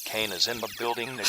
Kane is in the building.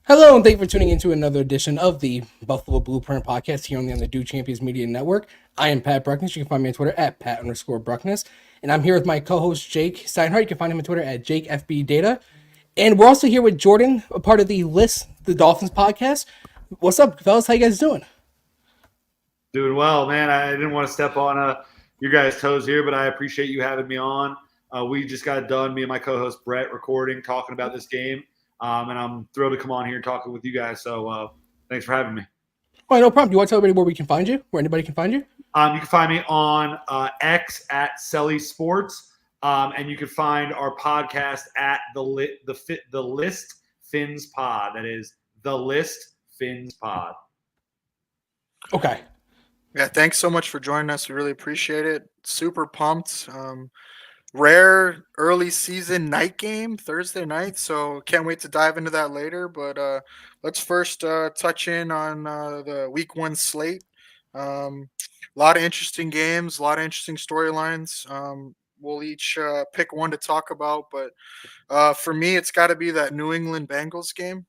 Hello, and thank you for tuning into another edition of the Buffalo Blueprint podcast here on the Dude Champions Media Network. I am Pat Bruckness. You can find me on Twitter at Pat_Bruckness. And I'm here with my co-host, Jake Steinhardt. You can find him on Twitter at JakeFBData. And we're also here with Jordan, a part of the Dolphins podcast. What's up, fellas? How you guys doing? Doing well, man. I didn't want to step on your guys' toes here, but I appreciate you having me on. We just got done, me and my co-host Brett, recording, talking about this game. And I'm thrilled to come on here and talk with you guys. So thanks for having me. All right, no problem. Do you want to tell everybody where we can find you, where anybody can find you? You can find me on X at Selly Sports, and you can find our podcast at the List Fins Pod. That is the List Fins Pod. Okay. Yeah, thanks so much for joining us. We really appreciate it. Super pumped. Rare early season night game Thursday night, so can't wait to dive into that later. But let's first touch in on the week 1 slate. A lot of interesting games, a lot of interesting storylines. We'll each pick one to talk about, but for me, it's got to be that New England Bengals game.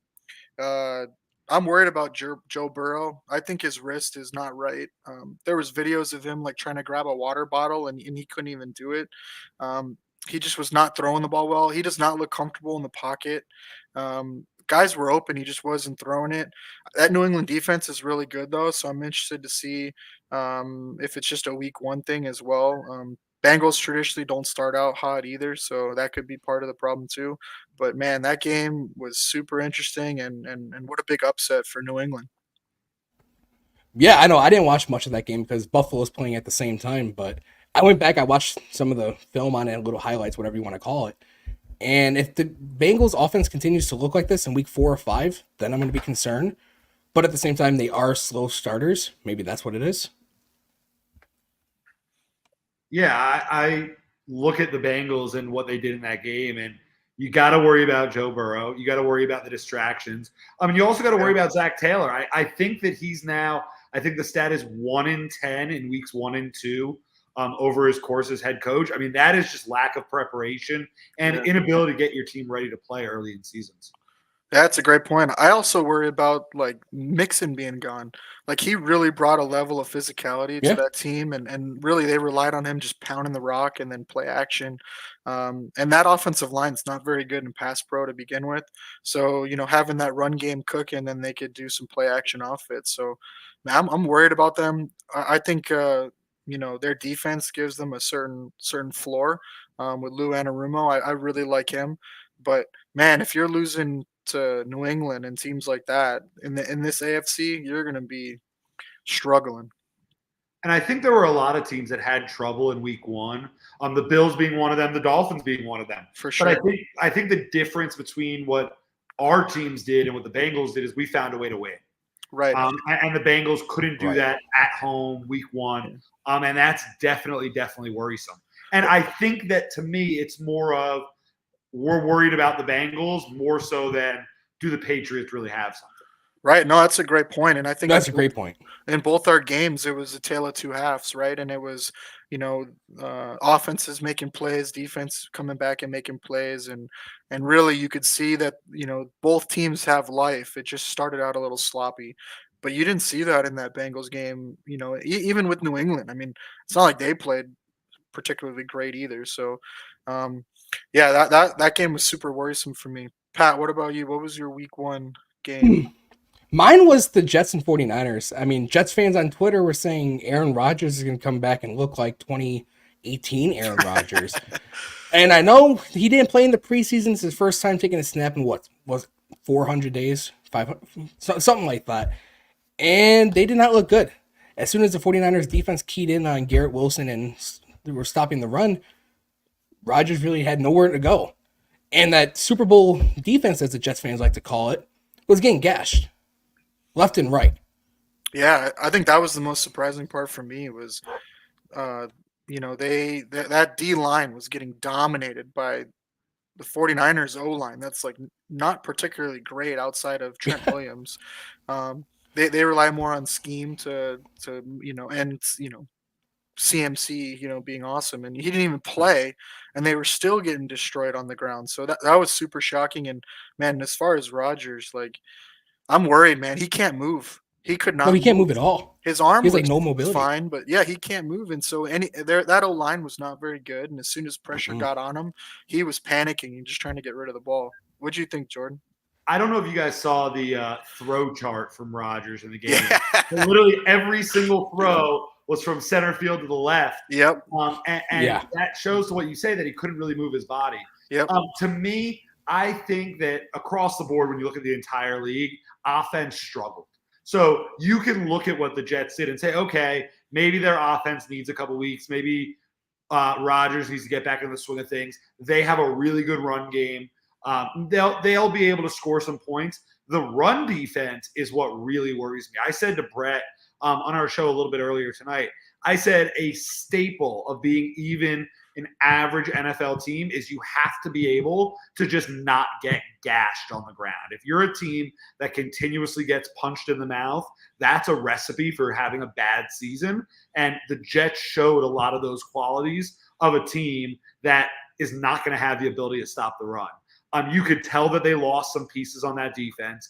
I'm worried about Joe Burrow. I think his wrist is not right. There was videos of him like trying to grab a water bottle and he couldn't even do it. He just was not throwing the ball well. He does not look comfortable in the pocket. Guys were open. He just wasn't throwing it. That New England defense is really good though, so I'm interested to see if it's just a week 1 thing as well. Bengals traditionally don't start out hot either, so that could be part of the problem too. But man, that game was super interesting, and what a big upset for New England. Yeah, I know. I didn't watch much of that game because Buffalo was playing at the same time, but I went back, I watched some of the film on it, little highlights, whatever you want to call it. And if the Bengals offense continues to look like this in week 4 or 5, then I'm going to be concerned. But at the same time, they are slow starters. Maybe that's what it is. Yeah, I look at the Bengals and what they did in that game, and you got to worry about Joe Burrow. You got to worry about the distractions. I mean, you also got to worry about Zach Taylor. I think that he's now – I think the stat is 1-10 in weeks 1 and 2 over his course as head coach. I mean, that is just lack of preparation and inability to get your team ready to play early in seasons. That's a great point. I also worry about like Mixon being gone. Like he really brought a level of physicality to that team, and really they relied on him just pounding the rock and then play action. And that offensive line's not very good in pass pro to begin with. So having that run game cooking, then they could do some play action off it. So I'm worried about them. I think their defense gives them a certain floor. With Lou Anarumo, I really like him. But man, if you're losing to New England and teams like that in this AFC, you're going to be struggling. And I think there were a lot of teams that had trouble in week 1. The Bills being one of them, the Dolphins being one of them. For sure. But I think the difference between what our teams did and what the Bengals did is we found a way to win. Right. And the Bengals couldn't do that at home week 1. And that's definitely worrisome. And I think that to me, it's more of we're worried about the Bengals more so than do the Patriots really have something. Right. No, that's a great point. And I think that's a great point. In both our games, it was a tale of two halves, right? And it was, offenses making plays, defense coming back and making plays. And really you could see that, both teams have life. It just started out a little sloppy. But you didn't see that in that Bengals game, even with New England. I mean, it's not like they played particularly great either. So, that game was super worrisome for me. Pat, what about you? What was your week 1 game? Mine was the Jets and 49ers. I mean, Jets fans on Twitter were saying Aaron Rodgers is going to come back and look like 2018 Aaron Rodgers. And I know he didn't play in the preseason. It's his first time taking a snap in what was it, 400 days, 500, something like that. And they did not look good. As soon as the 49ers defense keyed in on Garrett Wilson and they were stopping the run, Rodgers really had nowhere to go. And that Super Bowl defense, as the Jets fans like to call it, was getting gashed left and right. Yeah, I think that was the most surprising part for me was, uh, that D line was getting dominated by the 49ers O line. That's like not particularly great outside of Trent Williams. Um, they rely more on scheme and CMC, being awesome, and he didn't even play, and they were still getting destroyed on the ground. So that was super shocking. And man, as far as Rodgers, like I'm worried, man. He can't move. He could No, not he can't move. move at all. His He arm has like was no mobility. fine, but yeah, he can't move. And so that O line was not very good. And as soon as pressure Mm-mm. got on him, he was panicking and just trying to get rid of the ball. What do you think, Jordan? I don't know if you guys saw the throw chart from Rodgers in the game. Yeah. But literally every single throw was from center field to the left. Yep. And that shows to what you say that he couldn't really move his body. Yep. To me, I think that across the board, when you look at the entire league, offense struggled. So you can look at what the Jets did and say, okay, maybe their offense needs a couple weeks. Maybe Rodgers needs to get back in the swing of things. They have a really good run game. They'll be able to score some points. The run defense is what really worries me. I said to Brett on our show a little bit earlier tonight, I said a staple of being even an average NFL team is you have to be able to just not get gashed on the ground. If you're a team that continuously gets punched in the mouth, that's a recipe for having a bad season. And the Jets showed a lot of those qualities of a team that is not going to have the ability to stop the run. You could tell that they lost some pieces on that defense.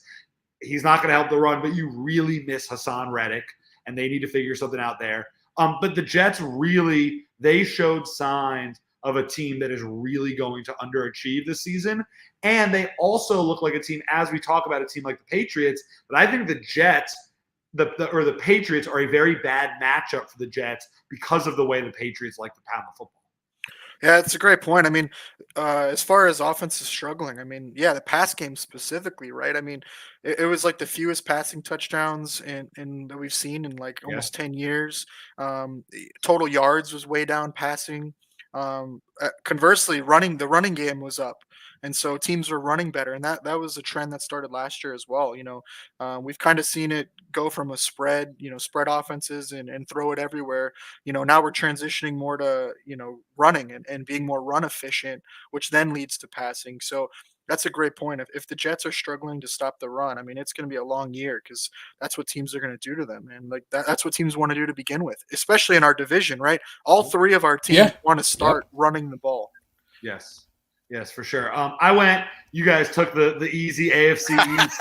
He's not going to help the run, but you really miss Hassan Reddick, and they need to figure something out there. But the Jets really, they showed signs of a team that is really going to underachieve this season. And they also look like a team, as we talk about a team like the Patriots, but I think the Jets or the Patriots are a very bad matchup for the Jets because of the way the Patriots like to pound the football. Yeah, it's a great point. I mean, as far as offense is struggling, I mean, yeah, the pass game specifically, right? I mean, it was like the fewest passing touchdowns in that we've seen in like Yeah. almost 10 years. Total yards was way down passing. Conversely, the running game was up. And so teams were running better, and that was a trend that started last year as well. We've kind of seen it go from a spread offenses and throw it everywhere. Now we're transitioning more to running and being more run efficient, which then leads to passing. So that's a great point. If the Jets are struggling to stop the run, I mean, it's going to be a long year because that's what teams are going to do to them, and like that's what teams want to do to begin with, especially in our division, right? All three of our teams want to start running the ball. Yes. Yes, for sure. You guys took the easy AFC East.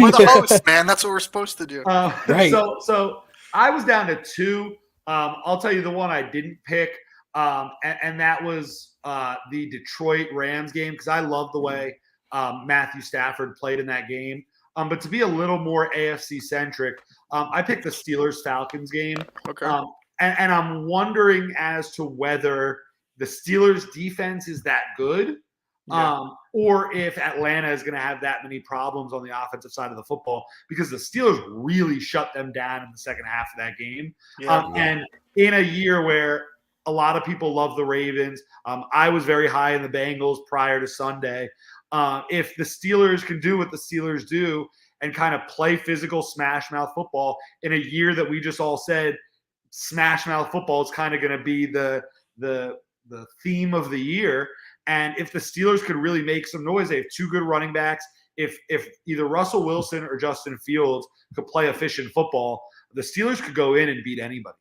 We're the hosts, man. That's what we're supposed to do. Right. So I was down to two. I'll tell you the one I didn't pick, and that was the Detroit Rams game because I love the way Matthew Stafford played in that game. But to be a little more AFC centric, I picked the Steelers Falcons game. Okay. And I'm wondering as to whether the Steelers defense is that good, or if Atlanta is going to have that many problems on the offensive side of the football because the Steelers really shut them down in the second half of that game. And in a year where a lot of people love the Ravens, I was very high in the Bengals prior to Sunday. If the Steelers can do what the Steelers do and kind of play physical smash mouth football in a year that we just all said smash mouth football is kind of going to be the theme of the year. And if the Steelers could really make some noise, they have two good running backs. If either Russell Wilson or Justin Fields could play efficient football, the Steelers could go in and beat anybody.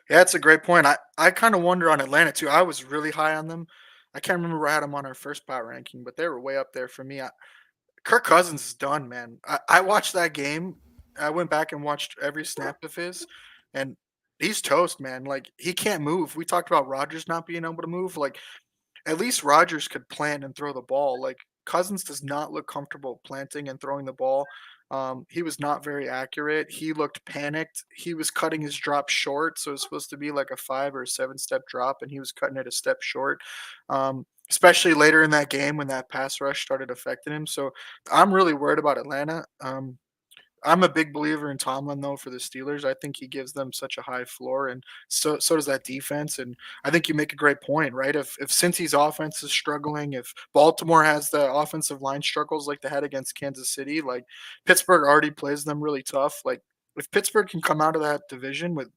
Yeah, that's a great point. I kind of wonder on Atlanta too. I was really high on them. I can't remember where I had them on our first power ranking, but they were way up there for me. Kirk Cousins is done, man. I watched that game. I went back and watched every snap of his, and he's toast, man. Like he can't move. We talked about Rodgers not being able to move. Like at least Rodgers could plant and throw the ball. Like Cousins does not look comfortable planting and throwing the ball. He was not very accurate. He looked panicked. He was cutting his drop short, so it was supposed to be like a 5 or 7 step drop, and he was cutting it a step short. especially later in that game when that pass rush started affecting him. So I'm really worried about Atlanta. I'm a big believer in Tomlin though for the Steelers. I think he gives them such a high floor, and so does that defense. And I think you make a great point, right? If Cincy's offense is struggling, if Baltimore has the offensive line struggles like they had against Kansas City, like Pittsburgh already plays them really tough. Like if Pittsburgh can come out of that division with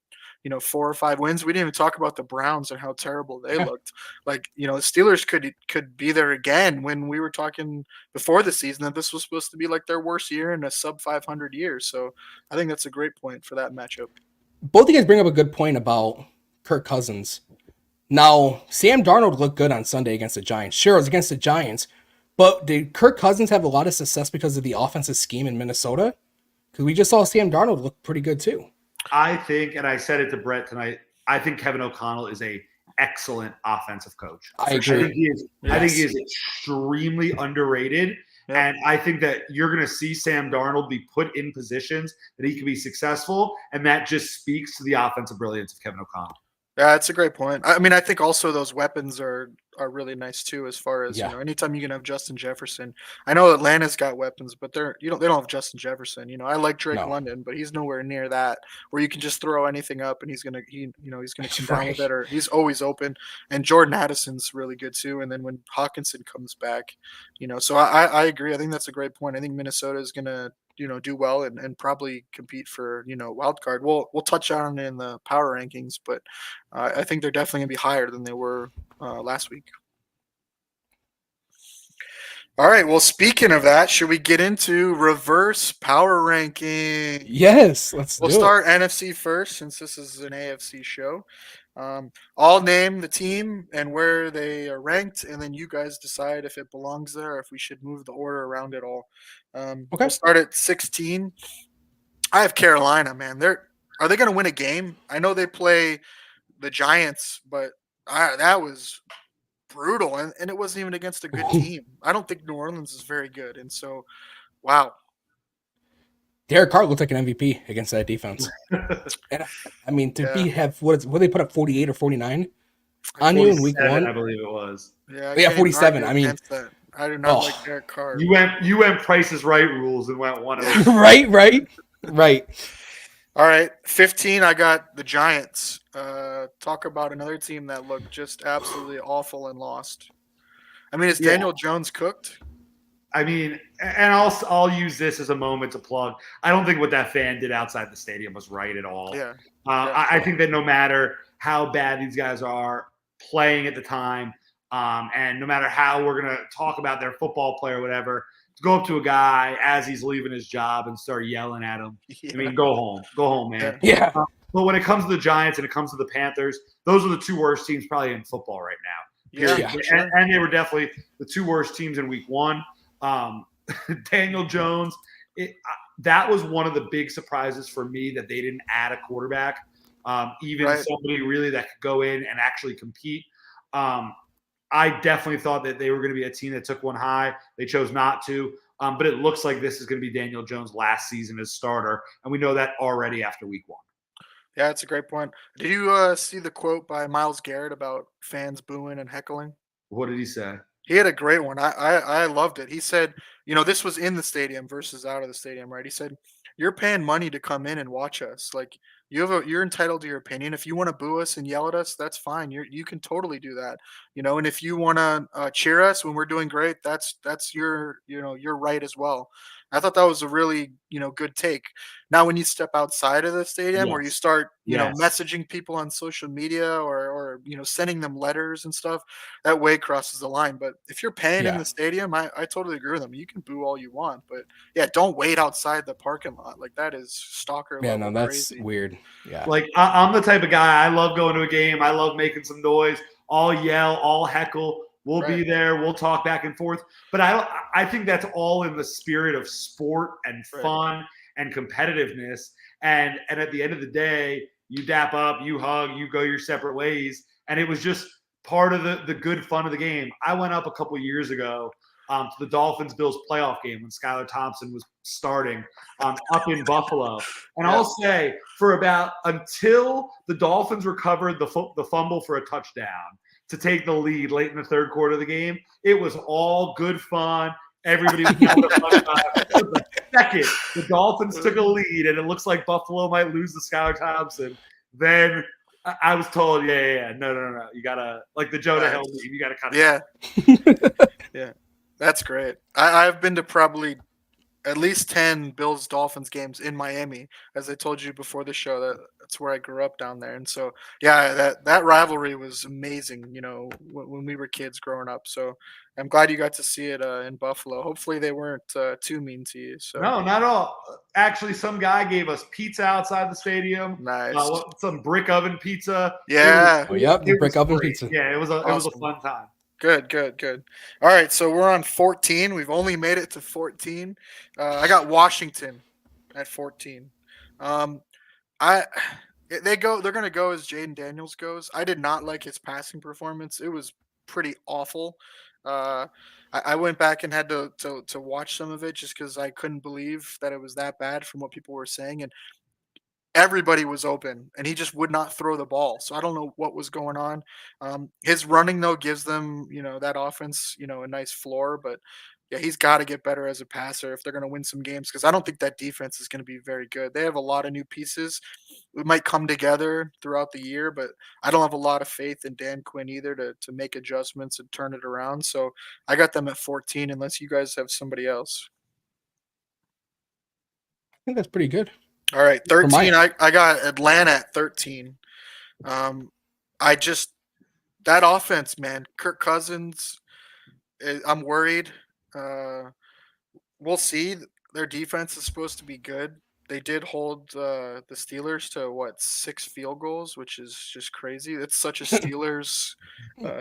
4 or 5 wins. We didn't even talk about the Browns and how terrible they looked. Like, the Steelers could be there again when we were talking before the season that this was supposed to be like their worst year in a sub 500 year. So I think that's a great point for that matchup. Both of you guys bring up a good point about Kirk Cousins. Now, Sam Darnold looked good on Sunday against the Giants. Sure, it was against the Giants, but did Kirk Cousins have a lot of success because of the offensive scheme in Minnesota? Because we just saw Sam Darnold look pretty good too. I think, and I said it to Brett tonight, I think Kevin O'Connell is a excellent offensive coach. I agree. I think he is extremely underrated. Yeah. And I think that you're going to see Sam Darnold be put in positions that he can be successful. And that just speaks to the offensive brilliance of Kevin O'Connell. Yeah, that's a great point. I mean, I think also those weapons are really nice too, as far as anytime you can have Justin Jefferson. I know Atlanta's got weapons, but they don't have Justin Jefferson. I like Drake London, but he's nowhere near that where you can just throw anything up and he's gonna come down with it, or he's always open. And Jordan Addison's really good too. And then when Hawkinson comes back, so I agree. I think that's a great point. I think Minnesota is gonna do well and probably compete for wild card. We'll touch on it in the power rankings, but I think they're definitely gonna be higher than they were last week. All right. Well, speaking of that, should we get into reverse power ranking? Yes, we'll start NFC first since this is an AFC show. I'll name the team and where they are ranked, and then you guys decide if it belongs there or if we should move the order around at all. Okay. We'll start at 16. I have Carolina, man. Are they going to win a game? I know they play the Giants, but that was brutal, and it wasn't even against a good team. I don't think New Orleans is very good, and so, wow. Derek Carr looked like an MVP against that defense. And I mean, what they put up 48 or 49 on you in week 1, I believe it was. Yeah, 47. I mean, I do not like Derek Carr. You went Price is Right rules and went 1. Right. All right, 15. I got the Giants. Talk about another team that looked just absolutely awful and lost. I mean, is Daniel Jones cooked? I mean, and I'll use this as a moment to plug. I don't think what that fan did outside the stadium was right at all. Yeah. I think that no matter how bad these guys are playing at the time, and no matter how we're going to talk about their football player or whatever, to go up to a guy as he's leaving his job and start yelling at him. Yeah. I mean, go home, man. Yeah. But when it comes to the Giants and it comes to the Panthers, those are the two worst teams probably in football right now. Yeah. Sure. And they were definitely the two worst teams in week 1. Daniel Jones, that was one of the big surprises for me that they didn't add a quarterback, somebody really that could go in and actually compete. I definitely thought that they were going to be a team that took one high. They chose not to, but it looks like this is going to be Daniel Jones' last season as starter, and we know that already after week 1. Yeah, that's a great point. Did you see the quote by Myles Garrett about fans booing and heckling? What did he say? He had a great one. I loved it. He said, this was in the stadium versus out of the stadium, right? He said, "You're paying money to come in and watch us. Like you're entitled to your opinion. If you want to boo us and yell at us, that's fine. You can totally do that. And if you want to cheer us when we're doing great, that's your your right as well." I thought that was a really good take. Now, when you step outside of the stadium, or you start messaging people on social media or sending them letters and stuff, that way crosses the line. But if you're paying in the stadium, I totally agree with them. You can boo all you want, but don't wait outside the parking lot. Like that is stalker level. Yeah, no, that's crazy. weird. Yeah, like I'm the type of guy. I love going to a game. I love making some noise. I'll yell. I'll heckle. We'll be there. We'll talk back and forth. But I think that's all in the spirit of sport and fun and competitiveness. And at the end of the day, you dap up, you hug, you go your separate ways. And it was just part of the good fun of the game. I went up a couple of years ago to the Dolphins-Bills playoff game when Skylar Thompson was starting up in Buffalo. And I'll say until the Dolphins recovered the fumble for a touchdown, to take the lead late in the third quarter of the game. It was all good fun. Everybody was having a fun time. It was the second the Dolphins took a lead, and it looks like Buffalo might lose to Skylar Thompson. Then I was told, no. You gotta, like the Jonah Hill meme, you gotta cut it out. Yeah, that's great. I've been to probably at least 10 Bills Dolphins games in Miami, as I told you before the show. That's where I grew up down there, and so that rivalry was amazing. When we were kids growing up. So I'm glad you got to see it in Buffalo. Hopefully they weren't too mean to you. So no, not at all. Actually, some guy gave us pizza outside the stadium. Nice. Some brick oven pizza. Yeah. The brick oven pizza. Yeah, it was a fun time. Good. All right, so we're on 14. We've only made it to 14. I got Washington at 14. They're going to go as Jaden Daniels goes. I did not like his passing performance. It was pretty awful. I went back and had to watch some of it just because I couldn't believe that it was that bad from what people were saying. And everybody was open, and he just would not throw the ball. So I don't know what was going on. His running, though, gives them, that offense, a nice floor. But, yeah, he's got to get better as a passer if they're going to win some games, because I don't think that defense is going to be very good. They have a lot of new pieces. It might come together throughout the year, but I don't have a lot of faith in Dan Quinn either to make adjustments and turn it around. So I got them at 14, unless you guys have somebody else. I think that's pretty good. All right, 13. I got Atlanta at 13. That offense, man. Kirk Cousins, I'm worried. We'll see. Their defense is supposed to be good. They did hold the Steelers to 6 field goals, which is just crazy. It's such a Steelers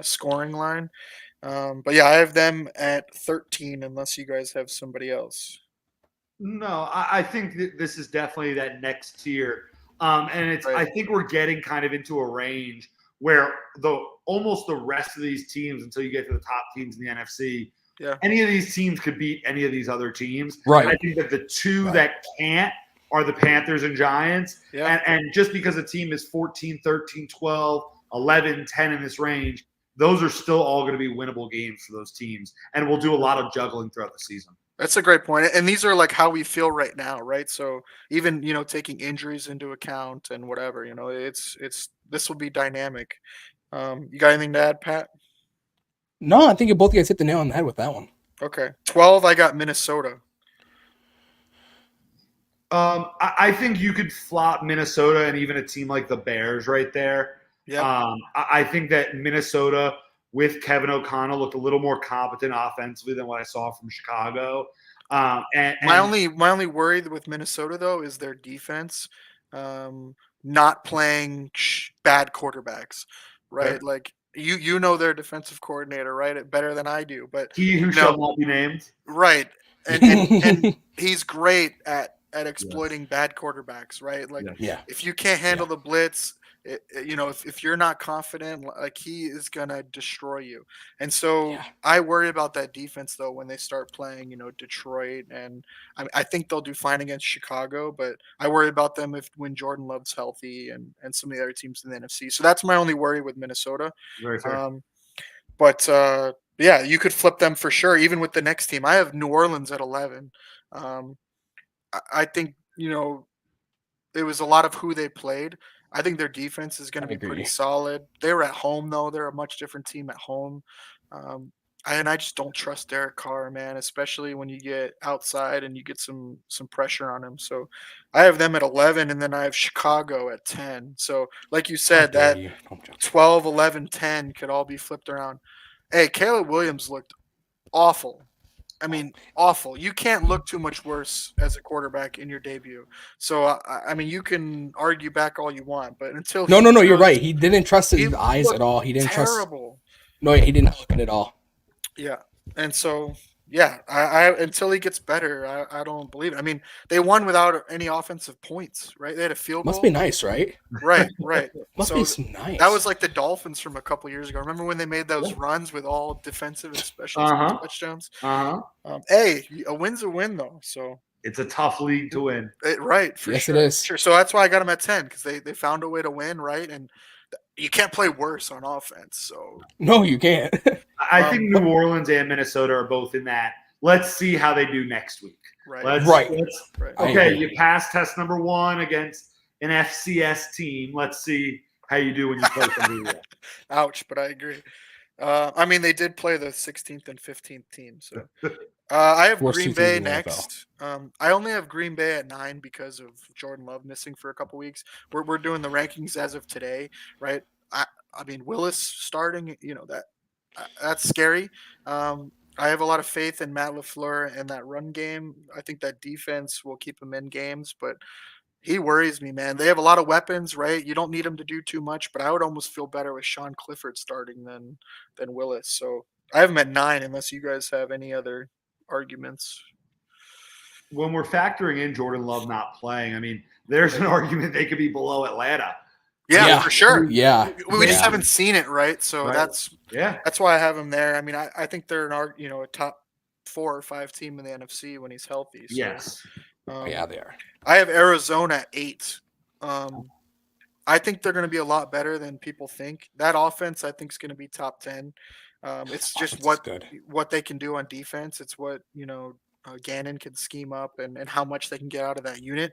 scoring line. But yeah, I have them at 13, unless you guys have somebody else. No, I think that this is definitely that next tier. And it's, I think we're getting kind of into a range where almost the rest of these teams, until you get to the top teams in the NFC, any of these teams could beat any of these other teams. Right. I think that the two that can't are the Panthers and Giants. Yeah. And just because a team is 14, 13, 12, 11, 10 in this range, those are still all going to be winnable games for those teams. And we'll do a lot of juggling throughout the season. That's a great point. And these are like how we feel right now, right? So even, taking injuries into account and whatever, this will be dynamic. You got anything to add, Pat? No, I think you both guys hit the nail on the head with that one. Okay. 12, I got Minnesota. I think you could flop Minnesota and even a team like the Bears right there. Yeah. I think that Minnesota with Kevin O'Connell looked a little more competent offensively than what I saw from Chicago. And my only worry with Minnesota, though, is their defense not playing bad quarterbacks, right? Okay. Like you know their defensive coordinator, right? Better than I do, but he who shall not be named, right? And he's great at exploiting bad quarterbacks, right? Like if you can't handle the blitz. If you're not confident, like he is gonna destroy you. And so I worry about that defense though when they start playing, Detroit, and I think they'll do fine against Chicago, but I worry about them when Jordan Love's healthy and some of the other teams in the NFC. So that's my only worry with Minnesota. Very fair. But you could flip them for sure. Even with the next team, I have New Orleans at 11. I think it was a lot of who they played. I think their defense is going to be pretty solid. They're at home, though. They're a much different team at home. And I just don't trust Derek Carr, man, especially when you get outside and you get some pressure on him. So I have them at 11, and then I have Chicago at 10. So like you said, that 12, 11, 10 could all be flipped around. Hey, Caleb Williams looked awful. I mean, awful. You can't look too much worse as a quarterback in your debut. So, you can argue back all you want, but until No, you're right. He didn't trust his eyes at all. He didn't terrible. No, he didn't look at all. Yeah, and so I until he gets better, I don't believe it. I mean, they won without any offensive points, right? They had a field goal. Must be nice, right? Right. Must be some nice. That was like the Dolphins from a couple years ago. Remember when they made those runs with all defensive and special touchdowns? Hey, a win's a win, though. So it's a tough league to win. Right. For yes, sure. it is. Sure. So that's why I got them at 10, because they found a way to win, right? And You can't play worse on offense. So, No, you can't. I think New Orleans and Minnesota are both in that. Let's see how they do next week. right. Right. Okay, you passed test number 1 against an FCS team. Let's see how you do when you play somebody. Ouch, but I agree. I mean, they did play the 16th and 15th team. So I have Worst Green two teams Bay in the NFL. next. I only have Green Bay at 9 because of Jordan Love missing for a couple weeks. We're doing the rankings as of today, right? I mean, Willis starting, that's scary. I have a lot of faith in Matt LaFleur and that run game. I think that defense will keep him in games, but he worries me, man. They have a lot of weapons, right? You don't need him to do too much, but I would almost feel better with Sean Clifford starting than Willis. So I have him at 9, unless you guys have any other arguments. When we're factoring in Jordan Love not playing, I mean, there's an argument they could be below Atlanta. Yeah, for sure. Yeah. We just haven't seen it, right? So Right. that's why I have him there. I mean, I think they're a top 4 or 5 team in the NFC when he's healthy. So, Yes. Yeah, they are. I have Arizona at 8. I think they're going to be a lot better than people think. That offense, I think, is going to be top 10. It's just Offense is good. what they can do on defense. It's what Gannon can scheme up and how much they can get out of that unit.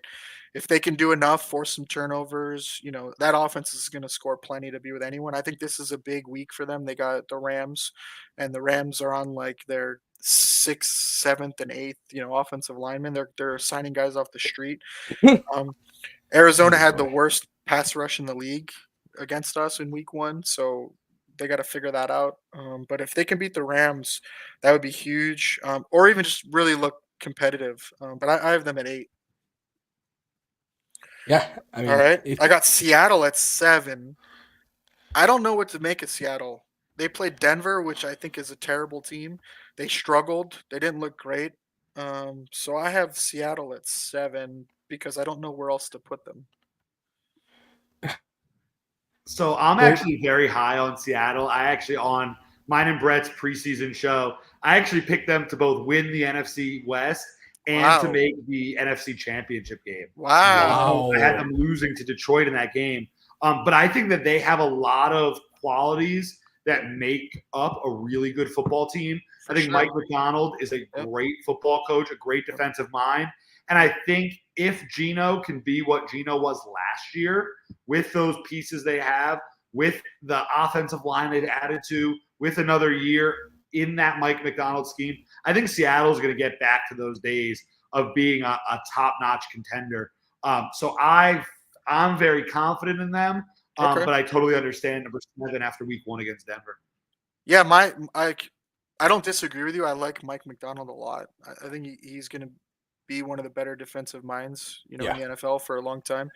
If they can do enough, force some turnovers, that offense is going to score plenty to be with anyone. I think this is a big week for them. They got the Rams, and the Rams are on like their 6th, 7th, and 8th, offensive linemen. They're signing guys off the street. Arizona had the worst pass rush in the league against us in week 1, so they got to figure that out. But if they can beat the Rams, that would be huge, or even just really look competitive. But I have them at 8. Yeah. I mean, All right. I got Seattle at 7. I don't know what to make of Seattle. They played Denver, which I think is a terrible team. They struggled. They didn't look great. So I have Seattle at 7 because I don't know where else to put them. So I'm actually very high on Seattle. I actually, on mine and Brett's preseason show, I actually picked them to both win the NFC West and to make the NFC Championship game. Wow. I had them losing to Detroit in that game. But I think that they have a lot of qualities that make up a really good football team. I think Mike McDonald is a great football coach, a great defensive mind. And I think if Geno can be what Geno was last year with those pieces they have, with the offensive line they've added to, with another year in that Mike McDonald scheme, I think Seattle's going to get back to those days of being a top-notch contender. So I'm very confident in them, but I totally understand number 7 after week 1 against Denver. Yeah, I don't disagree with you. I like Mike McDonald a lot. I think he's going to be one of the better defensive minds, in the NFL for a long time.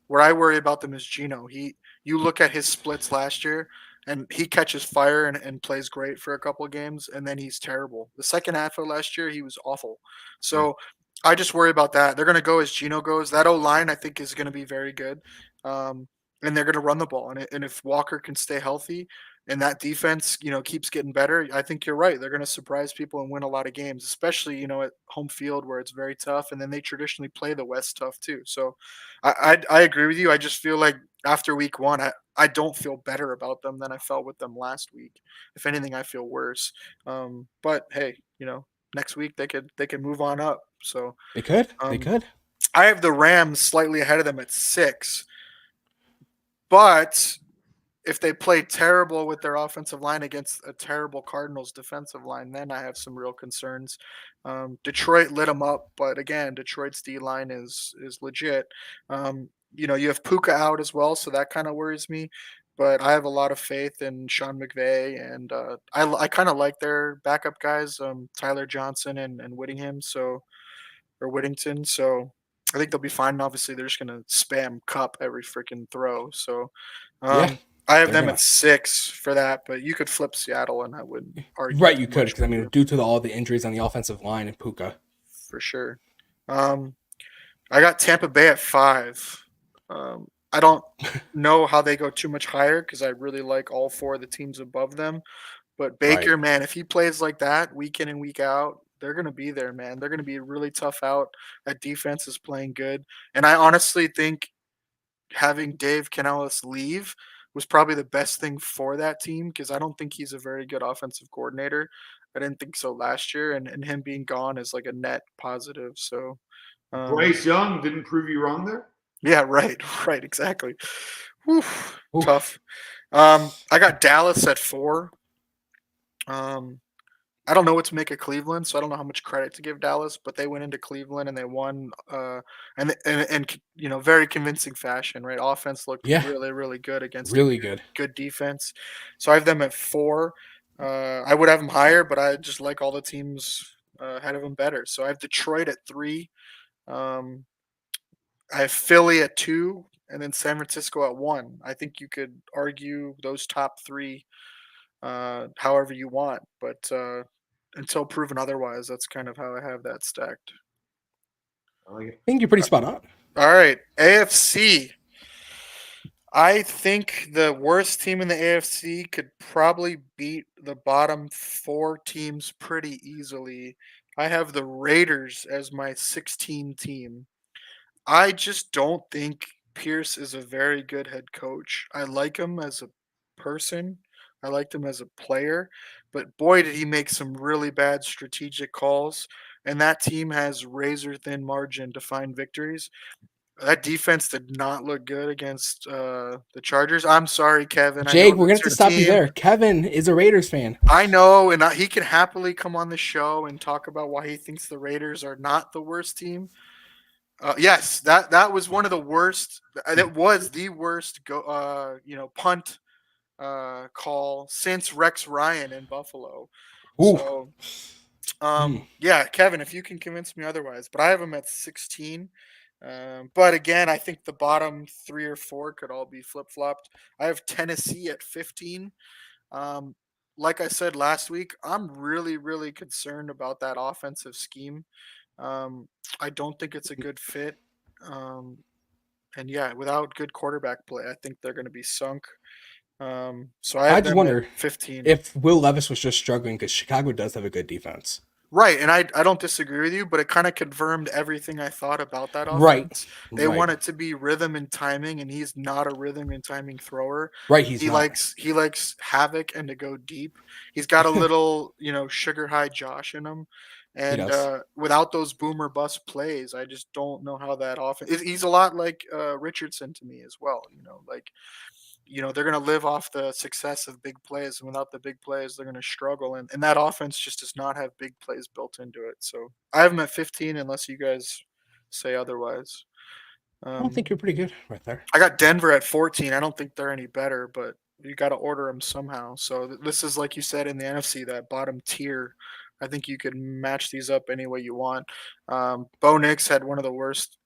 Where I worry about them is Geno. You look at his splits last year, and he catches fire and plays great for a couple of games, and then he's terrible. The second half of last year, he was awful. So I just worry about that. They're going to go as Geno goes. That O-line, I think, is going to be very good. And they're going to run the ball. And if Walker can stay healthy and that defense, keeps getting better, I think you're right. They're going to surprise people and win a lot of games, especially, at home field where it's very tough. And then they traditionally play the West tough too. So I agree with you. I just feel like after week 1, I don't feel better about them than I felt with them last week. If anything, I feel worse. But hey, next week they could move on up. So they could. They could. I have the Rams slightly ahead of them at 6. But if they play terrible with their offensive line against a terrible Cardinals defensive line, then I have some real concerns. Detroit lit them up, but again, Detroit's D line is legit. You have Puka out as well, so that kind of worries me. But I have a lot of faith in Sean McVay, and I kind of like their backup guys, Tyler Johnson and Whittingham, or Whittington. So I think they'll be fine. And obviously, they're just going to spam Cup every freaking throw. So I have them at 6 for that, but you could flip Seattle, and I wouldn't argue. Right, you could, because, I mean, due to all the injuries on the offensive line and Puka. For sure. I got Tampa Bay at 5. I don't know how they go too much higher because I really like all 4 of the teams above them. But Baker, man, if he plays like that week in and week out, they're going to be there, man. They're going to be really tough out. That defense is playing good. And I honestly think having Dave Canales leave was probably the best thing for that team because I don't think he's a very good offensive coordinator. I didn't think so last year, and him being gone is like a net positive. So, um, Bryce Young didn't prove you wrong there. yeah, right, right, exactly. Whew, Oof. tough. I got Dallas at 4. Um, I don't know what to make of Cleveland, so I don't know how much credit to give Dallas, but they went into Cleveland and they won, very convincing fashion, right? Offense looked Yeah, really, really good against a really good. good defense. So I have them at 4. I would have them higher, but I just like all the teams ahead of them better. So I have Detroit at 3. Um, I have Philly at 2, and then San Francisco at 1. I think you could argue those top 3 however you want, but until proven otherwise, that's kind of how I have that stacked. I like it. I think you're pretty spot on. All right, AFC. I think the worst team in the AFC could probably beat the bottom 4 teams pretty easily. I have the Raiders as my 16 team. I just don't think Pierce is a very good head coach. I like him as a person. I liked him as a player, but boy did he make some really bad strategic calls. And that team has razor thin margin to find victories. That defense did not look good against the Chargers. I'm sorry, Kevin. I Jake, know we're gonna that's have to your stop you team. there. Kevin is a Raiders fan. I know, and he can happily come on the show and talk about why he thinks the Raiders are not the worst team. Yes, that was one of the worst. That was the worst punt call since Rex Ryan in Buffalo. Ooh. So Hmm. yeah, Kevin, if you can convince me otherwise, but I have him at 16. But again, I think the bottom 3 or 4 could all be flip flopped. I have Tennessee at 15. Um, like I said last week, I'm really, really concerned about that offensive scheme. Um, I don't think it's a good fit. Um, and yeah, without good quarterback play, I think they're going to be sunk. So I I have just them at wonder 15. if Will Levis was just struggling because Chicago does have a good defense. Right, and I don't disagree with you, but it kind of confirmed everything I thought about that Right. offense. They Right. want it to be rhythm and timing, and he's not a rhythm and timing thrower. Right. He's He not. likes havoc and to go deep. He's got a little, sugar high Josh in him. He And does. without those boomer bust plays, I just don't know how that offense. He's a lot like Richardson to me as well. They're going to live off the success of big plays, and without the big plays, they're going to struggle. And that offense just does not have big plays built into it. So I have them at 15, unless you guys say otherwise. I don't think you're Um, pretty good right there. I got Denver at 14. I don't think they're any better, but you got to order them somehow. So this is like you said in the NFC, that bottom tier. I think you could match these up any way you want. Bo Nix had one of the worst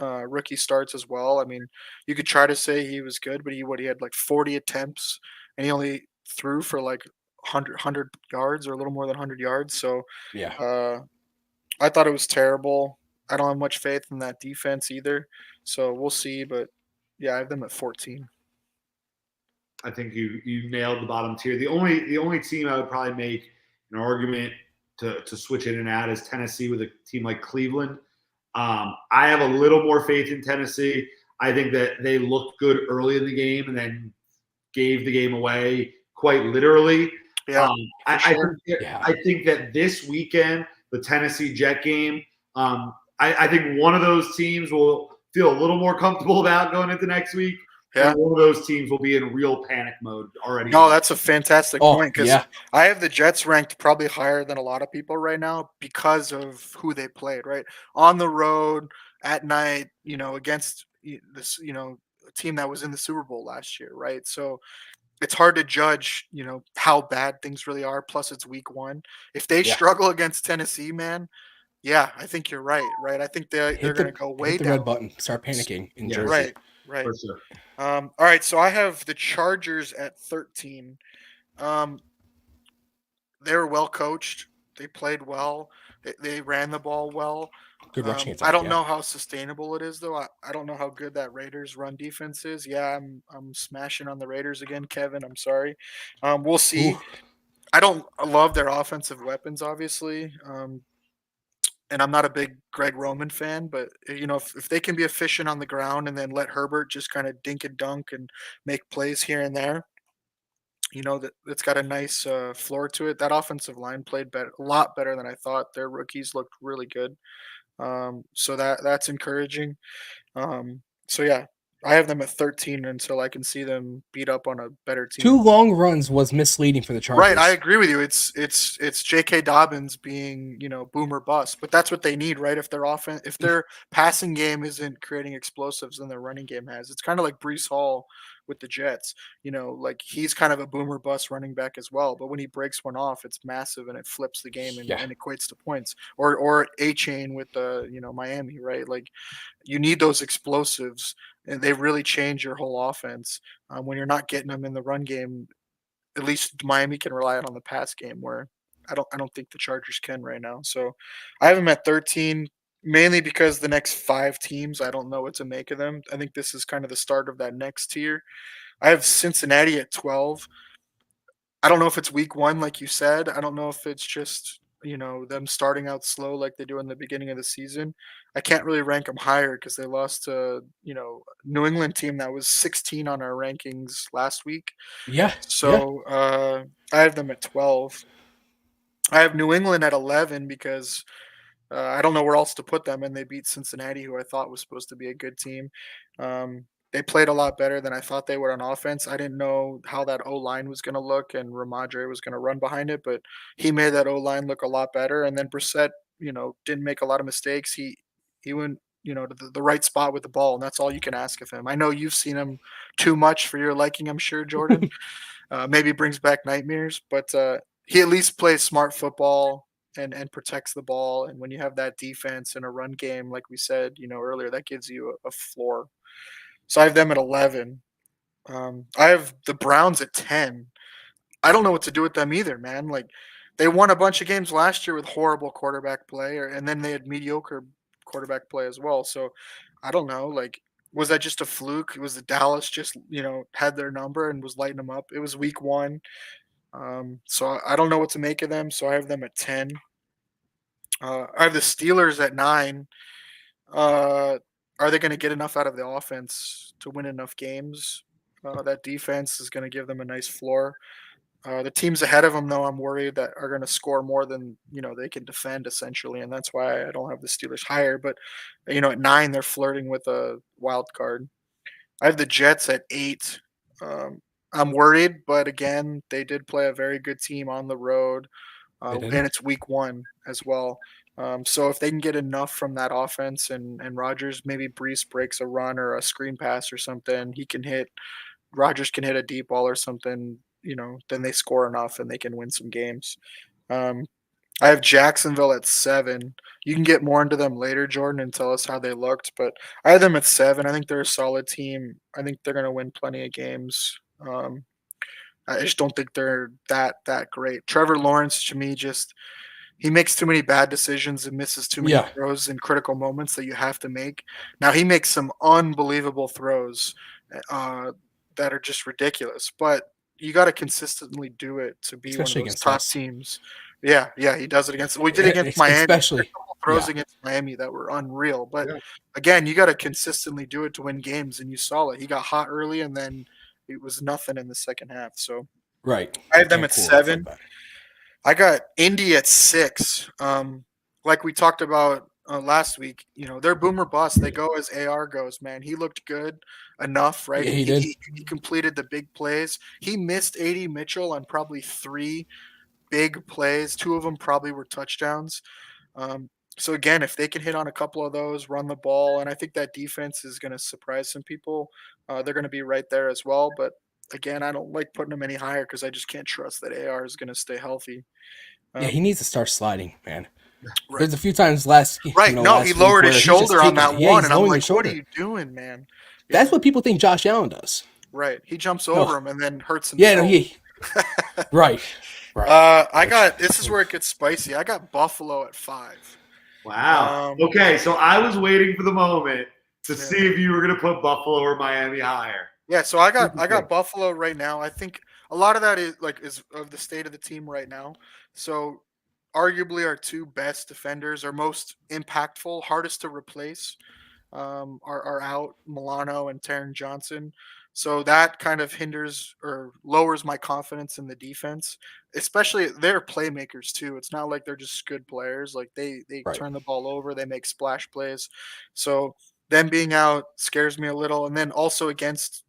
rookie starts as well. I mean, you could try to say he was good, but he had like 40 attempts and he only threw for like 100 yards or a little more than 100 yards. So Yeah. uh, I thought it was terrible. I don't have much faith in that defense either. So we'll see. But yeah, I have them at 14. I think you nailed the bottom tier. The only team I would probably make an argument to switch in and out is Tennessee with a team like Cleveland. I have a little more faith in Tennessee. I think that they looked good early in the game and then gave the game away quite literally. Yeah, for I sure. think Yeah. I think that this weekend, the Tennessee Jet game, I think one of those teams will feel a little more comfortable about going into next week, and Yeah. one of those teams will be in real panic mode already. No, that's a fantastic Oh, point because yeah. I have the Jets ranked probably higher than a lot of people right now because of who they played, right? On the road at night, against this, a team that was in the Super Bowl last year, right? So it's hard to judge, how bad things really are. Plus, it's week 1. If they Yeah. struggle against Tennessee, man, yeah, I think you're right, right? I think they're Hit going to the go hit way the down. red button. Start panicking in Yes. Jersey. Right, right. for sure. All right, so I have the Chargers at 13. Um, they were well coached. They played well. They ran the ball well. Good rushing I attack. don't Yeah. know how sustainable it is, though. I don't know how good that Raiders run defense is. Yeah, I'm smashing on the Raiders again, Kevin. I'm sorry. We'll see. Ooh. I don't love their offensive weapons, obviously. and I'm not a big Greg Roman fan, but if they can be efficient on the ground and then let Herbert just kind of dink and dunk and make plays here and there, that it's got a nice floor to it. That offensive line played better, a lot better than I thought. Their rookies looked really good, so that's encouraging. So yeah, I have them at 13 until I can see them beat up on a better team. 2 long runs was misleading for the Right, I Chargers. agree with you. It's J.K. Dobbins being, boomer bust, but that's what they need, right? If their passing game isn't creating explosives, then their running game has. It's kind of like Brees Hall with the Jets. Like he's kind of a boomer bust running back as well, but when he breaks one off, it's massive and it flips the game and, Yeah. and equates to points. Or A Chain with Miami, right? Like you need those explosives, and they really change your whole offense. When you're not getting them in the run game, at least Miami can rely on the pass game where I don't think the Chargers can right now. So I have them at 13 mainly because the next 5 teams I don't know what to make of them. I think this is kind of the start of that next tier. I have Cincinnati at 12. I don't know if it's week 1 like you said. I don't know if it's just them starting out slow like they do in the beginning of the season. I can't really rank them higher because they lost to New England team that was 16 on our rankings last week. Yeah. Yeah. So I have them at 12. I have New England at 11 because I don't know where else to put them, and they beat Cincinnati, who I thought was supposed to be a good team. They played a lot better than I thought they would on offense. I didn't know how that O line was going to look, and Ramondre was going to run behind it, but he made that O line look a lot better. And then Brissett, didn't make a lot of mistakes. He went, to the right spot with the ball, and that's all you can ask of him. I know you've seen him too much for your liking, I'm sure, Jordan. Maybe brings back nightmares, but he at least plays smart football and protects the ball. And when you have that defense and a run game, like we said, earlier, that gives you a floor. So I have them at 11. I have the Browns at 10. I don't know what to do with them either, man. Like they won a bunch of games last year with horrible quarterback play, and then they had mediocre quarterback play as well. So I don't know. Like, was that just a fluke? Was the Dallas just had their number and was lighting them up? It was week 1. So I don't know what to make of them. So I have them at 10. I have the Steelers at 9. Uh, are they going to get enough out of the offense to win enough games? That defense is going to give them a nice floor. The teams ahead of them, though, I'm worried that are going to score more than they can defend, essentially, and that's why I don't have the Steelers higher. But at 9, they're flirting with a wild card. I have the Jets at 8. Um, I'm worried, but again, they did play a very good team on the road, They did. and it's week 1 as well. So if they can get enough from that offense and Rogers, maybe Brees breaks a run or a screen pass or something, Rogers can hit a deep ball or something, then they score enough and they can win some games. Um, I have Jacksonville at 7. You can get more into them later, Jordan, and tell us how they looked. But I have them at 7. I think they're a solid team. I think they're going to win plenty of games. I just don't think they're that great. Trevor Lawrence, to me, just he makes too many bad decisions and misses too many Yeah. throws in critical moments that you have to make. Now he makes some unbelievable throws uh, that are just ridiculous, but you got to consistently do it to be one of Especially those against top us. teams. Yeah, yeah, he does it against. We did it against Miami. Especially. Throws Yeah. against Miami that were unreal. But Yeah. again, you got to consistently do it to win games, and you saw it. He got hot early, and then it was nothing in the second half. So Right. I You have them can't at pull off like 7. that. I got Indy at 6. Like we talked about last week, they're boomer bust. They go as AR goes, man. He looked good enough, right? Yeah, He he did. he completed the big plays. He missed AD Mitchell on probably 3 big plays. 2 of them probably were touchdowns. So again, if they can hit on a couple of those, run the ball, and I think that defense is going to surprise some people. They're going to be right there as well. But again, I don't like putting them any higher because I just can't trust that AR is going to stay healthy. Yeah, he Um, needs to start sliding, man. right, There's a few times last right. No, he last week lowered his where he's just shoulder on taking that it. Yeah, one, he's and I'm lowering like, his "What are shoulder. you doing, man?" That's Yeah, what people think Josh Allen does. right. He jumps Oh, over him and then hurts yeah, no, himself. right, right. I Which got this is where it gets spicy. I got Buffalo at 5. Wow. Um, Okay, so I was waiting for the moment to yeah. see if you were going to put Buffalo or Miami higher. Yeah, so I got Interesting. Buffalo right now. I think a lot of that is of the state of the team right now. So arguably our two best defenders, are most impactful, hardest to replace, are out, Milano and Taron Johnson. So that kind of hinders or lowers my confidence in the defense, especially they're playmakers too. It's not like they're just good players. Like they Right. turn the ball over, they make splash plays. So them being out scares me a little. And then also against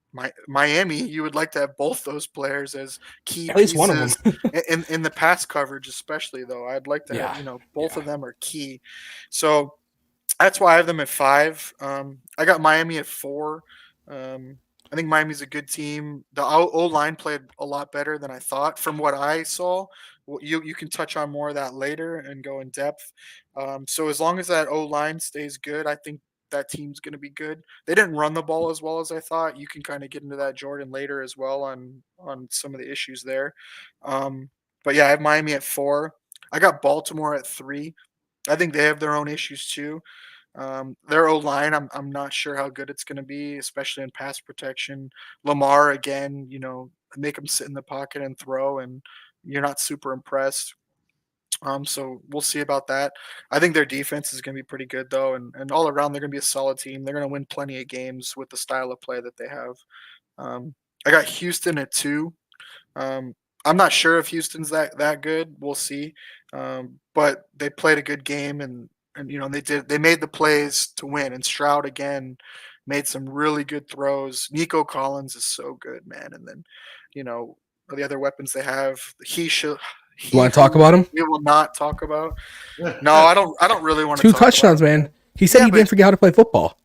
Miami, you would like to have both those players as key At least one of pieces them. in the pass coverage, especially though. I'd like to have, Yeah. both Yeah. of them are key. So that's why I have them at 5. I got Miami at 4. I think Miami's a good team. The O line played a lot better than I thought from what I saw. You can touch on more of that later and go in depth. So as long as that O line stays good, I think that team's going to be good. They didn't run the ball as well as I thought. You can kind of get into that, Jordan, later as well on some of the issues there. But yeah, I have Miami at 4. I got Baltimore at 3. I think they have their own issues too. Their O line, I'm not sure how good it's going to be, especially in pass protection. Lamar again, make him sit in the pocket and throw, and you're not super impressed. So we'll see about that. I think their defense is going to be pretty good though, and all around they're going to be a solid team. They're going to win plenty of games with the style of play that they have. I got Houston at 2. Um, I'm not sure if Houston's that good. We'll see. But they played a good game, and they made the plays to win. And Stroud again made some really good throws. Nico Collins is so good, man. And then, the other weapons they have, You want to talk about him? we will not talk about. No, I don't really want to 2 talk about touchdowns, him. man. He said he didn't forget how to play football.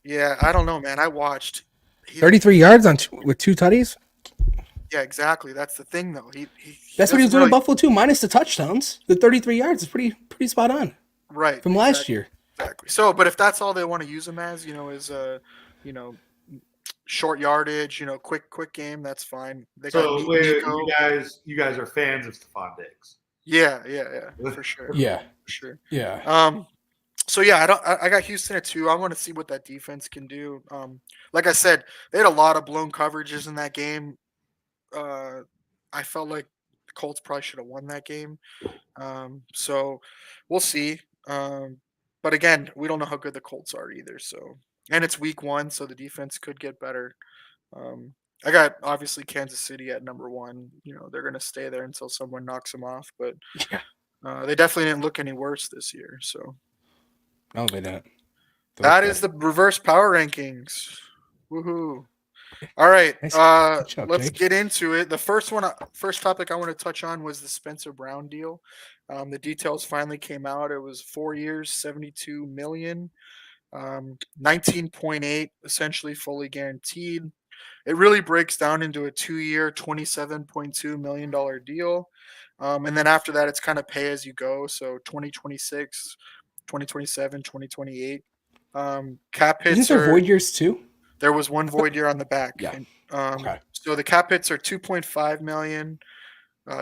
Yeah, I don't know, man. I watched. 33 yards with 2 tutties. Yeah, exactly. That's the thing, though. That's what he was doesn't doing in Buffalo too, minus the touchdowns. The 33 yards is pretty spot on right from last year. Exactly. So, but if that's all they want to use him as, is you know, short yardage, quick game, that's fine. They got So Nico. you guys are fans of Stephon Diggs. Yeah, for sure. Yeah, For sure. yeah. So yeah, I got Houston at 2. I want to see what that defense can do. Like I said, they had a lot of blown coverages in that game. I felt like the Colts probably should have won that game. So we'll see. But again, we don't know how good the Colts are either. So, and it's week 1, so the defense could get better. I got obviously Kansas City at number 1. They're going to stay there until someone knocks them off. But they definitely didn't look any worse this year. So No, they didn't. that is the reverse power rankings. Woohoo! All right, Nice job, let's Jake. get into it. The first topic I want to touch on was the Spencer Brown deal. The details finally came out. It was 4 years, 72 million, 19.8, essentially fully guaranteed. It really breaks down into a 2-year, $27.2 million deal. And then after that, it's kind of pay as you go. So 2026, 2027, 2028. Cap hits Isn't there void years too? There was one void year on the back. Yeah. And, Okay. So the cap hits are 2.5 million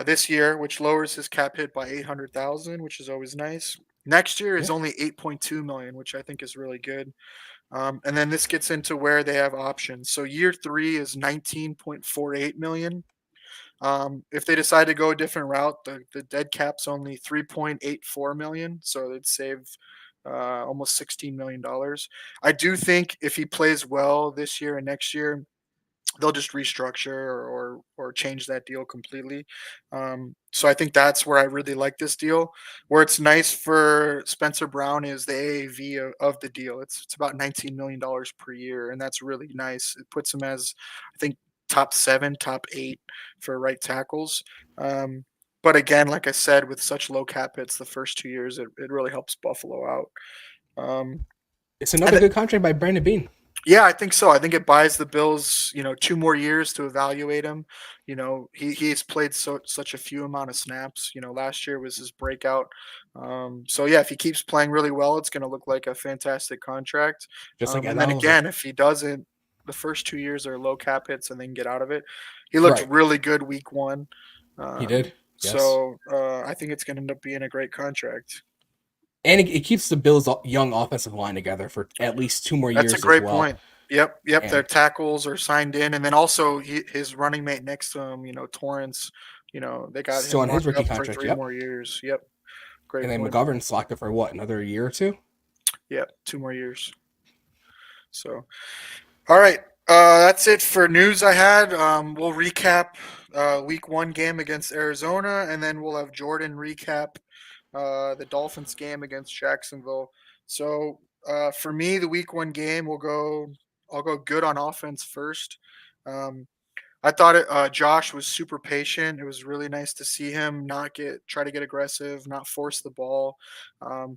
this year, which lowers his cap hit by 800,000, which is always nice. Next year is only 8.2 million, which I think is really good. And then this gets into where they have options. So year 3 is 19.48 million. If they decide to go a different route, the dead cap's only 3.84 million, so they'd save almost $16 million. I do think if he plays well this year and next year, they'll just restructure or change that deal completely. So I think that's where I really like this deal. Where it's nice for Spencer Brown is the AAV of the deal. It's about $19 million per year, and that's really nice. It puts him as, I think, top 7, top 8 for right tackles. But again, like I said, with such low cap hits the first 2 years, it really helps Buffalo out. It's another good contract by Brandon Bean. Yeah, I think so. I think it buys the Bills, 2 more years to evaluate him. He's played such a few amount of snaps. Last year was his breakout. So yeah, if he keeps playing really well, it's going to look like a fantastic contract. Just like and then again, if he doesn't, the first 2 years are low cap hits and then get out of it. He looked really good week 1. He did. Yes. So I think it's going to end up being a great contract. And it keeps the Bills' young offensive line together for at least 2 more years. That's a great as well. point. Yep. And their tackles are signed in, and then also his running mate next to him, Torrance. They got still him on his rookie up contract. for 3 more years. Yep. Great And then point. McGovern's locked up for what, another year or two? Yeah, 2 more years. So, all right. That's it for news I had. We'll recap week 1 game against Arizona, and then we'll have Jordan recap the Dolphins game against Jacksonville. So for me, the week 1 game I'll go good on offense first. Um, I thought Josh was super patient. It was really nice to see him not try to get aggressive, not force the ball.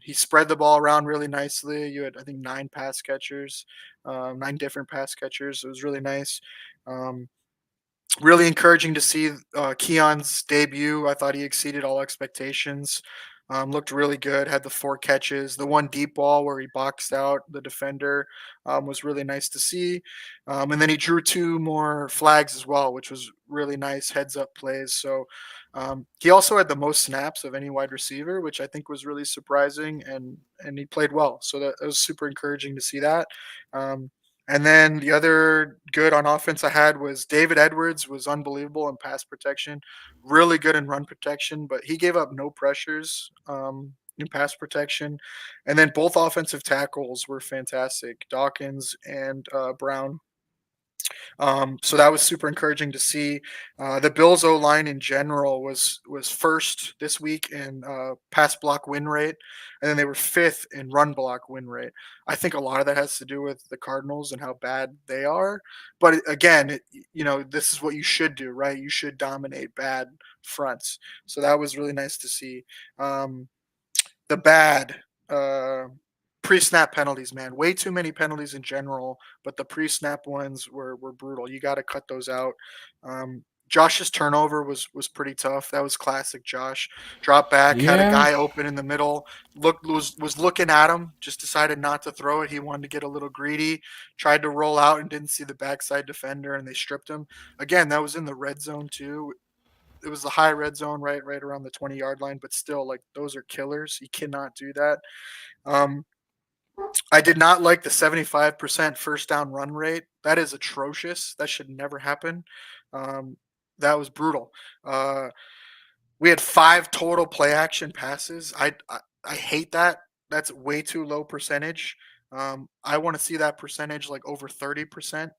He spread the ball around really nicely. You had, I think, 9 different pass catchers. It was really nice. Um, Really encouraging to see Keon's debut. I thought he exceeded all expectations. Looked really good. Had the 4 catches. The one deep ball where he boxed out the defender was really nice to see. And then he drew 2 more flags as well, which was really nice heads up plays. So he also had the most snaps of any wide receiver, which I think was really surprising, and he played well. So that was super encouraging to see that. Um, and then the other good on offense I had was David Edwards was unbelievable in pass protection, really good in run protection, but he gave up no pressures in pass protection. And then both offensive tackles were fantastic, Dawkins and Brown. So that was super encouraging to see. The Bills O line in general was first this week in pass block win rate, and then they were fifth in run block win rate. I think a lot of that has to do with the Cardinals and how bad they are. But again, this is what you should do, right? You should dominate bad fronts. So that was really nice to see. Um, the bad pre-snap penalties, man. Way too many penalties in general, but the pre-snap ones were brutal. You got to cut those out. Josh's turnover was pretty tough. That was classic Josh. Drop back, had a Yeah. guy open in the middle, was looking at him, just decided not to throw it. He wanted to get a little greedy, tried to roll out and didn't see the backside defender, and they stripped him. Again, that was in the red zone too. It was the high red zone, right around the 20-yard line, but still, like, those are killers. You cannot do that. Um, I did not like the 75% first down run rate. That is atrocious. That should never happen. Um, that was brutal. Uh, we had 5 total play action passes. I hate that. That's way too low percentage. I want to see that percentage like over 30%.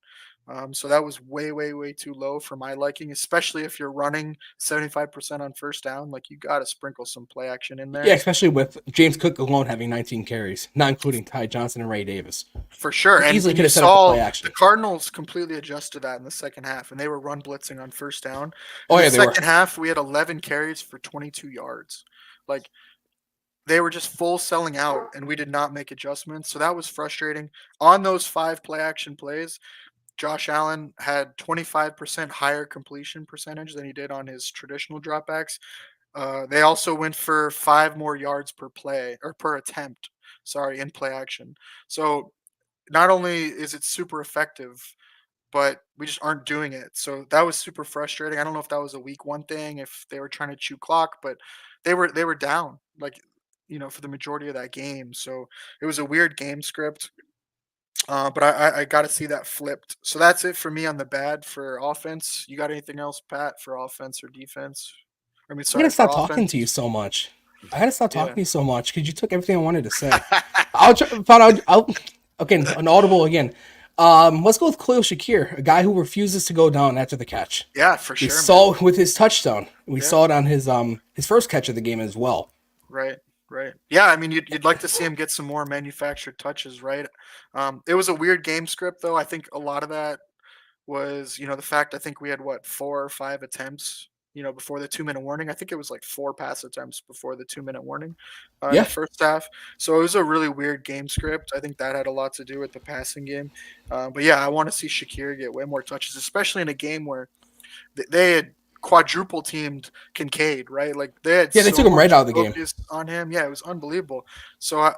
So that was way too low for my liking, especially if you're running 75% on first down. Like, you got to sprinkle some play action in Yeah, there. especially with James Cook alone having 19 carries, not including Ty Johnson and Ray Davis. For sure. He easily And could you have set up the play saw the action. Cardinals completely adjusted that in the second half, and they were run blitzing on first down. Oh, In the yeah, they were. second half, we had 11 carries for 22 yards. Like, they were just full selling out, and we did not make adjustments. So that was frustrating. On those 5 play action plays, Josh Allen had 25% higher completion percentage than he did on his traditional dropbacks. They also went for 5 more yards per play or per attempt. Sorry, in play action. So not only is it super effective, but we just aren't doing it. So that was super frustrating. I don't know if that was a week 1 thing, if they were trying to chew clock, but they were down, like, for the majority of that game. So it was a weird game script. But I got to see that flipped. So that's it for me on the bad for offense. You got anything else, Pat, for offense or defense? I mean, I gotta sorry, for stop talking to you offense. so much. I gotta stop talking Yeah. to you so much because you took everything I wanted to say. I'll try, find out. Okay, an audible again. Let's go with Khalil Shakir, a guy who refuses to go down after the catch. Yeah, for We sure, man. saw with his touchdown. We Yeah. saw it on his first catch of the game as well. Right, right. Yeah, I mean, you'd like to see him get some more manufactured touches, right? It was a weird game script, though. I think a lot of that was, the fact, I think we had what, 4 or 5 attempts, before the 2 minute warning. I think it was like 4 pass attempts before the 2 minute warning in the Yeah, first half. So it was a really weird game script. I think that had a lot to do with the passing game. But yeah, I want to see Shakir get way more touches, especially in a game where they had quadruple teamed Kincaid, right? Like, they had yeah, they so took him right much out of the game. focus on him. Yeah, it was unbelievable. So,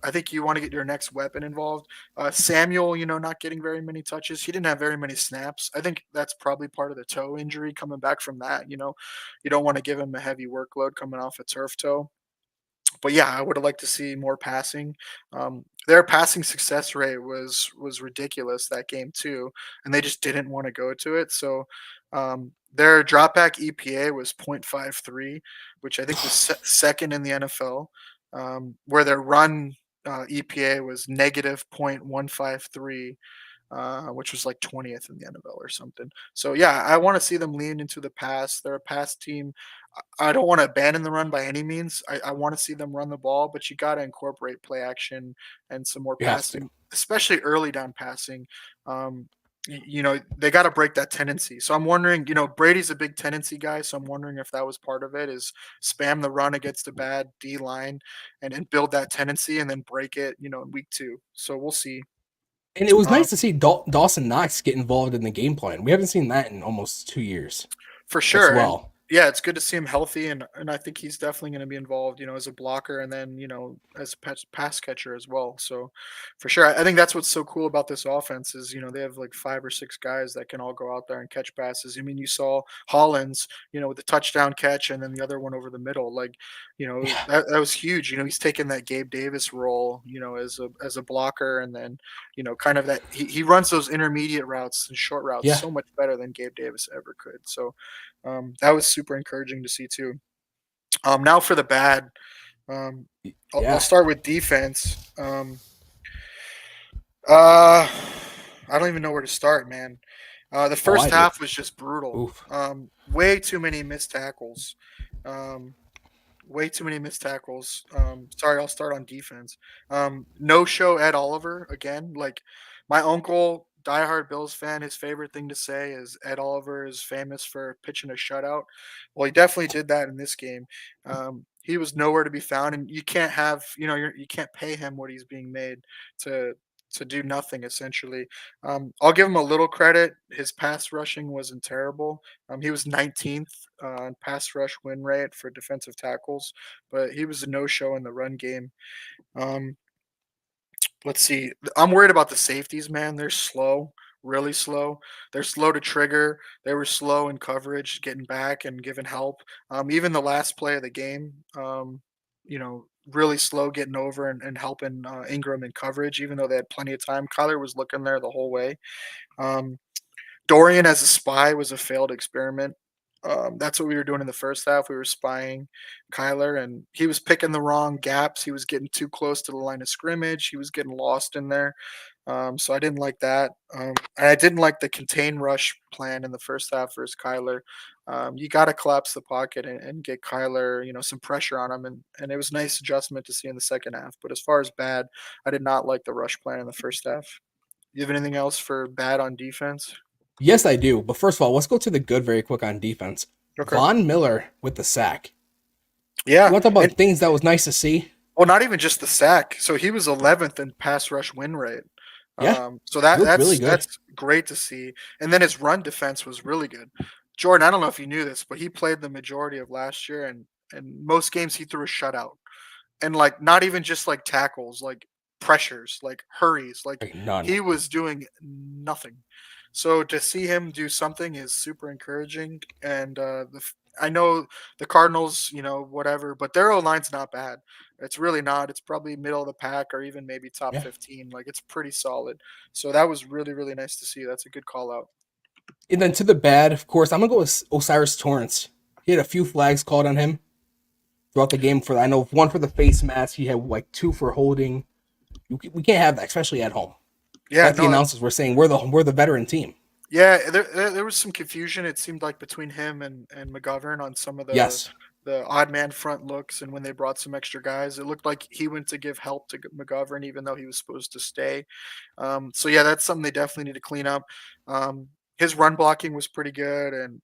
I think you want to get your next weapon involved. Samuel, not getting very many touches. He didn't have very many snaps. I think that's probably part of the toe injury coming back from that. You don't want to give him a heavy workload coming off a turf toe. But yeah, I would have liked to see more passing. Their passing success rate was ridiculous that game too, and they just didn't want to go to it. So Their dropback EPA was 0.53, which I think was second in the NFL. Where their run EPA was negative 0.153, which was like 20th in the NFL or something. So yeah, I want to see them lean into the pass. They're a pass team. I don't want to abandon the run by any means. I want to see them run the ball, but you got to incorporate play action and some more You have to. passing, especially early down passing. They got to break that tendency. So I'm wondering, Brady's a big tendency guy, so I'm wondering if that was part of it. Is spam the run against the bad D line and build that tendency and then break it, in week 2. So we'll see. And it was Um, nice to see Dawson Knox get involved in the game plan. We haven't seen that in almost 2 years For as sure, and well. yeah, it's good to see him healthy, and I think he's definitely going to be involved, as a blocker and then as a pass catcher as well. So, for sure, I think that's what's so cool about this offense is they have like 5 or 6 guys that can all go out there and catch passes. I mean, you saw Hollins, with the touchdown catch, and then the other one over the middle. Like, Yeah, that was huge. He's taken that Gabe Davis role, as a blocker, and then kind of that he runs those intermediate routes and short routes yeah, so much better than Gabe Davis ever could. So that was super encouraging to see too. Now for the bad, um, I'll yeah. start with defense. Uh, I don't even know where to start, man. The Oh, first I do. half was just brutal. Oof. Way too many missed tackles. Um, Way too many missed tackles. Sorry, I'll start on defense. No show Ed Oliver again. Like my uncle, diehard Bills fan, his favorite thing to say is Ed Oliver is famous for pitching a shutout. Well, he definitely did that in this game. He was nowhere to be found, and you can't have you can't pay him what he's being made to to do nothing essentially. I'll give him a little credit. His pass rushing wasn't terrible. He was 19th in pass rush win rate for defensive tackles, but he was a no-show in the run game. Um, let's see. I'm worried about the safeties, man. They're slow, really slow. They're slow to trigger. They were slow in coverage, getting back and giving help. Even the last play of the game, really slow getting over and helping Ingram in coverage, even though they had plenty of time. Kyler was looking there the whole way. Um, Dorian as a spy was a failed experiment. That's what we were doing in the first half. We were spying Kyler, and he was picking the wrong gaps. He was getting too close to the line of scrimmage. He was getting lost in there. So I didn't like that. And I didn't like the contain rush plan in the first half versus Kyler. You got to collapse the pocket and get Kyler, some pressure on him. And it was a nice adjustment to see in the second half. But as far as bad, I did not like the rush plan in the first half. You have anything else for bad on defense? Yes, I do. But first of all, let's go to the good very quick on defense. Okay. Von Miller with the sack. You Yeah, want to talk and about things that was nice to see? well, not even just the sack. So he was 11th in pass rush win rate. Yeah, So he looked really good. that's great to see. And then his run defense was really good. Jordan, I don't know if you knew this, but he played the majority of last year, and most games he threw a shutout. And like not even just like tackles, like pressures, like hurries, like Like none. he was doing nothing. So to see him do something is super encouraging. And I know the Cardinals, whatever, but their O line's not bad. It's really not. It's probably middle of the pack or even maybe top Yeah. 15. Like it's pretty solid. So that was really, really nice to see. That's a good call out. And then to the bad, of course, I'm gonna go with Osiris Torrance. He had a few flags called on him throughout the game. For I know one for the face mask. He had like 2 for holding. We can't have that, especially at home. Yeah, Like the no, announcers were saying, we're the veteran team. yeah, there was some confusion. It seemed like between him and McGovern on some of Yes. the odd man front looks, and when they brought some extra guys, it looked like he went to give help to McGovern, even though he was supposed to stay. So yeah, that's something they definitely need to clean up. Um, his run blocking was pretty good, and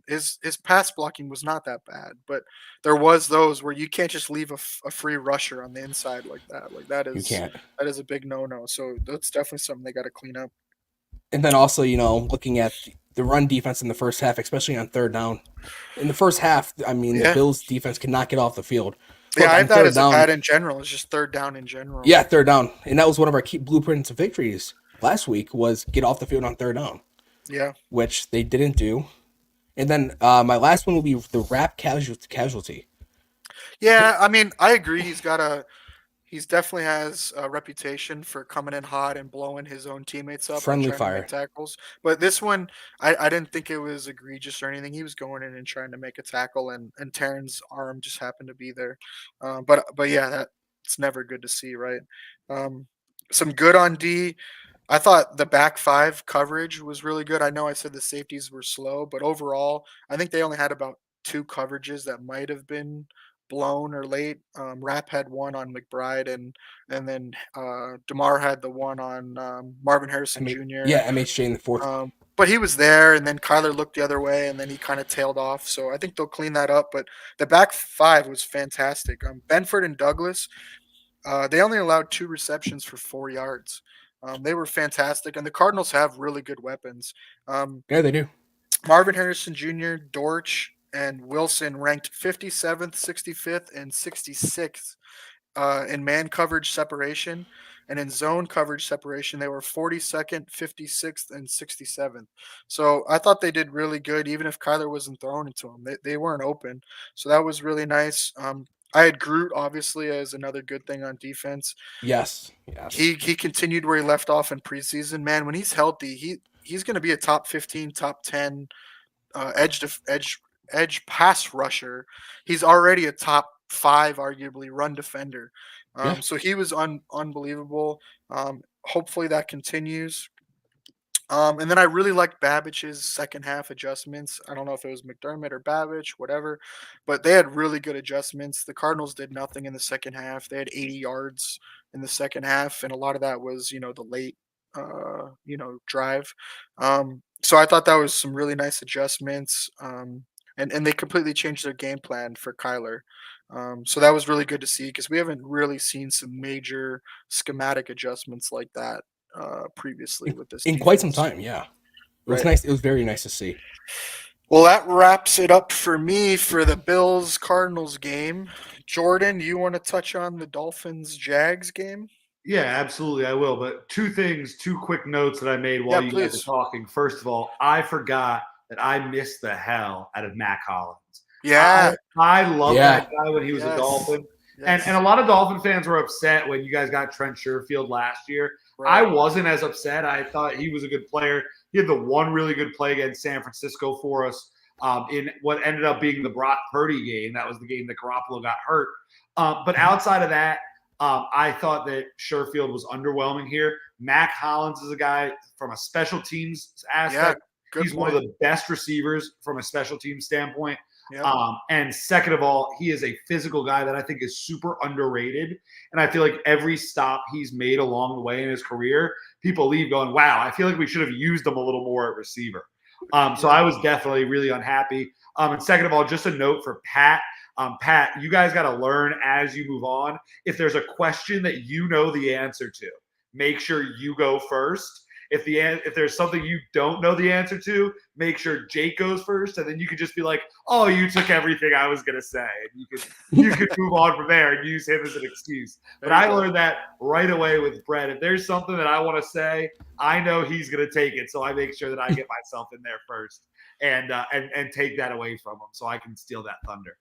his pass blocking was not that bad, but there was those where you can't just leave a free rusher on the inside like that. Like You can't. that is a big no no. So that's definitely something they got to clean up. And then also, looking at the run defense in the first half, especially on third down. In the first half, I mean, the Yeah. Bills defense could not get off the field. Yeah, Look, I on have that third as a down, bad in general. It's just third down in general. yeah, third down. And that was one of our key blueprints of victories last week was get off the field on third down, Yeah. which they didn't do. And then my last one will be the rap casualty. Yeah, I mean, I agree. He's definitely has a reputation for coming in hot and blowing his own teammates up and Friendly trying to fire. make tackles. But this one, I didn't think it was egregious or anything. He was going in and trying to make a tackle, and Terran's arm just happened to be there. But yeah, that's never good to see, right? Um, some good on D. I thought the back five coverage was really good. I know I said the safeties were slow, but overall, I think they only had about two coverages that might have been blown or late. Rapp had one on McBride, and then Demar had the one on Marvin Harrison Jr. MHJ in the fourth. But he was there, and then Kyler looked the other way, and then he kind of tailed off. So I think they'll clean that up. But the back five was fantastic. Benford and Douglas, they only allowed 2 receptions for 4 yards. They were fantastic, and the Cardinals have really good weapons. Yeah, they do. Marvin Harrison Jr., Dortch, and Wilson ranked 57th, 65th, and 66th in man coverage separation. And in zone coverage separation, they were 42nd, 56th, and 67th. So I thought they did really good, even if Kyler wasn't throwing it to them. They weren't open. So that was really nice. I had Groot, obviously, as another good thing on defense. Yes. He continued where he left off in preseason. Man, when he's healthy, he's going to be a top 15, top 10 edge pass rusher. He's already a top 5, arguably, run defender. Yeah. So he was unbelievable. Hopefully that continues. And then I really liked Babbich's second half adjustments. I don't know if it was McDermott or Babbich, whatever, but they had really good adjustments. The Cardinals did nothing in the second half. They had 80 yards in the second half, and a lot of that was, the late, drive. So I thought that was some really nice adjustments. And they completely changed their game plan for Kyler. So that was really good to see because we haven't really seen some major schematic adjustments like that previously with this in defense. quite some time. Yeah, it was nice. It was very nice to see. Well, that wraps it up for me for the Bills Cardinals game. Jordan, you want to touch on the Dolphins Jags game? Yeah, absolutely, I will. But two quick notes that I made while you guys were talking. First of all, I forgot that I missed the hell out of Mac Hollins. Yeah, I love that guy when he was a Dolphin. Yes. And a lot of Dolphin fans were upset when you guys got Trent Sherfield last year. Right. I wasn't as upset. I thought he was a good player. He had the one really good play against San Francisco for us in what ended up being the Brock Purdy game. That was the game that Garoppolo got hurt. But outside of that, I thought that Sherfield was underwhelming here. Mac Hollins is a guy from a special teams aspect. Yeah, he's one of the best receivers from a special teams standpoint. Yep. And second of all, he is a physical guy that I think is super underrated. And I feel like every stop he's made along the way in his career, people leave going, wow, I feel like we should have used him a little more at receiver. So I was definitely really unhappy. And second of all, just a note for Pat. Pat, you guys got to learn as you move on. If there's a question that you know the answer to, make sure you go first. If there's something you don't know the answer to, make sure Jake goes first, and then you can just be like, "Oh, you took everything I was gonna say," and you could move on from there and use him as an excuse. But I learned that right away with Brett. If there's something that I want to say, I know he's gonna take it, so I make sure that I get myself in there first and take that away from him, so I can steal that thunder.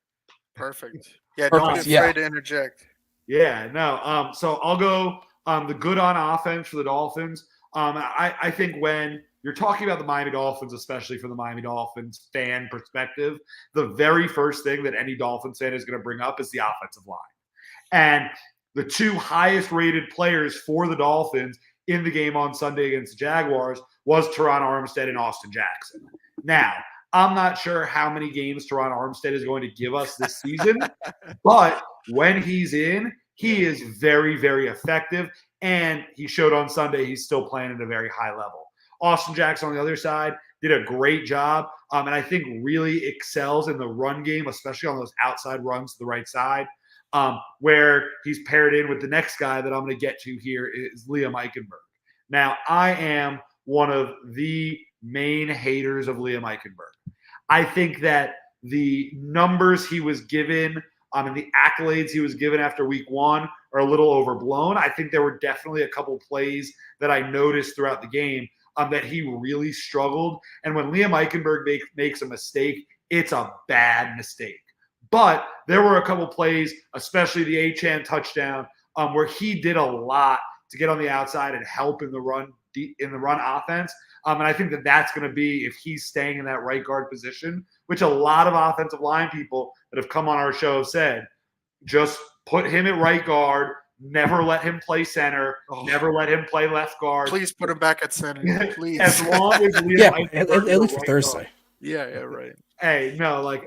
Perfect. Yeah, don't be afraid to interject. Yeah, no. So I'll go the good on offense for the Dolphins. I think when you're talking about the Miami Dolphins, especially from the Miami Dolphins fan perspective, the very first thing that any Dolphins fan is going to bring up is the offensive line. And the two highest rated players for the Dolphins in the game on Sunday against the Jaguars was Teron Armstead and Austin Jackson. Now, I'm not sure how many games Teron Armstead is going to give us this season, but when he's in, he is very, very effective. And he showed on Sunday he's still playing at a very high level. Austin Jackson on the other side did a great job, and I think really excels in the run game, especially on those outside runs to the right side, where he's paired in with the next guy that I'm going to get to here is Liam Eichenberg. Now, I am one of the main haters of Liam Eichenberg. I think that the numbers he was given and the accolades he was given after week one are a little overblown. I think there were definitely a couple plays that I noticed throughout the game that he really struggled. And when Liam Eichenberg makes a mistake, it's a bad mistake. But there were a couple plays, especially the Achane touchdown, where he did a lot to get on the outside and help in the run offense. And I think that that's going to be, if he's staying in that right guard position, which a lot of offensive line people that have come on our show have said, just put him at right guard. Never let him play center. Never let him play left guard. Please put him back at center. Please. As long as Liam Yeah, Eichenberg at least for right Thursday. guard. Yeah, right. Hey, no,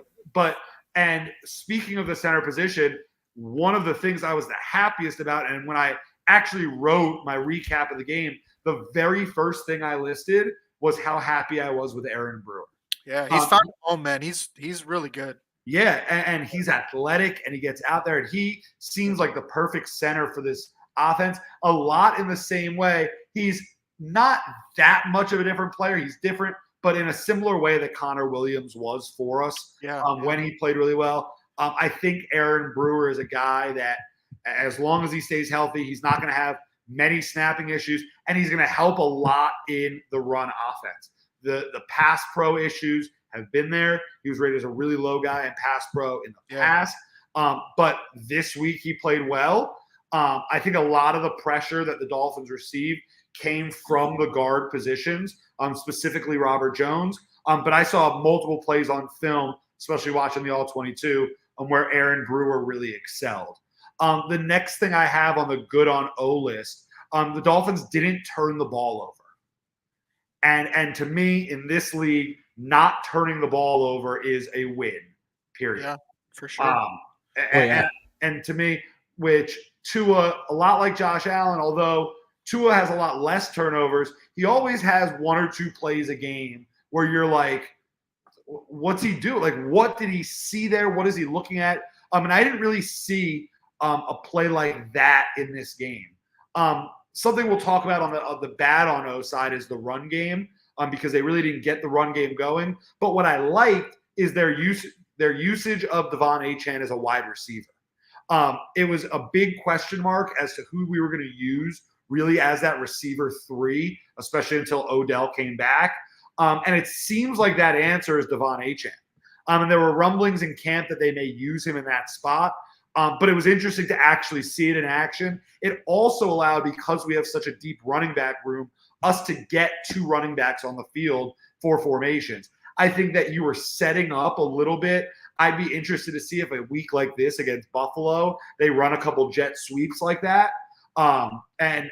and speaking of the center position, one of the things I was the happiest about, and when I actually wrote my recap of the game, the very first thing I listed was how happy I was with Aaron Brewer. Yeah, he's found home, man. He's really good. Yeah, and he's athletic, and he gets out there, and he seems like the perfect center for this offense. A lot in the same way. He's not that much of a different player. He's different, but in a similar way that Connor Williams was for us when he played really well. I think Aaron Brewer is a guy that, as long as he stays healthy, he's not going to have many snapping issues, and he's going to help a lot in the run offense. The pass pro issues have been there. He was rated as a really low guy in pass pro in the past. But this week he played well. I think a lot of the pressure that the Dolphins received came from the guard positions, specifically Robert Jones. But I saw multiple plays on film, especially watching the All-22, where Aaron Brewer really excelled. The next thing I have on the good on O list, the Dolphins didn't turn the ball over. And to me, in this league, not turning the ball over is a win, period. Yeah, for sure. And to me, which Tua, a lot like Josh Allen, although Tua has a lot less turnovers, he always has one or two plays a game where you're like, what's he do? Like, what did he see there? What is he looking at? And I didn't really see a play like that in this game. Something we'll talk about on the bad on O side is the run game, because they really didn't get the run game going. But what I liked is their usage of Devon Achane as a wide receiver. It was a big question mark as to who we were going to use really as that receiver 3, especially until Odell came back. And it seems like that answer is Devon Achane. And there were rumblings in camp that they may use him in that spot. But it was interesting to actually see it in action. It also allowed, because we have such a deep running back room, us to get 2 running backs on the field for formations. I think that you were setting up a little bit. I'd be interested to see if a week like this against Buffalo, they run a couple jet sweeps like that, and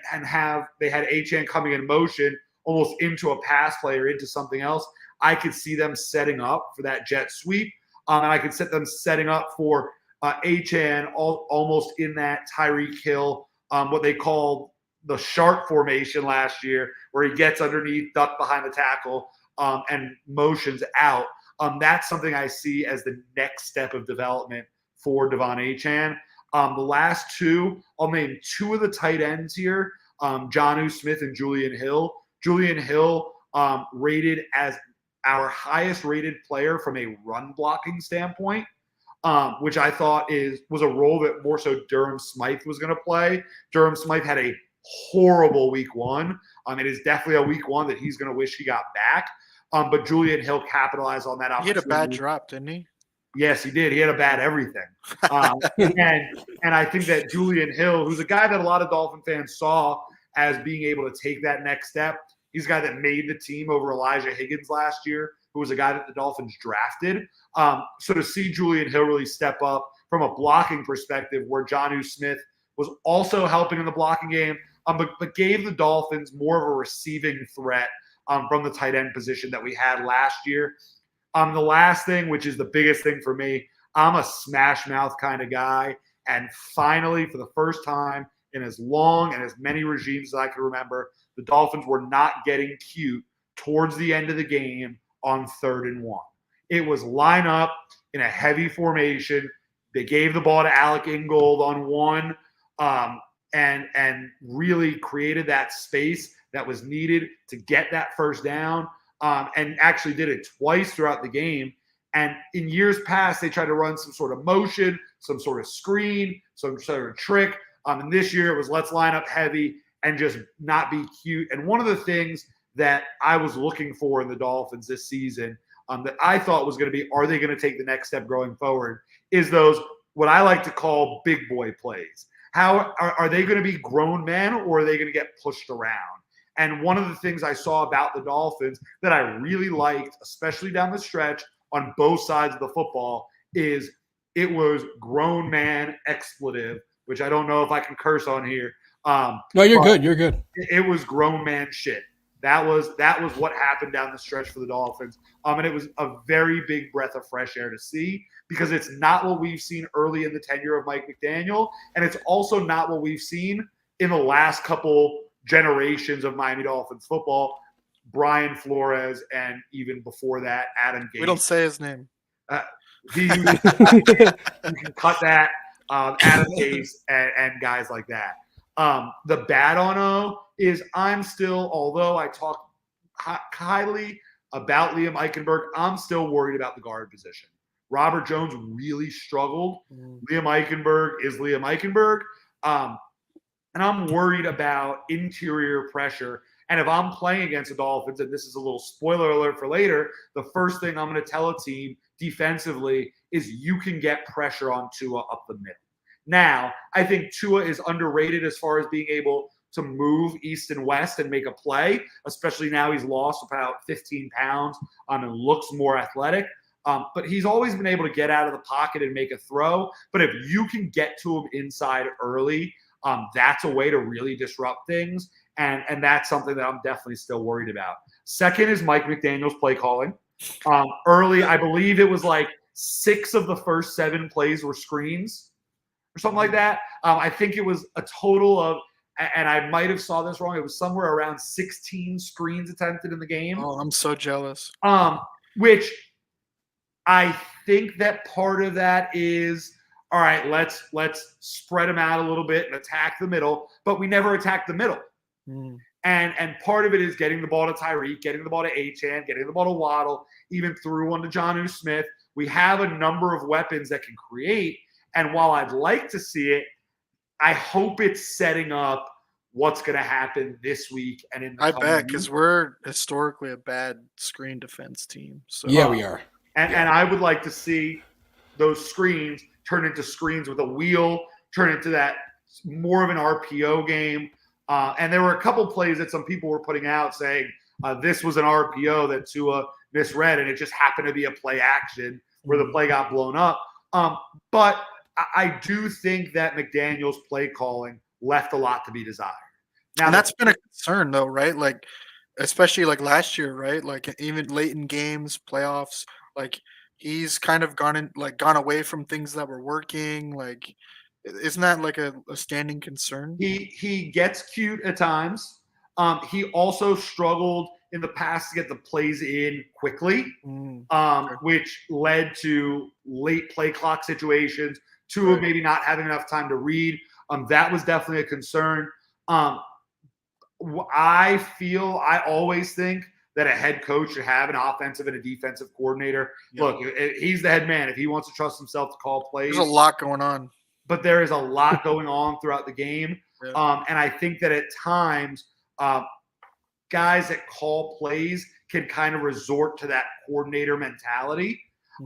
they had Achane coming in motion almost into a pass play or into something else. I could see them setting up for that jet sweep, and I could set them setting up for Achane almost in that Tyreek Hill, what they call the sharp formation last year, where he gets underneath, duck behind the tackle, and motions out. That's something I see as the next step of development for Devon Achane. The last 2, I'll name 2 of the tight ends here, Jonnu Smith and Julian Hill. Julian Hill rated as our highest rated player from a run blocking standpoint, which I thought was a role that more so Durham Smythe was going to play. Durham Smythe had a horrible week 1. It is definitely a week 1 that he's going to wish he got back. But Julian Hill capitalized on that opportunity. He had a bad drop, didn't he? Yes, he did. He had a bad everything. And I think that Julian Hill, who's a guy that a lot of Dolphin fans saw as being able to take that next step, he's a guy that made the team over Elijah Higgins last year, who was a guy that the Dolphins drafted. So to see Julian Hill really step up from a blocking perspective, where Jonnu Smith was also helping in the blocking game, but gave the Dolphins more of a receiving threat from the tight end position that we had last year. The last thing, which is the biggest thing for me, I'm a smash mouth kind of guy. And finally, for the first time in as long and as many regimes as I can remember, the Dolphins were not getting cute towards the end of the game on 3rd and 1. It was line up in a heavy formation. They gave the ball to Alec Ingold on 1, and really created that space that was needed to get that first down, and actually did it twice throughout the game. And in years past, they tried to run some sort of motion, some sort of screen, some sort of trick. And this year it was let's line up heavy and just not be cute. And one of the things that I was looking for in the Dolphins this season, that I thought was going to be, are they going to take the next step going forward, is those what I like to call big boy plays. How are they going to be grown men, or are they going to get pushed around? And one of the things I saw about the Dolphins that I really liked, especially down the stretch on both sides of the football, is it was grown man expletive, which I don't know if I can curse on here. No, you're good. You're good. It was grown man shit. That was what happened down the stretch for the Dolphins. And it was a very big breath of fresh air to see, because it's not what we've seen early in the tenure of Mike McDaniel, and it's also not what we've seen in the last couple generations of Miami Dolphins football. Brian Flores, and even before that, Adam Gase. We don't say his name. You can cut that. Adam Gase and guys like that. The bad on O is I'm still, although I talk highly about Liam Eichenberg, I'm still worried about the guard position. Robert Jones really struggled. Liam Eichenberg is Liam Eichenberg. And I'm worried about interior pressure. And if I'm playing against the Dolphins, and this is a little spoiler alert for later, the first thing I'm going to tell a team defensively is you can get pressure on Tua up the middle. Now, I think Tua is underrated as far as being able to move east and west and make a play, especially now he's lost about 15 pounds and looks more athletic. But he's always been able to get out of the pocket and make a throw. But if you can get to him inside early, that's a way to really disrupt things. And that's something that I'm definitely still worried about. Second is Mike McDaniel's play calling. Early, I believe it was like 6 of the first 7 plays were screens or something like that. I think it was a total of, and I might have saw this wrong, it was somewhere around 16 screens attempted in the game. Oh, I'm so jealous. Which I think that part of that is, all right, let's spread them out a little bit and attack the middle, but we never attack the middle. And part of it is getting the ball to Tyreek, getting the ball to Achane, getting the ball to Waddle, even threw one to Jonnu Smith. We have a number of weapons that can create. And while I'd like to see it, I hope it's setting up what's going to happen this week and in the I bet, because we're historically a bad screen defense team. So yeah, we are. And I would like to see those screens turn into screens with a wheel, turn into that more of an RPO game. And there were a couple plays that some people were putting out saying this was an RPO that Tua misread, and it just happened to be a play action where the play got blown up. But I do think that McDaniel's play calling left a lot to be desired. Now, and that's been a concern, though, right? Like, especially like last year, right? Like even late in games, playoffs, like he's kind of gone away from things that were working. Like, isn't that like a standing concern? He gets cute at times. He also struggled in the past to get the plays in quickly, which led to late play clock situations, Tua maybe not having enough time to read. That was definitely a concern. I always think that a head coach should have an offensive and a defensive coordinator. Yeah. Look, he's the head man. If he wants to trust himself to call plays. There's a lot going on. But there is a lot going on throughout the game. Yeah. And I think that at times, guys that call plays can kind of resort to that coordinator mentality.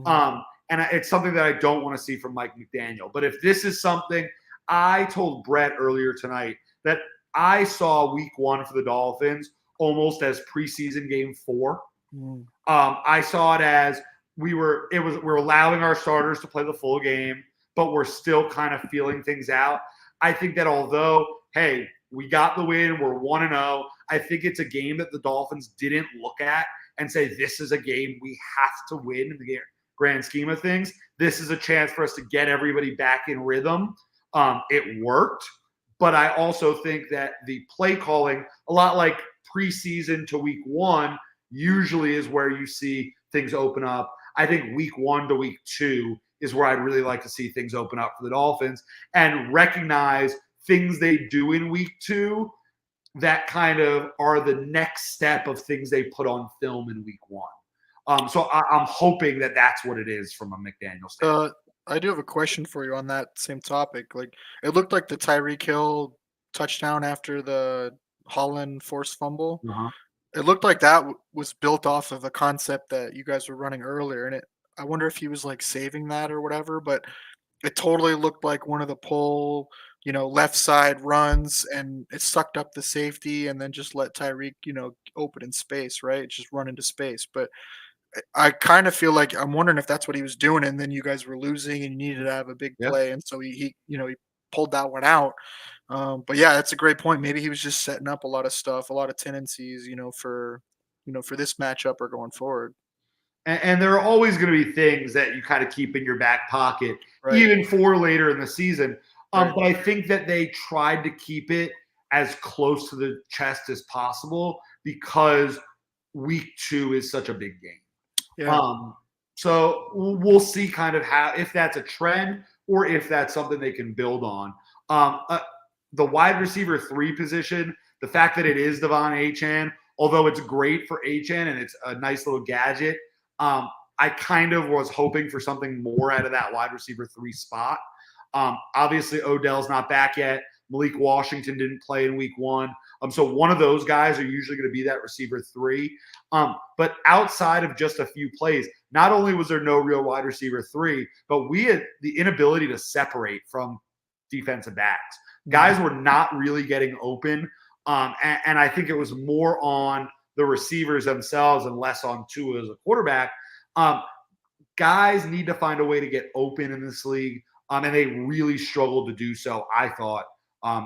And it's something that I don't want to see from Mike McDaniel. But if this is something, I told Brett earlier tonight that I saw week 1 for the Dolphins almost as preseason game 4. I saw it as we're allowing our starters to play the full game, but we're still kind of feeling things out. I think that although, hey, we got the win, we're 1-0, I think it's a game that the Dolphins didn't look at and say, this is a game we have to win in the grand scheme of things. This is a chance for us to get everybody back in rhythm. It worked, but I also think that the play calling, a lot like preseason to week 1, usually is where you see things open up. I think week 1 to week 2 is where I'd really like to see things open up for the Dolphins and recognize things they do in week 2 that kind of are the next step of things they put on film in week 1. So I'm hoping that that's what it is from a McDaniel standpoint. I do have a question for you on that same topic. Like, it looked like the Tyreek Hill touchdown after the Holland forced fumble. It looked like that was built off of a concept that you guys were running earlier, and I wonder if he was like saving that or whatever. But it totally looked like one of the pull, left side runs and it sucked up the safety and then just let Tyreek, open in space, right? Just run into space. But I kind of feel like I'm wondering if that's what he was doing, and then you guys were losing and you needed to have a big Yeah. play, and so he pulled that one out. But yeah, that's a great point. Maybe he was just setting up a lot of stuff, a lot of tendencies, for this matchup or going forward. And there are always going to be things that you kind of keep in your back pocket, Right. even for later in the season. Right. But I think that they tried to keep it as close to the chest as possible because week 2 is such a big game. Yeah. So we'll see kind of how, if that's a trend or if that's something they can build on. The wide receiver 3 position, the fact that it is Devon Achane, although it's great for Achane and it's a nice little gadget, I kind of was hoping for something more out of that wide receiver 3 spot. Obviously, Odell's not back yet. Malik Washington didn't play in week 1. So one of those guys are usually going to be that receiver 3. But outside of just a few plays, not only was there no real wide receiver 3, but we had the inability to separate from defensive backs. Guys were not really getting open. And I think it was more on the receivers themselves and less on Tua as a quarterback. Guys need to find a way to get open in this league. And they really struggled to do so, I thought,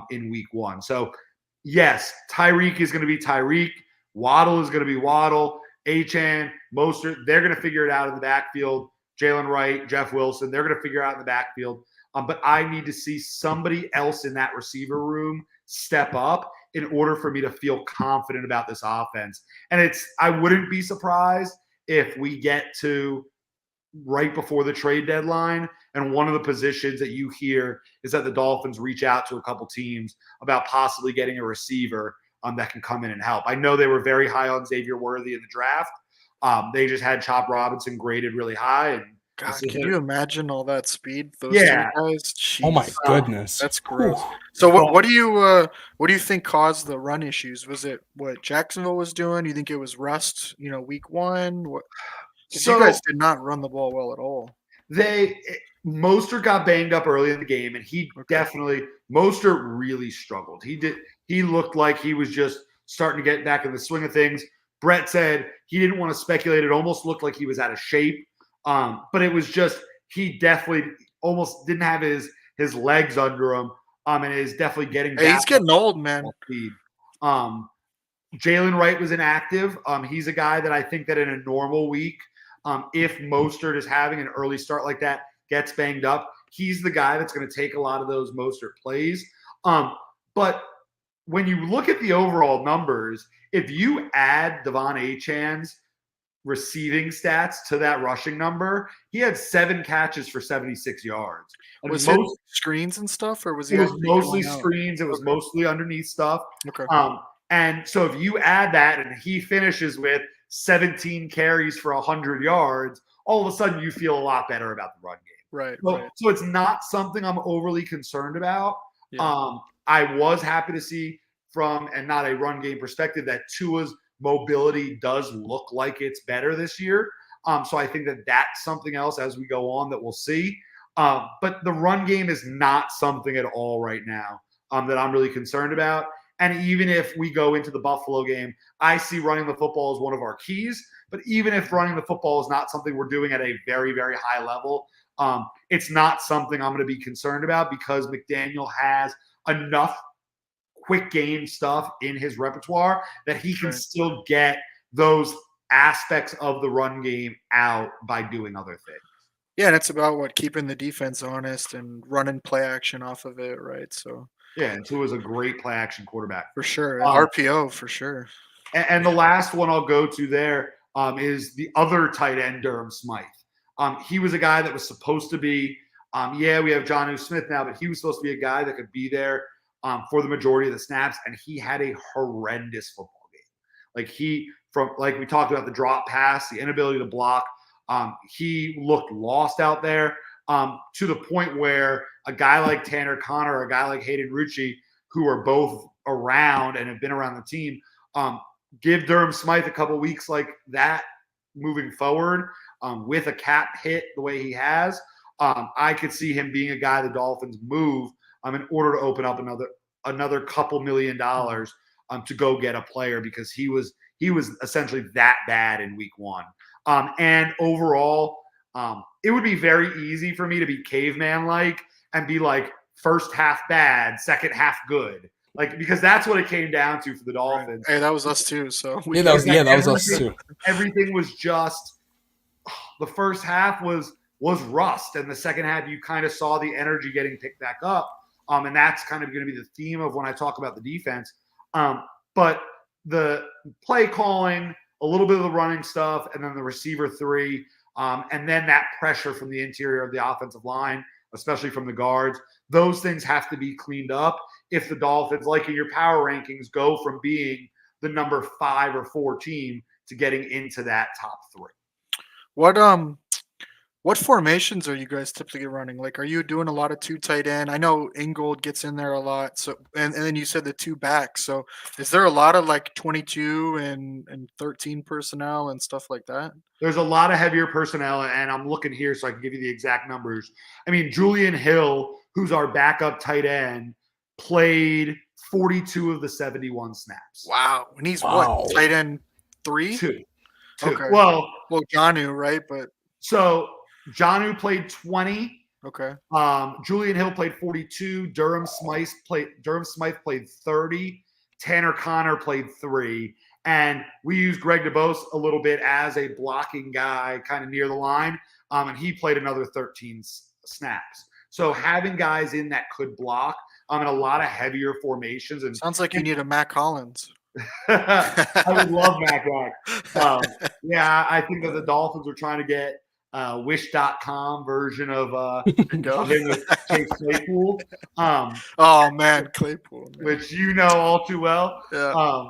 in week 1. So, yes, Tyreek is going to be Tyreek. Waddle is going to be Waddle. Achane, Mostert, they're going to figure it out in the backfield. Jalen Wright, Jeff Wilson, they're going to figure it out in the backfield. But I need to see somebody else in that receiver room step up in order for me to feel confident about this offense. And I wouldn't be surprised if we get to right before the trade deadline and one of the positions that you hear is that the Dolphins reach out to a couple teams about possibly getting a receiver that can come in and help. I know they were very high on Xavier Worthy in the draft. They just had Chop Robinson graded really high. And God, can you imagine all that speed? Those Yeah. 2 guys. Oh my Jeez. goodness. That's gross. Whew. So what do you think caused the run issues? Was it what Jacksonville was doing? You think it was rust? Week 1. What? Because you guys did not run the ball well at all. Mostert got banged up early in the game, and Mostert really struggled. He looked like he was just starting to get back in the swing of things. Brett said he didn't want to speculate. It almost looked like he was out of shape. But it was just, he definitely almost didn't have his legs under him. And is definitely getting back. Hey, he's getting old, man. Speed. Jalen Wright was inactive. He's a guy that I think that in a normal week, if Mostert is having an early start like that, gets banged up, he's the guy that's going to take a lot of those Mostert plays. But when you look at the overall numbers, if you add Devon Achane's receiving stats to that rushing number, he had 7 catches for 76 yards. And Was it screens and stuff, or was he? It was mostly screens. It was mostly underneath stuff. Okay. And so if you add that and he finishes with 17 carries for 100 yards, all of a sudden you feel a lot better about the run game. Right. So it's not something I'm overly concerned about. Yeah. I was happy to see from, and not a run game perspective, that Tua's mobility does look like it's better this year. So I think that that's something else as we go on that we'll see. But the run game is not something at all right now that I'm really concerned about. And even if we go into the Buffalo game, I see running the football as one of our keys. But even if running the football is not something we're doing at a very, very high level, it's not something I'm going to be concerned about because McDaniel has enough quick game stuff in his repertoire that he can still get those aspects of the run game out by doing other things. Yeah, and it's about keeping the defense honest and running play action off of it, right? So yeah, and Tua is a great play action quarterback for sure. RPO for sure. And the last one I'll go to there is the other tight end, Durham Smythe. He was a guy that was supposed to be, we have Jonnu Smith now, but he was supposed to be a guy that could be there for the majority of the snaps, and he had a horrendous football game. Like we talked about the drop pass, the inability to block, he looked lost out there to the point where a guy like Tanner Connor or a guy like Hayden Rucci, who are both around and have been around the team, give Durham Smythe a couple weeks like that moving forward with a cap hit the way he has. I could see him being a guy the Dolphins move in order to open up another couple $1 million to go get a player, because he was essentially that bad in week 1. And overall, it would be very easy for me to be caveman like and be like, first half bad, second half good. Like, because that's what it came down to for the Dolphins. Hey, that was us too. So that was us too. Everything was just, the first half was rust, and the second half you kind of saw the energy getting picked back up. And that's kind of going to be the theme of when I talk about the defense. But the play calling, a little bit of the running stuff, and then the receiver 3, and then that pressure from the interior of the offensive line, especially from the guards, those things have to be cleaned up if the Dolphins, like in your power rankings, go from being the number 5 or 4 team to getting into that top 3. What formations are you guys typically running? Like, are you doing a lot of 2 tight end? I know Ingold gets in there a lot. So, and then you said the 2 backs. So, is there a lot of like 22 and 13 personnel and stuff like that? There's a lot of heavier personnel, and I'm looking here so I can give you the exact numbers. I mean, Julian Hill, who's our backup tight end, played 42 of the 71 snaps. Wow. And he's what? Tight end 3? 2. Okay. Well, Jonnu, right? But so Jonnu played 20. Okay. Julian Hill played 42. Durham Smythe played 30. Tanner Connor played 3. And we used Greg DeBose a little bit as a blocking guy kind of near the line. And he played another 13 snaps. So having guys in that could block in a lot of heavier formations. And sounds like you need a Matt Collins. I would love Matt Collins. Yeah, I think that the Dolphins are trying to get Wish.com version of him with Chase Claypool. Oh man, Claypool, man. Which you know all too well.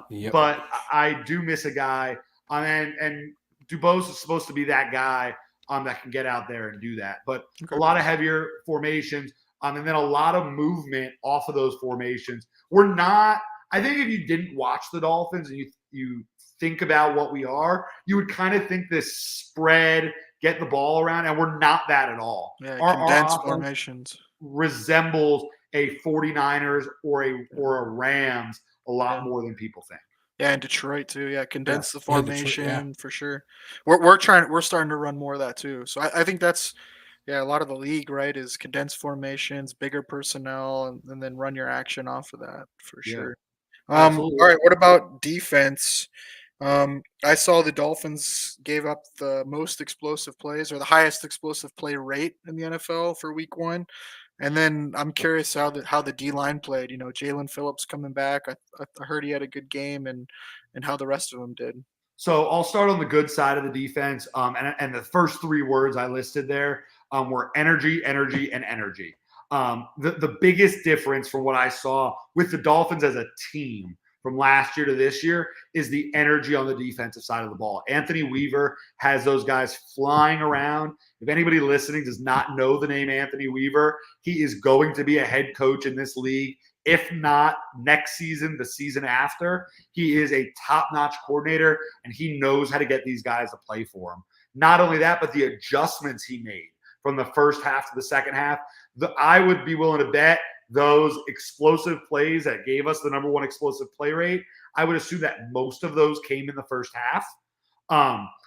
Yeah. But I do miss a guy, and Dubose is supposed to be that guy that can get out there and do that. But a lot of heavier formations, and then a lot of movement off of those formations. We're not. I think if you didn't watch the Dolphins and you think about what we are, you would kind of think this spread, get the ball around, and we're not that at all. Yeah, condensed formations resembles a 49ers or a Rams a lot more than people think. Yeah, in Detroit too. Yeah, condense the formation for sure. We're starting to run more of that too. So I think that's a lot of the league, right, is condensed formations, bigger personnel, and then run your action off of that for sure. All right, what about defense? I saw the Dolphins gave up the most explosive plays, or the highest explosive play rate in the NFL for week 1. And then I'm curious how the D-line played. You know, Jalen Phillips coming back. I heard he had a good game, and how the rest of them did. So I'll start on the good side of the defense. And the first 3 words I listed there were energy, energy, and energy. The biggest difference from what I saw with the Dolphins as a team from last year to this year is the energy on the defensive side of the ball. Anthony Weaver has those guys flying around. If anybody listening does not know the name Anthony Weaver, he is going to be a head coach in this league. If not next season, the season after. He is a top-notch coordinator, and he knows how to get these guys to play for him. Not only that, but the adjustments he made from the first half to the second half, I would be willing to bet those explosive plays that gave us the number 1 explosive play rate, I would assume that most of those came in the first half.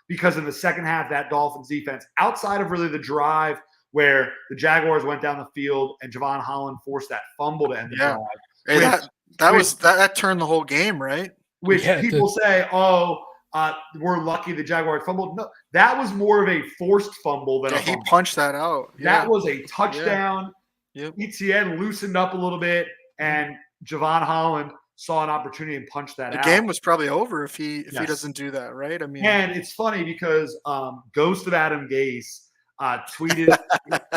Because in the second half, that Dolphins defense, outside of really the drive where the Jaguars went down the field and Javon Holland forced that fumble to end the drive. Hey, that turned the whole game, right? Which people say, we're lucky the Jaguars fumbled. No, that was more of a forced fumble than a fumble. He punched that out. That was a touchdown. ETN loosened up a little bit, and Javon Holland saw an opportunity and punched that out. The game was probably over if he doesn't do that, right? I mean, and it's funny because Ghost of Adam Gase tweeted,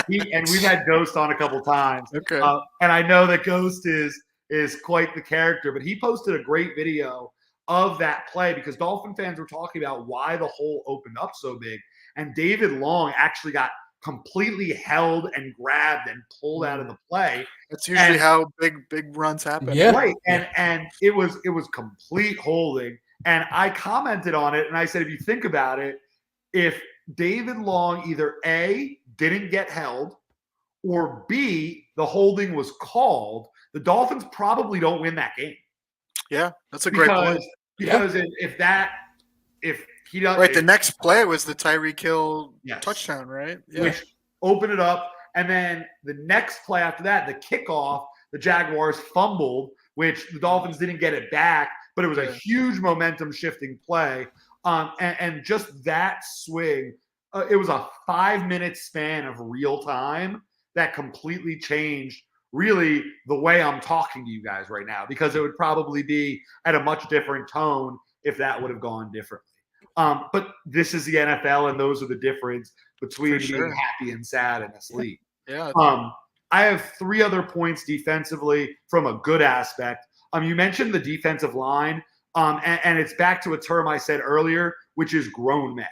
and we've had Ghost on a couple times. Okay. And I know that Ghost is quite the character, but he posted a great video of that play because Dolphin fans were talking about why the hole opened up so big. And David Long actually got completely held and grabbed and pulled out of the play. That's usually how big runs happen. Yeah. Right. And it was complete holding. And I commented on it and I said, if you think about it, if David Long either A, didn't get held, or B, the holding was called, the Dolphins probably don't win that game. Yeah, that's a great point. Because if he does right, the next play was the Tyreek Hill Yes. touchdown, right? Yeah. which opened it up, and then the next play after that, the kickoff, the Jaguars fumbled, which the Dolphins didn't get it back, but it was a huge momentum shifting play. And just that swing, it was a 5-minute span of real time that completely changed really the way I'm talking to you guys right now, because it would probably be at a much different tone if that would have gone differently. But this is the NFL, and those are the difference between being happy and sad in this league. Yeah. I have 3 other points defensively from a good aspect. You mentioned the defensive line, and it's back to a term I said earlier, which is grown men.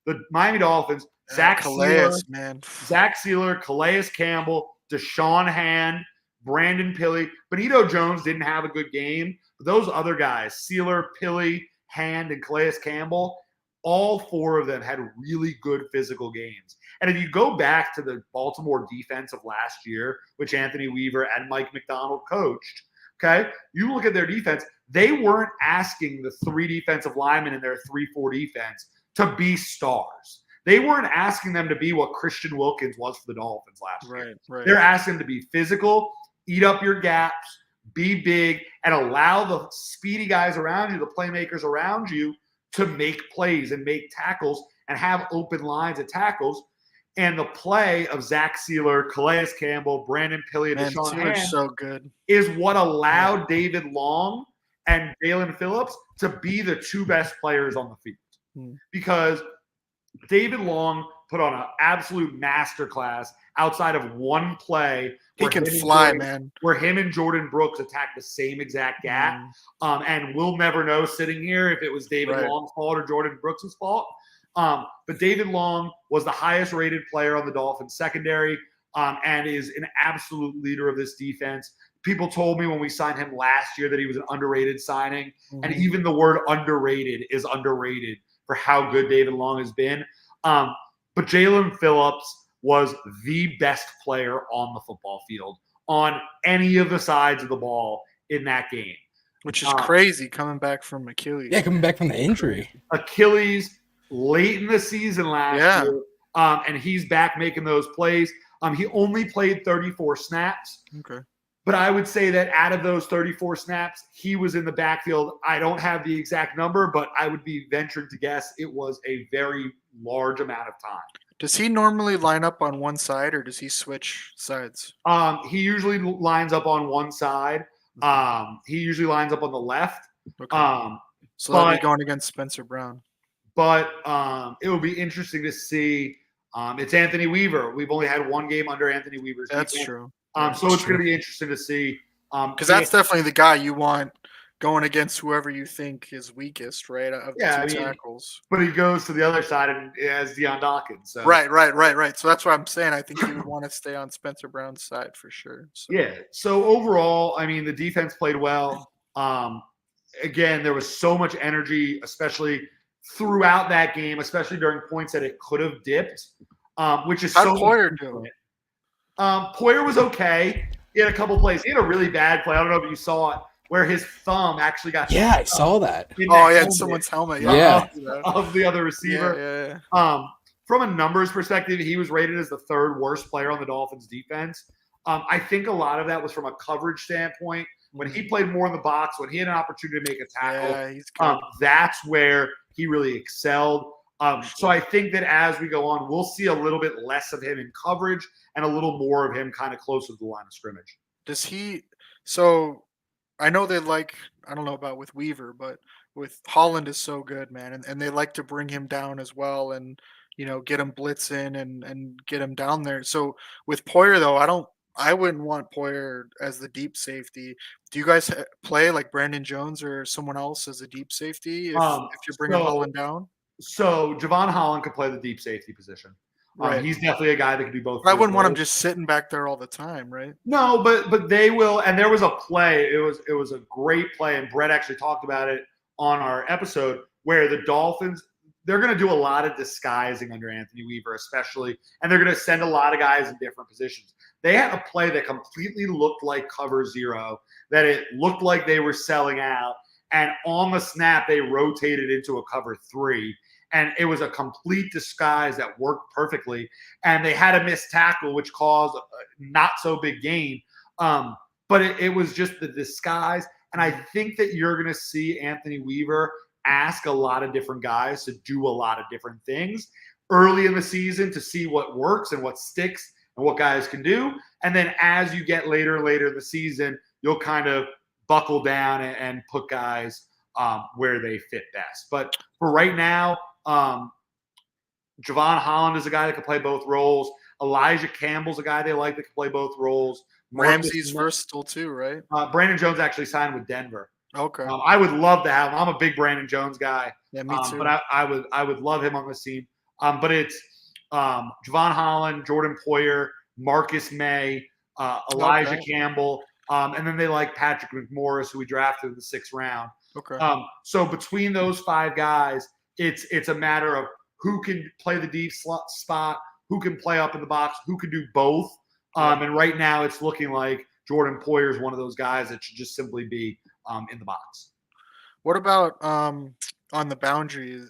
The Miami Dolphins, Zach Sealer, Calais Campbell, Deshaun Hand, Brandon Pilley. Benito Jones didn't have a good game, but those other guys, Sealer, Pilley, Hand, and Calais Campbell, all 4 of them had really good physical games. And if you go back to the Baltimore defense of last year, which Anthony Weaver and Mike McDonald coached, okay, you look at their defense, they weren't asking the 3 defensive linemen in their 3-4 defense to be stars. They weren't asking them to be what Christian Wilkins was for the Dolphins last year. Right. They're asking them to be physical, eat up your gaps, be big, and allow the speedy guys around you, the playmakers around you, to make plays and make tackles and have open lines of tackles. And the play of Zach Sealer, Calais Campbell, Brandon Pilley, and Deshaun Hand so good. is what allowed David Long and Jalen Phillips to be the 2 best players on the field. Because David Long put on an absolute masterclass outside of one play. He can fly, man. Where him and Jordan Brooks attacked the same exact gap. And we'll never know sitting here if it was David Long's fault or Jordan Brooks' fault. But David Long was the highest rated player on the Dolphins secondary, and is an absolute leader of this defense. People told me when we signed him last year that he was an underrated signing. And even the word underrated is underrated for how good David Long has been. But Jalen Phillips was the best player on the football field on any of the sides of the ball in that game. Which is crazy, coming back from Achilles. Yeah, coming back from the injury. Achilles late in the season last year, and he's back making those plays. He only played 34 snaps. Okay. But I would say that out of those 34 snaps, he was in the backfield. I don't have the exact number, but I would be venturing to guess it was a very large amount of time. Does he normally line up on one side, or does he switch sides? He usually lines up on one side. He usually lines up on the left. Okay. So that'll be going against Spencer Brown. But it will be interesting to see. It's Anthony Weaver. We've only had one game under Anthony Weaver's That's defense. true. So it's going to be interesting to see. Because that's definitely the guy you want going against whoever you think is weakest, right? Of the 2 tackles. But he goes to the other side and has Deion Dawkins. So. Right. So that's what I'm saying. I think you would want to stay on Spencer Brown's side for sure. So. Yeah. So overall, I mean, the defense played well. Again, there was so much energy, especially throughout that game, especially during points that it could have dipped, which is How'd Poyer do? Poyer was okay. He had a couple plays. He had a really bad play. I don't know if you saw it, where his thumb actually got. Yeah, I saw that. In someone's helmet. Of the other receiver. Yeah. From a numbers perspective, he was rated as the 3rd worst player on the Dolphins defense. I think a lot of that was from a coverage standpoint. When he played more in the box, when he had an opportunity to make a tackle, that's where he really excelled. So I think that as we go on, we'll see a little bit less of him in coverage and a little more of him kind of closer to the line of scrimmage. Does he – so I know they like – I don't know about with Weaver, but with Holland is so good, man. And they like to bring him down as well and, get him blitzing and get him down there. So with Poyer, though, I wouldn't want Poyer as the deep safety. Do you guys play like Brandon Jones or someone else as a deep safety if you're bringing Holland down? So Javon Holland could play the deep safety position. Right. He's definitely a guy that can do both. I wouldn't want him just sitting back there all the time, right? No, but they will. And there was a play. It was a great play, and Brett actually talked about it on our episode where the Dolphins they're going to do a lot of disguising under Anthony Weaver, especially, and they're going to send a lot of guys in different positions. They had a play that completely looked like cover zero, that it looked like they were selling out, and on the snap, they rotated into a cover three, and it was a complete disguise that worked perfectly, and they had a missed tackle, which caused a not so big gain. But it was just the disguise, and I think that you're going to see Anthony Weaver ask a lot of different guys to do a lot of different things early in the season to see what works and what sticks and what guys can do. And then as you get later in the season, you'll kind of buckle down and put guys where they fit best. But for right now, Javon Holland is a guy that can play both roles. Elijah Campbell's a guy they like that can play both roles. Ramsey's versatile too, right? Brandon Jones actually signed with Denver. Okay. I would love to have him. I'm a big Brandon Jones guy. Yeah, me too. But I would love him on this team. But it's Javon Holland, Jordan Poyer, Marcus May, Elijah Campbell, and then they like Patrick McMorris, who we drafted in the 6th round. Okay. So between those 5 guys, it's a matter of who can play the deep spot, who can play up in the box, who can do both. And right now it's looking like Jordan Poyer is one of those guys that should just simply be in the box. What about on the boundary?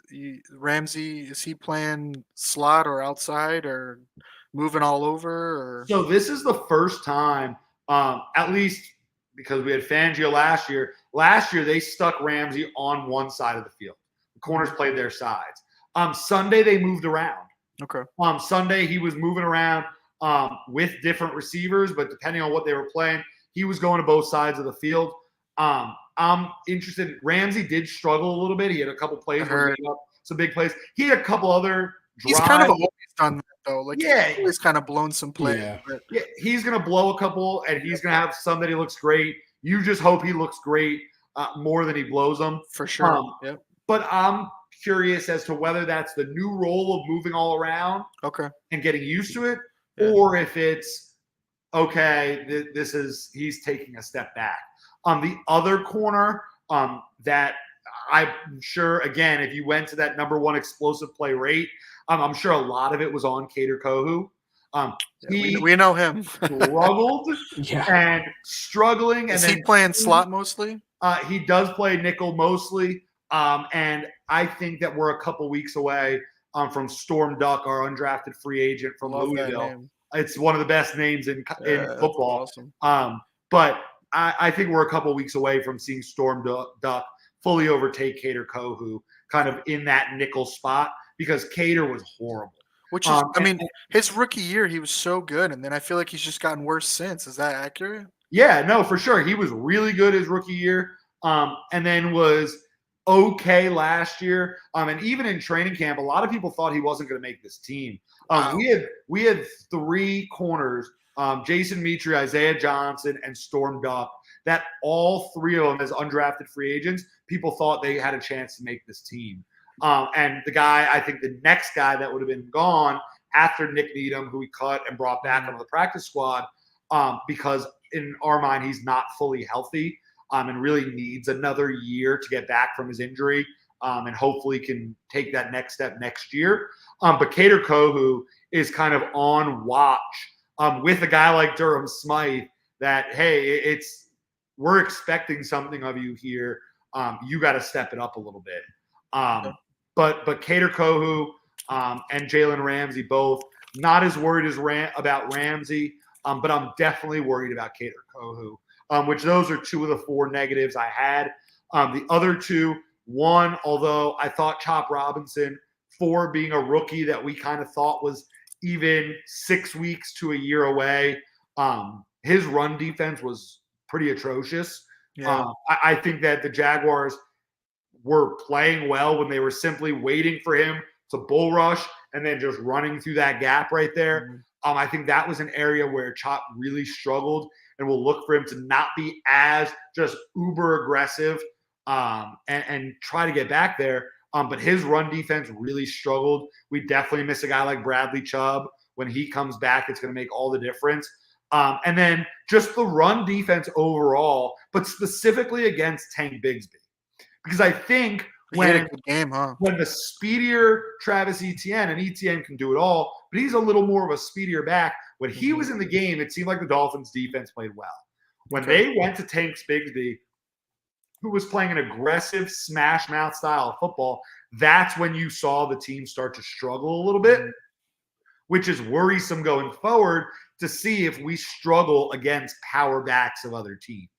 Ramsey, is he playing slot or outside or moving all over? Or? So this is the first time, at least because we had Fangio last year. Last year they stuck Ramsey on one side of the field. The corners played their sides. Sunday they moved around. Okay. Sunday he was moving around with different receivers, but depending on what they were playing, he was going to both sides of the field. I'm interested. Ramsey did struggle a little bit. He had a couple plays where he gave up some big plays. He had a couple other drives. He's kind of always done that though. Like he's always kind of blown some plays. Yeah, he's gonna blow a couple, and he's gonna have some that he looks great. You just hope he looks great more than he blows them for sure. But I'm curious as to whether that's the new role of moving all around, and getting used to it, or if it's okay. He's taking a step back. On the other corner, that I'm sure, again, if you went to that number 1 explosive play rate, I'm sure a lot of it was on Kader Kohu. We know him. Struggled and struggling. Is and he playing slot mostly? He does play nickel mostly. And I think that we're a couple weeks away from Storm Duck, our undrafted free agent from Louisville. It's one of the best names in football. Awesome. But I think we're a couple weeks away from seeing Storm Duck fully overtake Kader Kohu kind of in that nickel spot, because Kader was horrible. Which is, his rookie year, he was so good. And then I feel like he's just gotten worse since. Is that accurate? Yeah, no, for sure. He was really good his rookie year, and then was okay last year. And even in training camp, a lot of people thought he wasn't going to make this team. Wow. We had 3 corners, Jason Mitri, Isaiah Johnson, and Storm Duck, that all 3 of them as undrafted free agents, people thought they had a chance to make this team. And I think the next guy that would have been gone after Nick Needham, who we cut and brought back onto the practice squad, because in our mind, he's not fully healthy, and really needs another year to get back from his injury, and hopefully can take that next step next year. But Kader Kohu is kind of on watch with a guy like Durham Smythe that, hey, we're expecting something of you here. You got to step it up a little bit. But Kader Kohu and Jalen Ramsey both, not as worried about Ramsey, but I'm definitely worried about Kader Kohu, which those are 2 of the 4 negatives I had. The other 2, one, although I thought Chop Robinson, for being a rookie that we kind of thought was even 6 weeks to a year away, his run defense was pretty atrocious. Yeah. I think that the Jaguars were playing well when they were simply waiting for him to bull rush and then just running through that gap right there. I think that was an area where Chop really struggled, and we'll look for him to not be as just uber aggressive and try to get back there. But his run defense really struggled. We definitely miss a guy like Bradley Chubb. When he comes back, it's going to make all the difference. And then just the run defense overall, but specifically against Tank Bigsby. Because I think He had a when good game, huh? when the speedier Travis Etienne, and Etienne can do it all, but he's a little more of a speedier back. When he was in the game, it seemed like the Dolphins defense played well. When Okay. they went to Tank Bigsby, who was playing an aggressive smash mouth style of football, that's when you saw the team start to struggle a little bit, which is worrisome going forward to see if we struggle against power backs of other teams.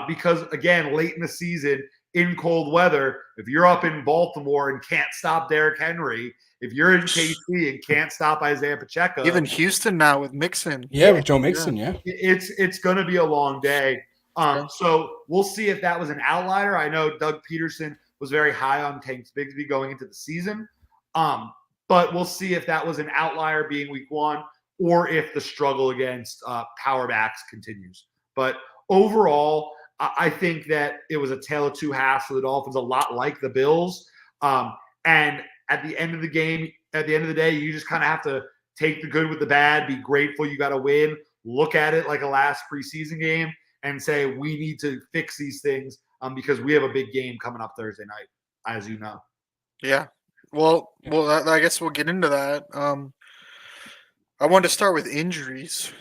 Because, again, late in the season, in cold weather, if you're up in Baltimore and can't stop Derrick Henry, if you're in KC and can't stop Isaiah Pacheco, Even Houston now with Mixon. Yeah, with Joe Mixon, yeah. it's going to be a long day. Okay. So we'll see if that was an outlier. I know Doug Peterson was very high on Tank Bigsby going into the season. But we'll see if that was an outlier being week one or if the struggle against power backs continues. But overall, I think that it was a tale of two halves for the Dolphins, a lot like the Bills. And at the end of the game, at the end of the day, you just kind of have to take the good with the bad, be grateful you got to win, look at it like a last preseason game, and say we need to fix these things because we have a big game coming up Thursday night, as you know. Yeah. Well, I guess we'll get into that. I wanted to start with injuries.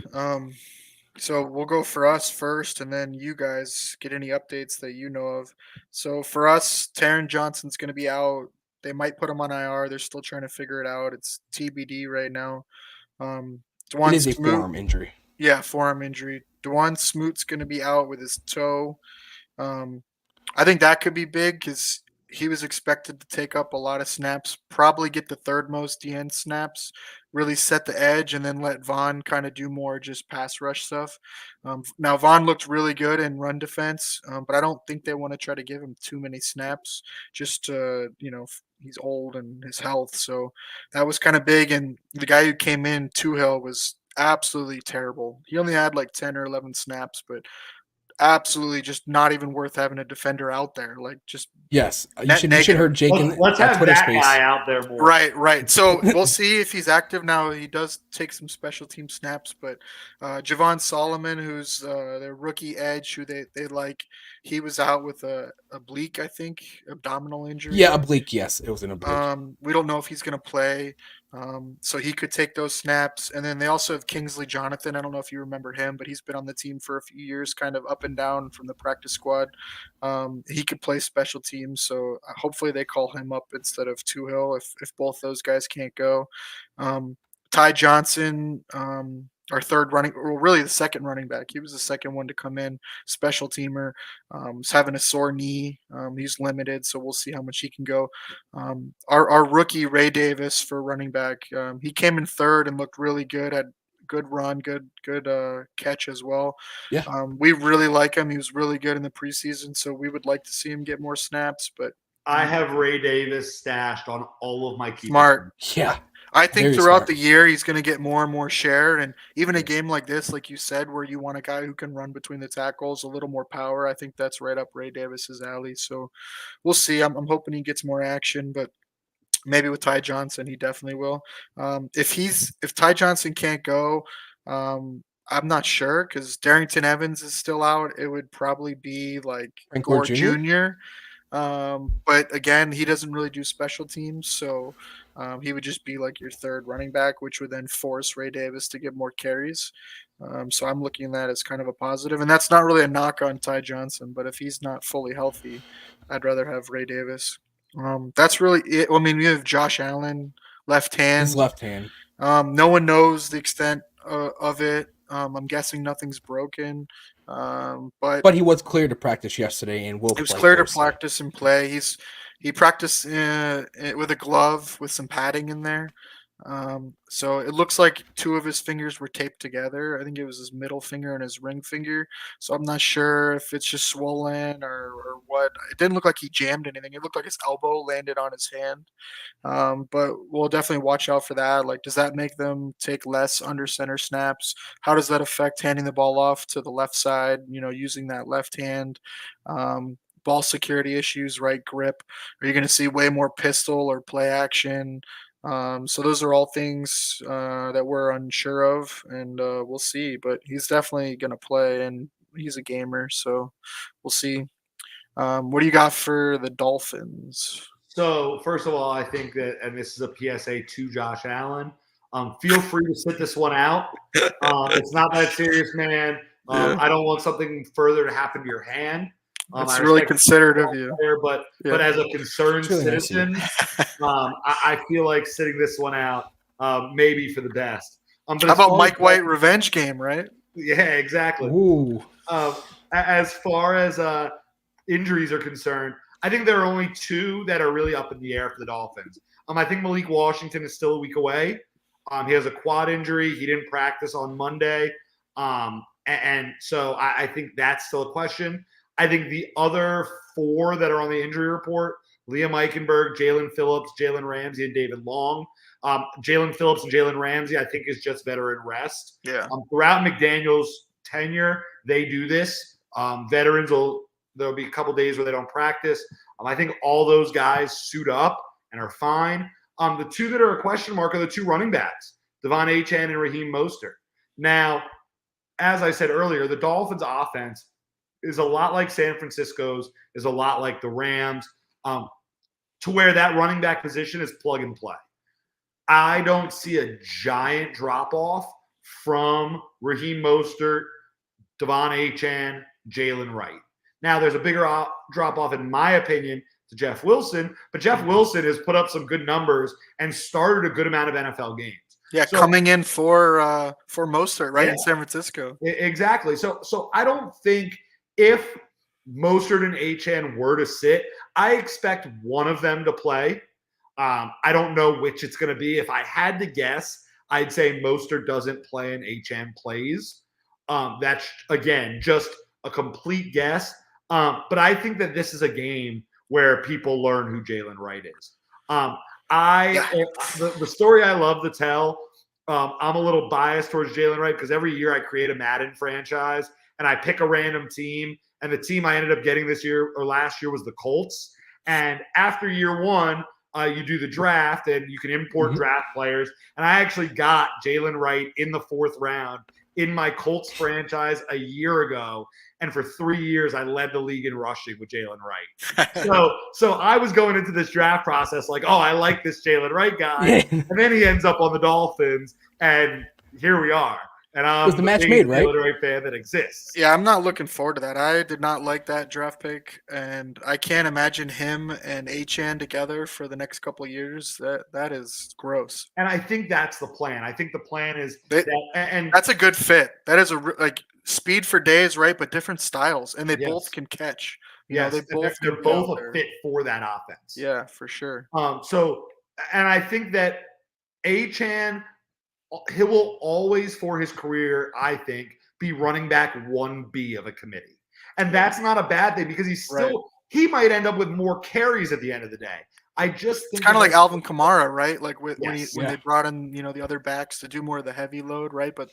So we'll go for us first, and then you guys get any updates that you know of. So for us, Taron Johnson's going to be out. They might put him on IR. They're still trying to figure it out. It's TBD right now. Um, It Dwan is a Smoot, forearm injury. yeah, forearm injury. Dwan Smoot's going to be out with his toe. Um, I think that could be big because he was expected to take up a lot of snaps, probably get the third most DN snaps, really set the edge, and then let Vaughn kind of do more just pass rush stuff. Now, Vaughn looked really good in run defense, but I don't think they want to try to give him too many snaps just to, he's old and his health. So that was kind of big. And the guy who came in, Hill, was absolutely terrible. He only had like 10 or 11 snaps, but absolutely just not even worth having a defender out there. Like just Yes, you net should negative. heard Jake in Let's have Twitter that space. guy out there more. Right. So we'll see if he's active now. He does take some special team snaps, but Javon Solomon, who's their rookie edge, who they like, he was out with a oblique, I think, abdominal injury. Yeah, oblique. Yes, it was an oblique. We don't know if he's going to play. So he could take those snaps. And then they also have Kingsley Jonathan. I don't know if you remember him, but he's been on the team for a few years, kind of up and down from the practice squad. He could play special teams. So hopefully they call him up instead of Hill if both those guys can't go. Ty Johnson, our third running, well, really the second running back. He was the second one to come in, special teamer. He's having a sore knee. He's limited, so we'll see how much he can go. Our rookie Ray Davis for running back, he came in third and looked really good. Had good run, good catch as well. Yeah. We really like him. He was really good in the preseason, so we would like to see him get more snaps. But I have Ray Davis stashed on all of my keepers. Smart. Yeah. I think Very throughout smart. the year he's going to get more and more share, and even a game like this, like you said, where you want a guy who can run between the tackles, a little more power. I think that's right up Ray Davis's alley. So we'll see. I'm hoping he gets more action, but maybe with Ty Johnson, he definitely will. If Ty Johnson can't go, I'm not sure because Darrington Evans is still out. It would probably be like Frank Gore Jr.? Jr. But again, he doesn't really do special teams, so he would just be like your third running back, which would then force Ray Davis to get more carries. So I'm looking at that as kind of a positive, and that's not really a knock on Ty Johnson. But if he's not fully healthy, I'd rather have Ray Davis. That's really it. I mean, we have Josh Allen, left hand. His left hand. No one knows the extent of it. I'm guessing nothing's broken. But he was cleared to practice yesterday and will. he was play cleared to Thursday. practice and play. He practiced with a glove with some padding in there. So it looks like two of his fingers were taped together. I think it was his middle finger and his ring finger. So I'm not sure if it's just swollen or what. It didn't look like he jammed anything. It looked like his elbow landed on his hand. But we'll definitely watch out for that. Like, does that make them take less under center snaps? How does that affect handing the ball off to the left side, using that left hand? Ball security issues, right grip. Are you going to see way more pistol or play action? So those are all things that we're unsure of, and we'll see. But he's definitely going to play, and he's a gamer, so we'll see. What do you got for the Dolphins? So first of all, I think that, and this is a PSA to Josh Allen. Feel free to sit this one out. It's not that serious, man. Yeah. I don't want something further to happen to your hand. That's I really respect considerate of you. player, but as a concerned It's really nice of you. citizen, I feel like sitting this one out maybe for the best. But How as about far Mike as- White revenge game, right? Yeah, exactly. Ooh. As far as injuries are concerned, I think there are only two that are really up in the air for the Dolphins. I think Malik Washington is still a week away. He has a quad injury. He didn't practice on Monday. And so I think that's still a question. I think the other four that are on the injury report, Liam Eichenberg, Jalen Phillips, Jalen Ramsey, and David Long. Jalen Phillips and Jalen Ramsey, I think, is just veteran rest. Yeah. Throughout McDaniel's tenure, they do this. Veterans there'll be a couple days where they don't practice. I think all those guys suit up and are fine. The two that are a question mark are the two running backs, Devon Achane and Raheem Mostert. Now, as I said earlier, the Dolphins' offense is a lot like San Francisco's, is a lot like the Rams, to where that running back position is plug and play. I don't see a giant drop off from Raheem Mostert, Devon Achane, Jalen Wright. Now, there's a bigger drop off, in my opinion, to Jeff Wilson, but Jeff Wilson has put up some good numbers and started a good amount of NFL games. Yeah, So- coming in for Mostert, right, Yeah. in San Francisco. Exactly. So I don't think if Mostert and Achane were to sit, I expect one of them to play. I don't know which it's going to be. If I had to guess, I'd say Mostert doesn't play and Achane plays. That's, again, just a complete guess. But I think that this is a game where people learn who Jalen Wright is. The story I love to tell, I'm a little biased towards Jalen Wright because every year I create a Madden franchise and I pick a random team. And the team I ended up getting this year or last year was the Colts. And after year one, you do the draft and you can import draft players. And I actually got Jalen Wright in the 4th round in my Colts franchise a year ago. And for 3 years, I led the league in rushing with Jalen Wright. So I was going into this draft process like, oh, I like this Jalen Wright guy. And then he ends up on the Dolphins, and here we are. And I'm was the match made, right? Jalen Wright fan that exists. Yeah, I'm not looking forward to that. I did not like that draft pick, and I can't imagine him and Achane together for the next couple of years. That is gross. And I think that's the plan. I think the plan is and that's a good fit. That is like speed for days, right? But different styles, and they Yes. both can catch. yes, They and both they're can be out both a there. fit for that offense. Yeah, for sure. So, and I think that Achane, he will always, for his career, I think, be running back 1B of a committee. And that's not a bad thing because he's still, he might end up with more carries at the end of the day. I just think It's kind of like Alvin Kamara, right? Like when Yes. they brought in, the other backs to do more of the heavy load, right? But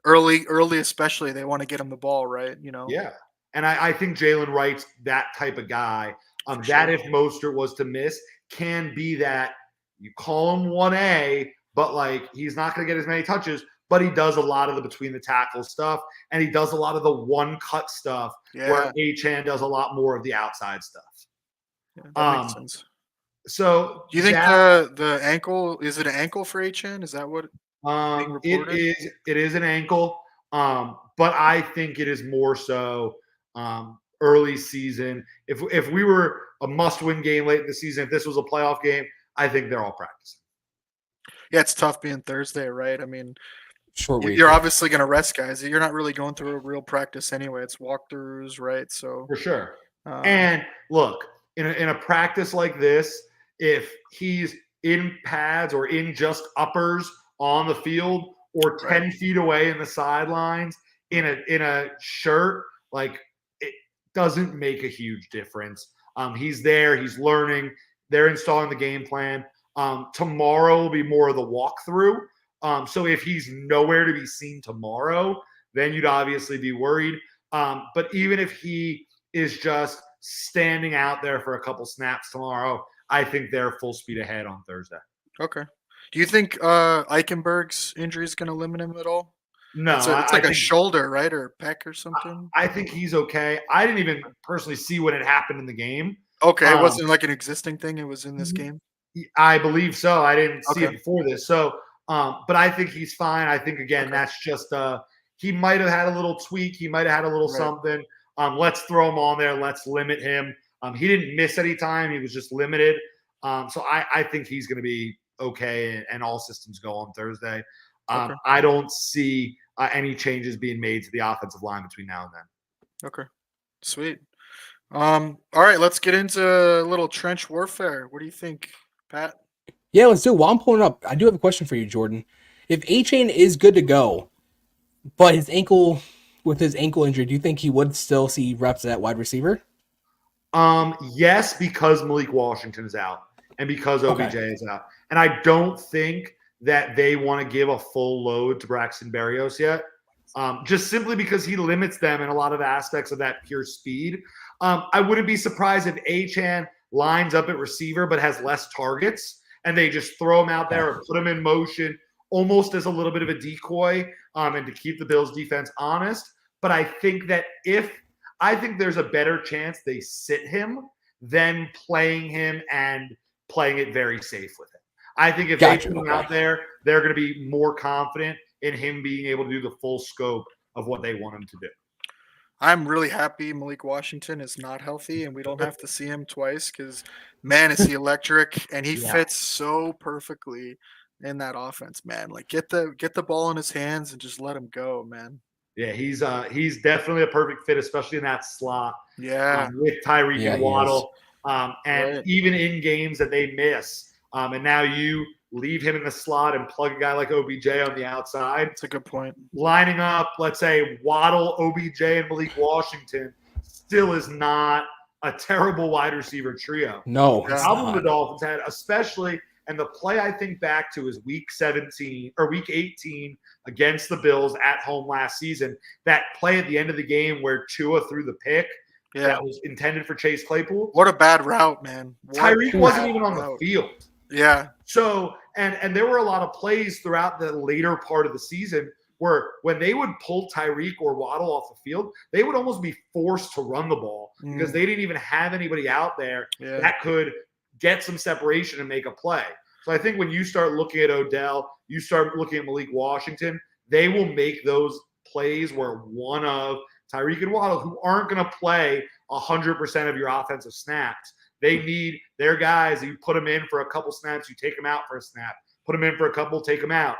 early especially, they want to get him the ball, right? Yeah. And I think Jalen Wright's that type of guy. That if Mostert was to miss, can be that you call him 1A, but like he's not going to get as many touches, but he does a lot of the between the tackle stuff, and he does a lot of the one cut stuff, where Achane does a lot more of the outside stuff. Yeah, that makes sense. So Do you think the ankle, is it an ankle for Achane? Is that what being reported? it is an ankle, but I think it is more so early season. If we were a must-win game late in the season, if this was a playoff game, I think they're all practicing. Yeah, it's tough being Thursday, right? I mean, Short week. you're obviously going to rest guys. You're not really going through a real practice anyway. It's walkthroughs, right? So For sure. And look, in a practice like this, if he's in pads or in just uppers on the field or 10 feet away in the sidelines in a shirt, like it doesn't make a huge difference. He's there, he's learning, they're installing the game plan. Tomorrow will be more of the walkthrough. So if he's nowhere to be seen tomorrow, then you'd obviously be worried. But even if he is just standing out there for a couple snaps tomorrow, I think they're full speed ahead on Thursday. Okay. Do you think Eichenberg's injury is going to limit him at all? No, It's I, like I a think shoulder, right, or a pec or something. I think he's okay. I didn't even personally see when it happened in the game. Okay, it Um, wasn't like an existing thing. It was in this game. I believe so. I didn't see it Okay, before this. So, but I think he's fine. I think again, okay, that's just he might have had a little tweak. He might have had a little right, something. Let's throw him on there. Let's limit him. He didn't miss any time. He was just limited. So I think he's going to be okay, and all systems go on Thursday. okay, I don't see any changes being made to the offensive line between now and then. okay. Sweet. All right, let's get into a little trench warfare. What do you think, Pat? Yeah, let's do it. While I'm pulling up, I do have a question for you, Jordan. If A Chain is good to go, but with his ankle injury, do you think he would still see reps at wide receiver? Yes, because Malik Washington is out and because OBJ Okay. is out. And I don't think that they want to give a full load to Braxton Berrios yet. Just simply because he limits them in a lot of aspects of that pure speed. I wouldn't be surprised if Achan lines up at receiver but has less targets and they just throw him out there or put him in motion almost as a little bit of a decoy and to keep the Bills defense honest. But I think there's a better chance they sit him than playing him and playing it very safe with him. I think if they Gotcha. put him Okay. out there, they're going to be more confident in him being able to do the full scope of what they want him to do. I'm really happy Malik Washington is not healthy and we don't have to see him twice because, man, is he electric and he Yeah. fits so perfectly in that offense, man. Like get the ball in his hands and just let him go, man. Yeah, he's definitely a perfect fit, especially in that slot Yeah, with Tyreek Yeah, and he is. Waddle. And right. even in games that they miss, and now you leave him in the slot and plug a guy like OBJ on the outside, That's a good point. lining up, let's say Waddle, OBJ, and Malik Washington still is not a terrible wide receiver trio. No, The it's Yeah. problem the not. Dolphins had, especially, and the play I think back to is week 17 or week 18 against the Bills at home last season. That play at the end of the game where Tua threw the pick Yeah. that was intended for Chase Claypool. What a bad route, man. What Tyreek a wasn't bad even on the route. field. Yeah. So, and there were a lot of plays throughout the later part of the season where when they would pull Tyreek or Waddle off the field, they would almost be forced to run the ball because they didn't even have anybody out there Yeah. that could get some separation and make a play. So I think when you start looking at Odell, you start looking at Malik Washington, they will make those plays where one of Tyreek and Waddle, who aren't going to play 100% of your offensive snaps, they need their guys. You put them in for a couple snaps, you take them out for a snap. Put them in for a couple, take them out.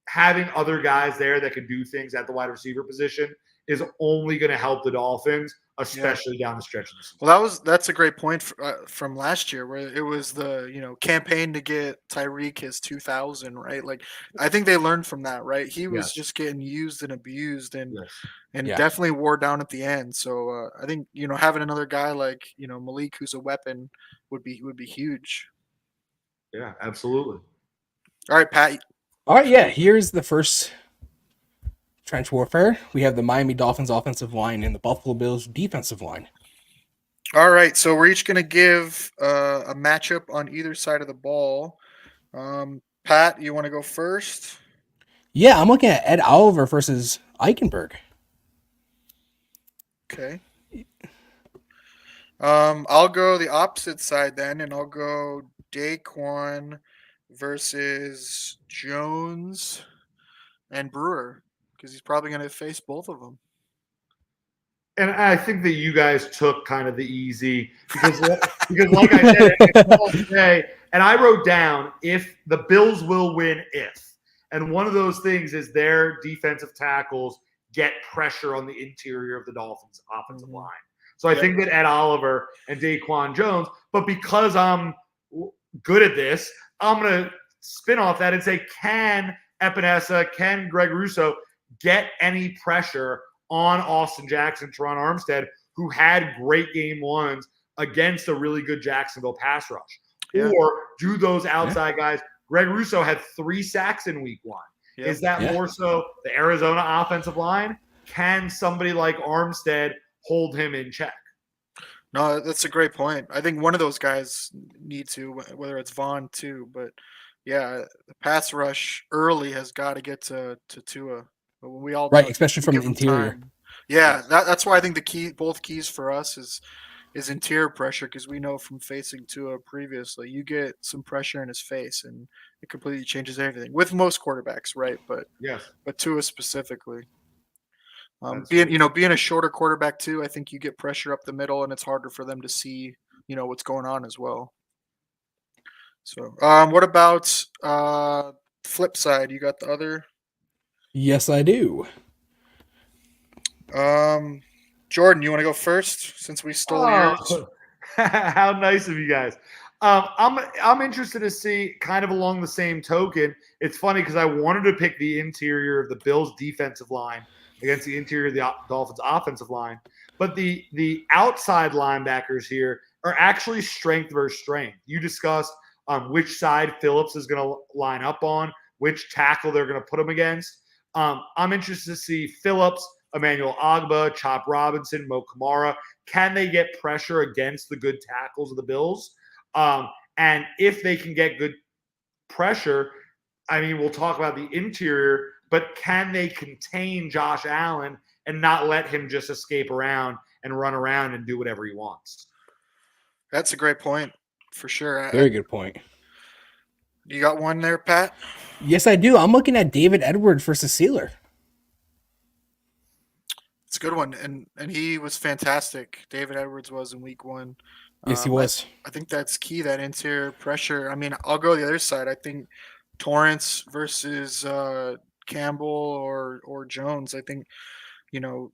Having other guys there that can do things at the wide receiver position is only going to help the Dolphins, especially down the stretch of the season. Well, that's a great point from last year, where it was the campaign to get Tyreek his 2,000, right? Like, I think they learned from that, right? He was Yes. just getting used and abused, and Yes. Yeah. definitely wore down at the end. So I think having another guy like Malik, who's a weapon, would be huge. Yeah, absolutely. All right, Pat. All right, yeah, here's the first trench warfare. We have the Miami Dolphins offensive line and the Buffalo Bills defensive line. All right, so we're each going to give a matchup on either side of the ball. Pat, you want to go first? Yeah, I'm looking at Ed Oliver versus Eichenberg. Okay. I'll go the opposite side then, and I'll go Daquan versus Jones and Brewer because he's probably going to face both of them. And I think that you guys took kind of the easy because like I said, it's all today, and I wrote down if the Bills will win if. And one of those things is their defensive tackles get pressure on the interior of the Dolphins' offensive line. So I think that Ed Oliver and Daquan Jones, but because I'm good at this, I'm going to spin off that and say, can Epinesa, can Greg Russo get any pressure on Austin Jackson, Teron Armstead, who had great game ones against a really good Jacksonville pass rush? Yeah. Or do those outside guys? Greg Russo had 3 sacks in week 1. Yep. Is that more so the Arizona offensive line? Can somebody like Armstead hold him in check? No, that's a great point. I think one of those guys need to, whether it's Vaughn too. But yeah, the pass rush early has got to get to Tua. We all Right, know especially you from give the him interior. time. Yeah, Yes. that's why I think both keys for us is interior pressure, because we know from facing Tua previously, you get some pressure in his face and it completely changes everything. With most quarterbacks, right? Yes. But Tua specifically. That's Being true. you know being a shorter quarterback too, I think you get pressure up the middle, and it's harder for them to see what's going on as well. So, what about flip side? You got the other. Yes, I do. Um, Jordan, you want to go first since we stole yours? Oh, how nice of you guys. I'm interested to see, kind of along the same token. It's funny because I wanted to pick the interior of the Bills' defensive line against the interior of the Dolphins' offensive line, but the outside linebackers here are actually strength versus strength. You discussed which side Phillips is going to line up on, which tackle they're going to put him against. I'm interested to see Phillips, Emmanuel Agba, Chop Robinson, Mo Kamara. Can they get pressure against the good tackles of the Bills? And if they can get good pressure, I mean, we'll talk about the interior, but can they contain Josh Allen and not let him just escape around and run around and do whatever he wants? That's a great point for sure. Very good point. You got one there, Pat? Yes, I do. I'm looking at David Edwards versus Sealer. It's a good one, and he was fantastic. David Edwards was in week one. Yes, he Um, I, was. I think that's key, that interior pressure. I mean, I'll go the other side. I think Torrance versus Campbell or Jones. I think you know,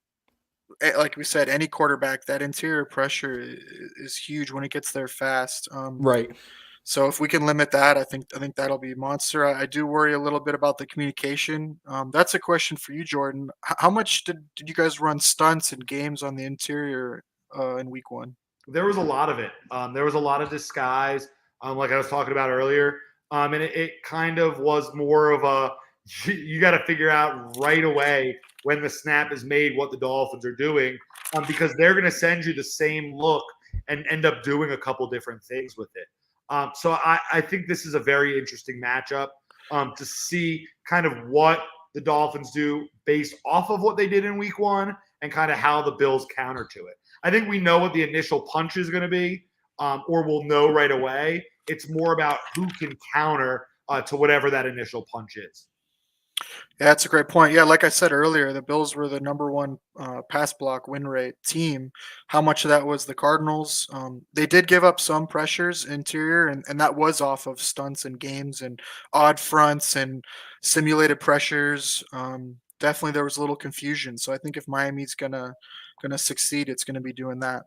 like we said, any quarterback, that interior pressure is huge when it gets there fast. Right. So if we can limit that, I think that'll be a monster. I do worry a little bit about the communication. That's a question for you, Jordan. How much did you guys run stunts and games on the interior in week one? There was a lot of it. There was a lot of disguise, like I was talking about earlier. And it kind of was more of a you got to figure out right away when the snap is made what the Dolphins are doing, because they're going to send you the same look and end up doing a couple different things with it. So I think this is a very interesting matchup to see kind of what the Dolphins do based off of what they did in week one and kind of how the Bills counter to it. I think we know what the initial punch is going to be, or we'll know right away. It's more about who can counter to whatever that initial punch is. Yeah, that's a great point. Yeah, like I said earlier, the Bills were the number one pass block win rate team. How much of that was the Cardinals? They did give up some pressures interior, and that was off of stunts and games and odd fronts and simulated pressures. Definitely, there was a little confusion. So I think if Miami's gonna succeed, it's gonna be doing that.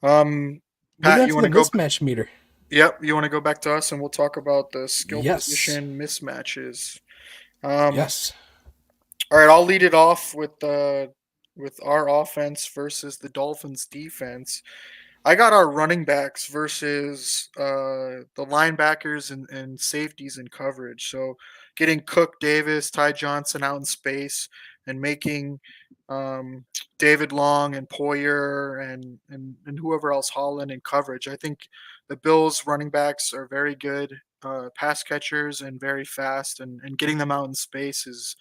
Um, Moving Pat, on you to want the to go? mismatch meter. Yep, you want to go back to us, and we'll talk about the skill Yes. position mismatches. Um, Yes. All right, I'll lead it off with our offense versus the Dolphins defense. I got our running backs versus the linebackers and safeties in coverage. So getting Cook, Davis, Ty Johnson out in space and making um, David Long and Poyer and whoever else Holland in coverage. I think the Bills running backs are very good pass catchers and very fast, and getting them out in space is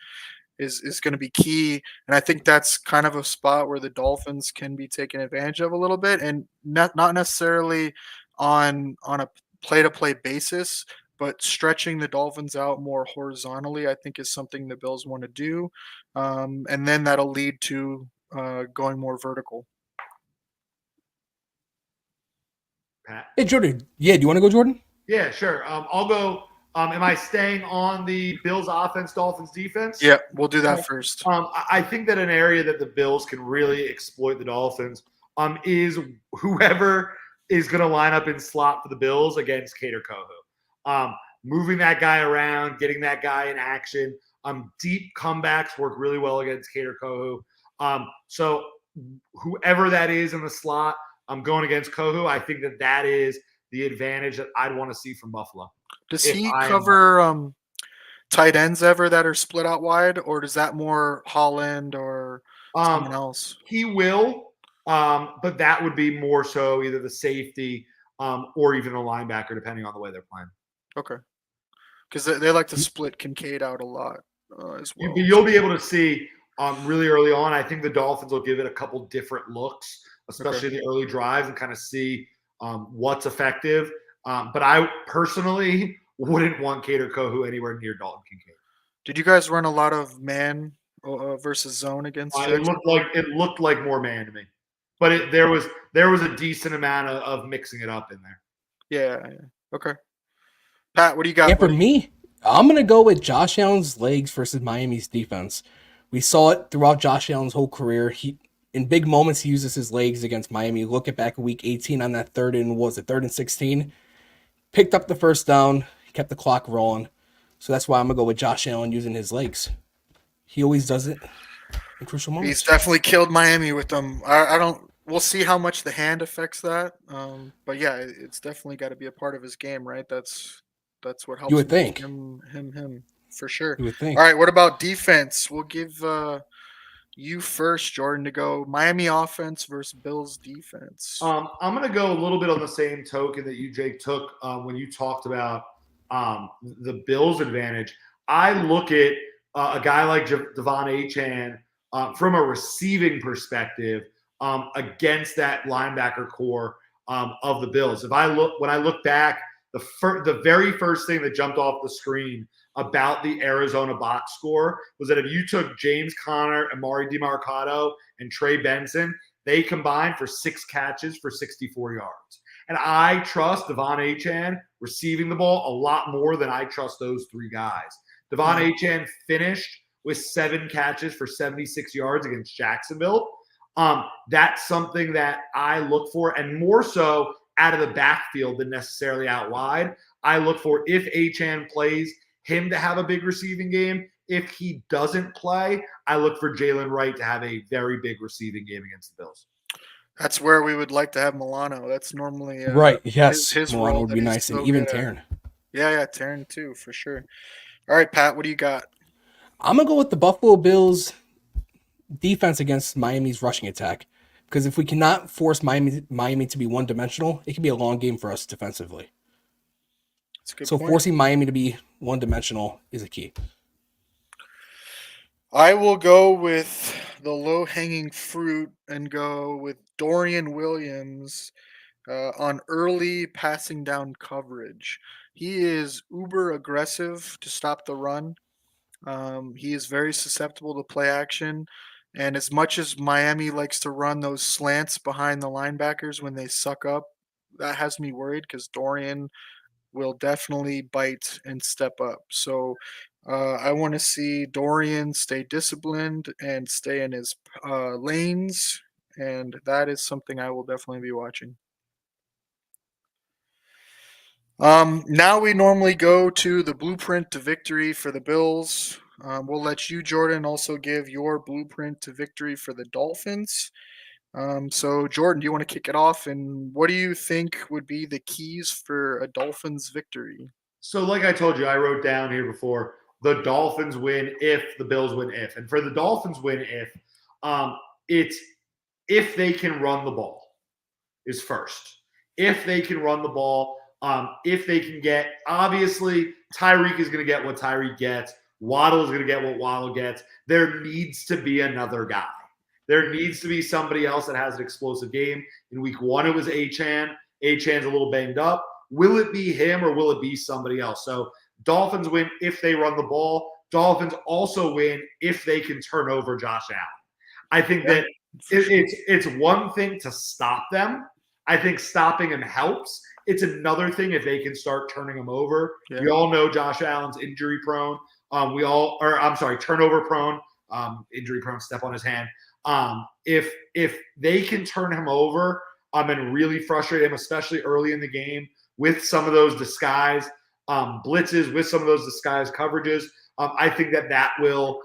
going to be key. And I think that's kind of a spot where the Dolphins can be taken advantage of a little bit, and not necessarily on a play to play basis, but stretching the Dolphins out more horizontally, I think is something the Bills want to do, and then that'll lead to going more vertical. Pat. Hey, Jordan. Yeah, do you want to go, Jordan? Yeah, sure. I'll go. Am I staying on the Bills offense, Dolphins defense? Yeah, we'll do that Okay. first. I think that an area that the Bills can really exploit the Dolphins is whoever is going to line up in slot for the Bills against Cater Kohu. Moving that guy around, getting that guy in action. Deep comebacks work really well against Cater Kohu. So whoever that is in the slot, I'm going against Kohu. I think that is the advantage that I'd want to see from Buffalo. Does If he I am cover tight ends ever that are split out wide, or does that more Holland or someone um, else? he will, but that would be more so either the safety or even a linebacker, depending on the way they're playing. Okay. because they like to split Kincaid out a lot as well. You'll be able to see really early on. I think the Dolphins will give it a couple different looks, especially the early drives, and kind of see what's effective. But I personally wouldn't want Cater Kohu anywhere near Dalton Kincaid. Did you guys run a lot of man versus zone against It looked like more man to me, but there was a decent amount of mixing it up in there. Yeah. Okay. Pat, what do you got? Yeah, for me, I'm gonna go with Josh Allen's legs versus Miami's defense. We saw it throughout Josh Allen's whole career. In big moments he uses his legs against Miami. Look at back at week 18 on that third and 16. Picked up the first down, kept the clock rolling. So that's why I'm gonna go with Josh Allen using his legs. He always does it in crucial moments. He's definitely killed Miami with them. I don't. We'll see how much the hand affects that. But yeah, it's definitely got to be a part of his game, right? That's what helps. You would think him for sure. You would think. All right, what about defense? We'll give you first, Jordan, to go Miami offense versus Bills defense. I'm going to go a little bit on the same token that you, Jake, took when you talked about the Bills' advantage. I look at a guy like Devon Achane from a receiving perspective against that linebacker core of the Bills. When I look back, the very first thing that jumped off the screen about the Arizona box score was that if you took James Conner, Amari DeMarcado, and Trey Benson, they combined for 6 catches for 64 yards. And I trust Devon Achane receiving the ball a lot more than I trust those 3 guys. Devon Achane finished with 7 catches for 76 yards against Jacksonville. That's something that I look for, and more so out of the backfield than necessarily out wide. I look for, if Achane plays, him to have a big receiving game. If he doesn't play, I look for Jalen Wright to have a very big receiving game against the Bills. That's where we would like to have Milano. That's normally right. Yes, his Milano role would be nice, and even Taryn. Yeah, Taryn too, for sure. All right, Pat, what do you got? I'm gonna go with the Buffalo Bills defense against Miami's rushing attack, because if we cannot force Miami to be one-dimensional, it can be a long game for us defensively. That's a good so point. Forcing Miami to be one-dimensional is a key. I will go with the low-hanging fruit and go with Dorian Williams on early passing down coverage. He is uber aggressive to stop the run. He is very susceptible to play action. And as much as Miami likes to run those slants behind the linebackers when they suck up, that has me worried because Dorian will definitely bite and step up. So I want to see Dorian stay disciplined and stay in his lanes. And that is something I will definitely be watching. Now we normally go to the blueprint to victory for the Bills. We'll let you, Jordan, also give your blueprint to victory for the Dolphins. So, Jordan, do you want to kick it off? And what do you think would be the keys for a Dolphins victory? So, like I told you, I wrote down here before, the Dolphins win if, the Bills win if. And for the Dolphins win if, it's if they can run the ball is first. If they can run the ball, if they can get, obviously, Tyreek is going to get what Tyreek gets. Waddle is going to get what Waddle gets. There needs to be another guy. There needs to be somebody else that has an explosive game. In week 1, it was Achane. Achane's a little banged up. Will it be him or will it be somebody else? So Dolphins win if they run the ball. Dolphins also win if they can turn over Josh Allen. I think that it's one thing to stop them. I think stopping him helps. It's another thing if they can start turning him over. Yeah. We all know Josh Allen's injury prone. Turnover prone. Injury prone, step on his hand. If they can turn him over and really frustrate him, especially early in the game with some of those disguise blitzes, with some of those disguise coverages, I think that will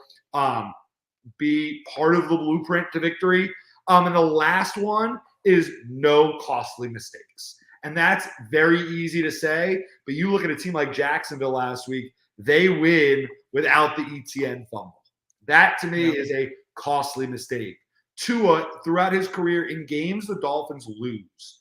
be part of the blueprint to victory. And the last one is no costly mistakes. And that's very easy to say, but you look at a team like Jacksonville last week, they win without the ETN fumble. That, to me, is a costly mistake. Tua, throughout his career in games the Dolphins lose,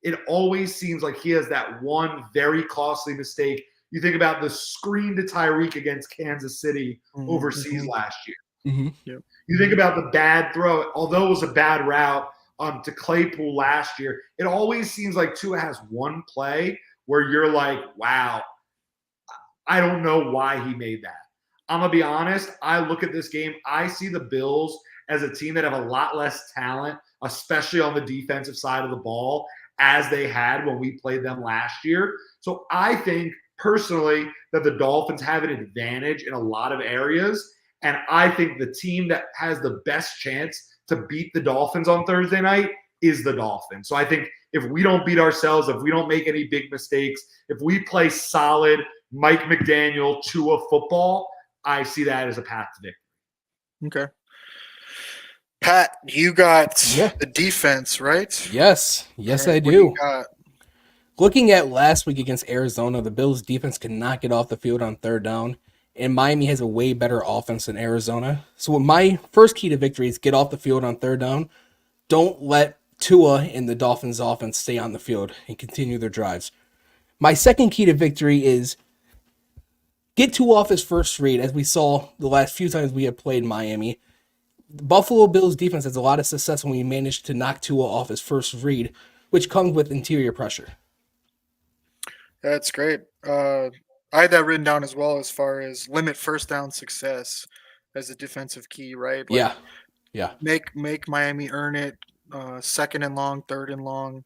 it always seems like he has that one very costly mistake You think about the screen to Tyreek against Kansas City overseas last year. Mm-hmm. Yep. You think about the bad throw, although it was a bad route to Claypool last year. It always seems like Tua has one play where you're like, wow, I don't know why he made that. I'm going to be honest. I look at this game. I see the Bills as a team that have a lot less talent, especially on the defensive side of the ball, as they had when we played them last year. So I think personally that the Dolphins have an advantage in a lot of areas. And I think the team that has the best chance to beat the Dolphins on Thursday night is the Dolphins. So I think if we don't beat ourselves, if we don't make any big mistakes, if we play solid Mike McDaniel Tua football, I see that as a path to victory. Okay. Pat, you got Yeah. the defense, right? Yes, All I right, what do. you got? Looking at last week against Arizona, the Bills' defense could not get off the field on third down, and Miami has a way better offense than Arizona. So my first key to victory is get off the field on third down. Don't let Tua and the Dolphins' offense stay on the field and continue their drives. My second key to victory is get Tua off his first read, as we saw the last few times we have played Miami. The Buffalo Bills defense has a lot of success when we manage to knock Tua off his first read, which comes with interior pressure. That's great. I had that written down as well, as far as limit first down success as a defensive key, right? Like Yeah. make Miami earn it, second and long, third and long.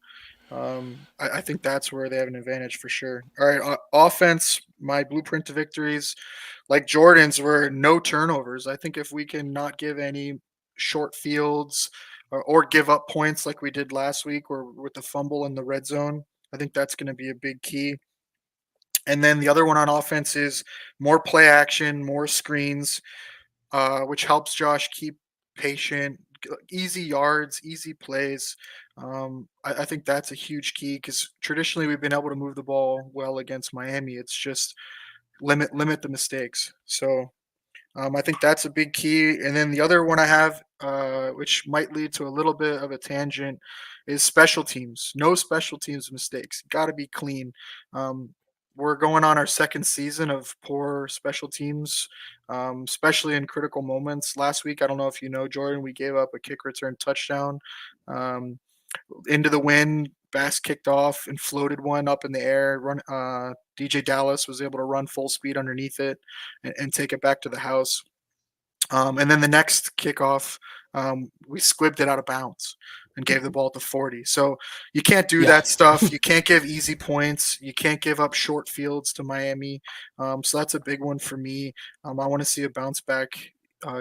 I think that's where they have an advantage for sure. All right, offense. My blueprint to victories, like Jordan's, were no turnovers. I think if we can not give any short fields or give up points like we did last week, or with the fumble in the red zone, I think that's going to be a big key. And then the other one on offense is more play action, more screens, which helps Josh keep patient, easy yards, easy plays. I think that's a huge key, because traditionally we've been able to move the ball well against Miami. It's just limit the mistakes. So I think that's a big key. And then the other one I have, which might lead to a little bit of a tangent, is special teams. No special teams mistakes. Got to be clean. We're going on our second season of poor special teams, especially in critical moments. Last week, I don't know if you know, Jordan, we gave up a kick return touchdown into the wind. Bass kicked off and floated one up in the air. DJ Dallas was able to run full speed underneath it and take it back to the house. And then the next kickoff, we squibbed it out of bounds and gave the ball to 40. So you can't do that stuff. You can't give easy points. You can't give up short fields to Miami. So that's a big one for me. I want to see a bounce back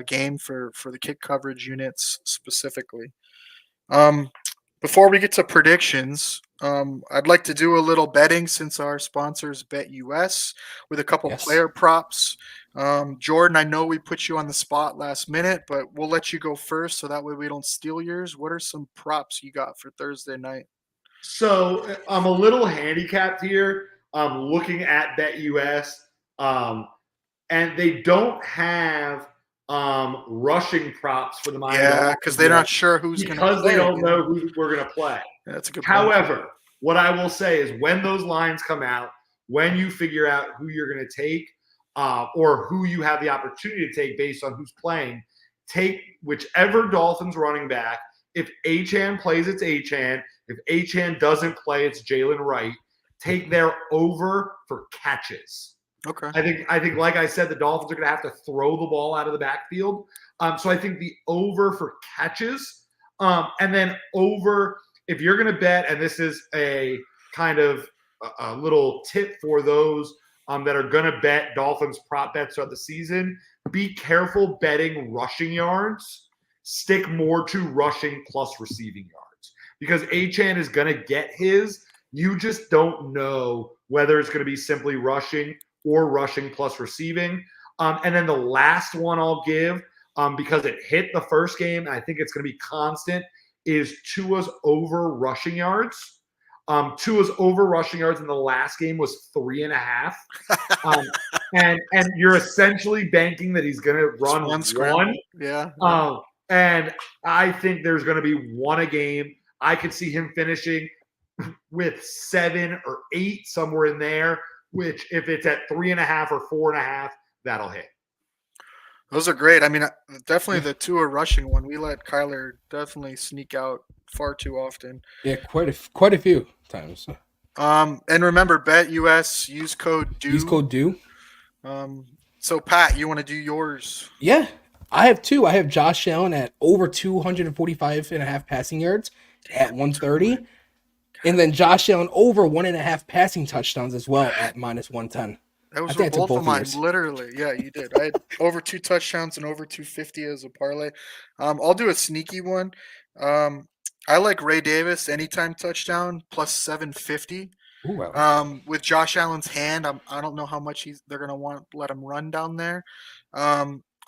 game for the kick coverage units specifically. Before we get to predictions, I'd like to do a little betting, since our sponsors Bet US, with a couple player props. Jordan, I know we put you on the spot last minute, but we'll let you go first so that way we don't steal yours. What are some props you got for Thursday night? So I'm a little handicapped here. I'm looking at BetUS, and they don't have rushing props for the Miami Dolphins. Because they're not sure who's going to play. Because they don't know who we're going to play. Yeah, that's a good point. However, what I will say is when those lines come out, when you figure out who you're going to take or who you have the opportunity to take based on who's playing, take whichever Dolphins running back. If Achane plays, it's Achane. If Achane doesn't play, it's Jalen Wright. Take their over for catches. Okay. I think, like I said, the Dolphins are going to have to throw the ball out of the backfield. So I think the over for catches, and then over, if you're going to bet, and this is a kind of a little tip for those that are going to bet Dolphins prop bets throughout the season, be careful betting rushing yards. Stick more to rushing plus receiving yards, because Achane is going to get his. You just don't know whether it's going to be simply rushing or rushing plus receiving. And then the last one I'll give, because it hit the first game, and I think it's going to be constant, is Tua's over rushing yards. Tua's over rushing yards in the last game was 3.5. And you're essentially banking that he's going to run one. Yeah. And I think there's going to be one a game. I could see him finishing with 7 or 8, somewhere in there. which if it's at 3.5 or 4.5, that'll hit. Those are great. I mean, definitely the Tua rushing one. We let Kyler definitely sneak out far too often. Yeah, quite a few times. And remember, bet US, use code DO. Use code DO. So Pat, you want to do yours? Yeah, I have two. I have Josh Allen at over 245.5 passing yards at 130. And then Josh Allen over 1.5 passing touchdowns as well at -110. Those I were think I took both of both mine, yours. literally. Yeah, you did. I had over 2 touchdowns and over 250 as a parlay. I'll do a sneaky one. I like Ray Davis anytime touchdown plus 750. Ooh, I like that. With Josh Allen's hand, I don't know how much they're gonna want to let him run down there.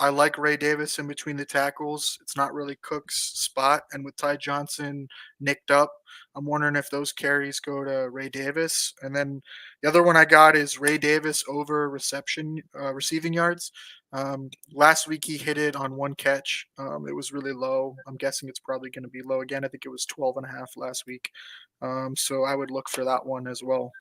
I like Ray Davis in between the tackles. It's not really Cook's spot, and with Ty Johnson nicked up, I'm wondering if those carries go to Ray Davis. And then the other one I got is Ray Davis over receiving yards. Last week he hit it on one catch. It was really low. I'm guessing it's probably going to be low again. I think it was 12.5 last week. So I would look for that one as well.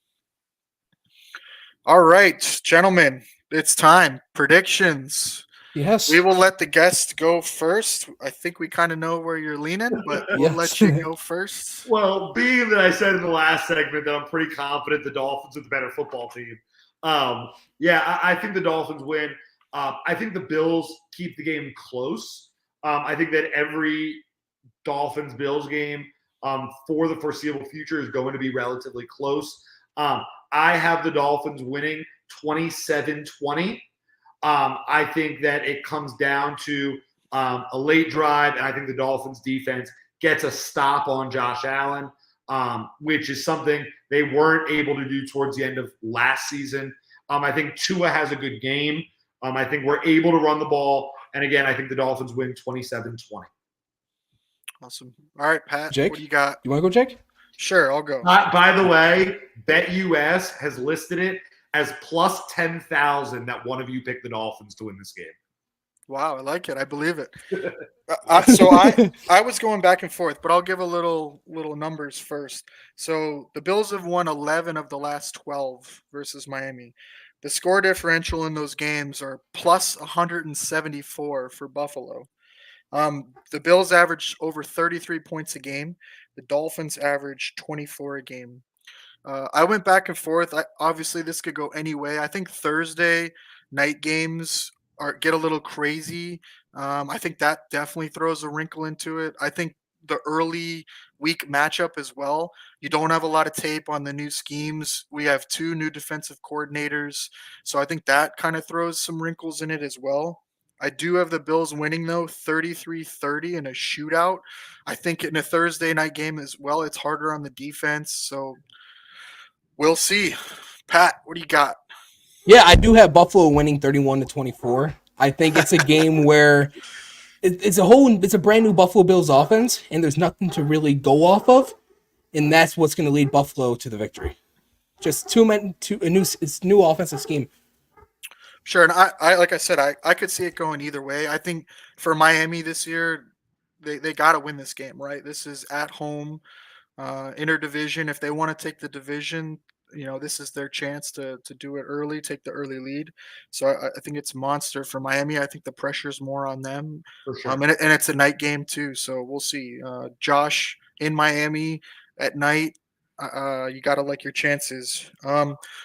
All right, gentlemen, it's time. Predictions. Yes. We will let the guest go first. I think we kind of know where you're leaning, but we'll let you go first. Well, being that I said in the last segment that I'm pretty confident the Dolphins are the better football team. I think the Dolphins win. I think the Bills keep the game close. I think that every Dolphins-Bills game for the foreseeable future is going to be relatively close. I have the Dolphins winning 27-20. I think that it comes down to a late drive, and I think the Dolphins defense gets a stop on Josh Allen, which is something they weren't able to do towards the end of last season. I think Tua has a good game. I think we're able to run the ball. And again, I think the Dolphins win 27-20. Awesome. All right, Pat, Jake, what do you got? You want to go, Jake? Sure, I'll go. By the way, BetUS has listed it as plus 10,000 that one of you picked the Dolphins to win this game. Wow, I like it. I believe it. So I was going back and forth, but I'll give a little numbers first. So the Bills have won 11 of the last 12 versus Miami. The score differential in those games are plus 174 for Buffalo. The Bills average over 33 points a game. The Dolphins average 24 a game. I went back and forth. Obviously, this could go any way. I think Thursday night games get a little crazy. I think that definitely throws a wrinkle into it. I think the early week matchup as well. You don't have a lot of tape on the new schemes. We have 2 new defensive coordinators. So I think that kind of throws some wrinkles in it as well. I do have the Bills winning, though, 33-30 in a shootout. I think in a Thursday night game as well, it's harder on the defense. So we'll see. Pat, what do you got? Yeah, I do have Buffalo winning 31-24. I think it's a game where it's a brand new Buffalo Bills offense, and there's nothing to really go off of, and that's what's going to lead Buffalo to the victory. Just a new offensive scheme. Sure, and I like I said, I could see it going either way. I think for Miami this year, they got to win this game, right? This is at home, interdivision. If they want to take the division, this is their chance to do it early, take the early lead. So I think it's monster for Miami. I think the pressure's more on them. For sure. And it's a night game too, so we'll see. Josh in Miami at night. You got to like your chances.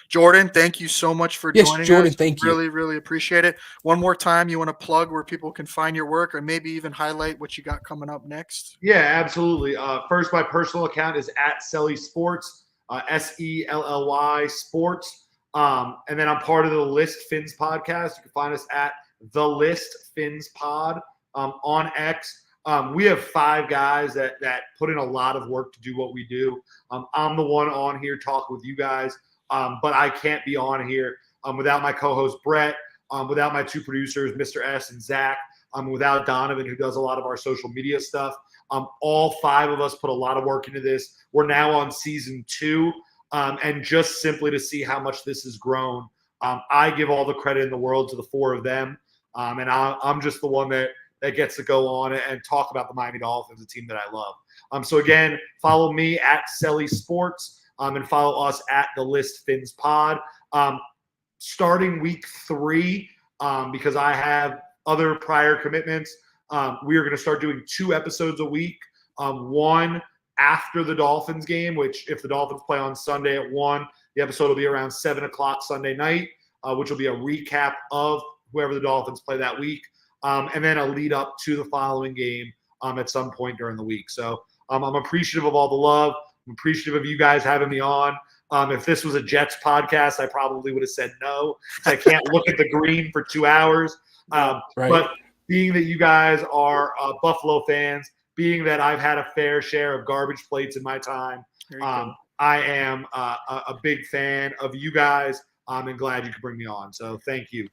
Jordan, thank you so much for joining us. Jordan, thank you. Really, really appreciate it. One more time, you want to plug where people can find your work or maybe even highlight what you got coming up next? Yeah, absolutely. First, my personal account is at Selly Sports, SELLY Sports. And then I'm part of the List Fins podcast. You can find us at the List Fins Pod on X. We have 5 guys that put in a lot of work to do what we do. I'm the one on here talking with you guys, but I can't be on here without my co-host Brett, without my 2 producers, Mr. S and Zach, without Donovan, who does a lot of our social media stuff. All 5 of us put a lot of work into this. We're now on season 2, and just simply to see how much this has grown, I give all the credit in the world to the 4 of them, and I'm just the one that gets to go on and talk about the Miami Dolphins, a team that I love. So again, follow me at Selly Sports. and follow us at the List Fins Pod. Starting week 3, because I have other prior commitments, we are going to start doing 2 episodes a week. One after the Dolphins game, which if the Dolphins play on Sunday at 1, the episode will be around 7 o'clock Sunday night, which will be a recap of whoever the Dolphins play that week, and then a lead up to the following game at some point during the week. So I'm appreciative of all the love. I'm appreciative of you guys having me on. If this was a Jets podcast, I probably would have said no. I can't look at the green for 2 hours. Right. But being that you guys are Buffalo fans, being that I've had a fair share of garbage plates in my time, I am a big fan of you guys. I'm glad you could bring me on. So thank you.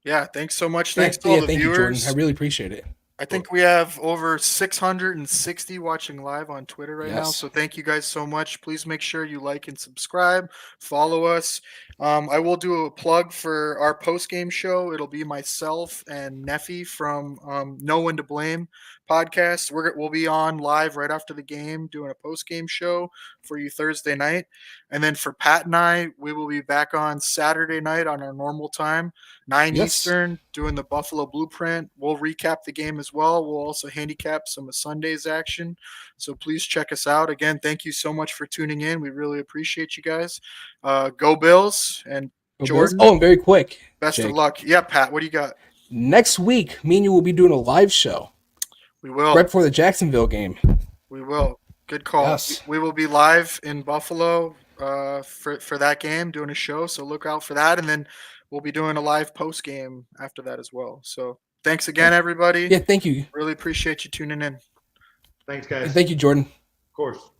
Yeah, thanks so much. Thanks to all the thank viewers. You, Jordan. I really appreciate it. I think we have over 660 watching live on Twitter right now. So thank you guys so much. Please make sure you like and subscribe. Follow us. I will do a plug for our post-game show. It'll be myself and Neffy from No One to Blame podcast. We'll be on live right after the game doing a post-game show for you Thursday night. And then for Pat and I, we will be back on Saturday night on our normal time, 9 Eastern, doing the Buffalo Blueprint. We'll recap the game as well. We'll also handicap some of Sunday's action. So please check us out. Again, thank you so much for tuning in. We really appreciate you guys. Go Bills and Jordan. Oh, and very quick. Best of luck. Yeah, Pat, what do you got? Next week, me and you will be doing a live show. We will. Right before the Jacksonville game. We will. Good call. Yes. We will be live in Buffalo for that game, doing a show. So look out for that. And then we'll be doing a live post game after that as well. So thanks again, everybody. Yeah, thank you. Really appreciate you tuning in. Thanks, guys. And thank you, Jordan. Of course.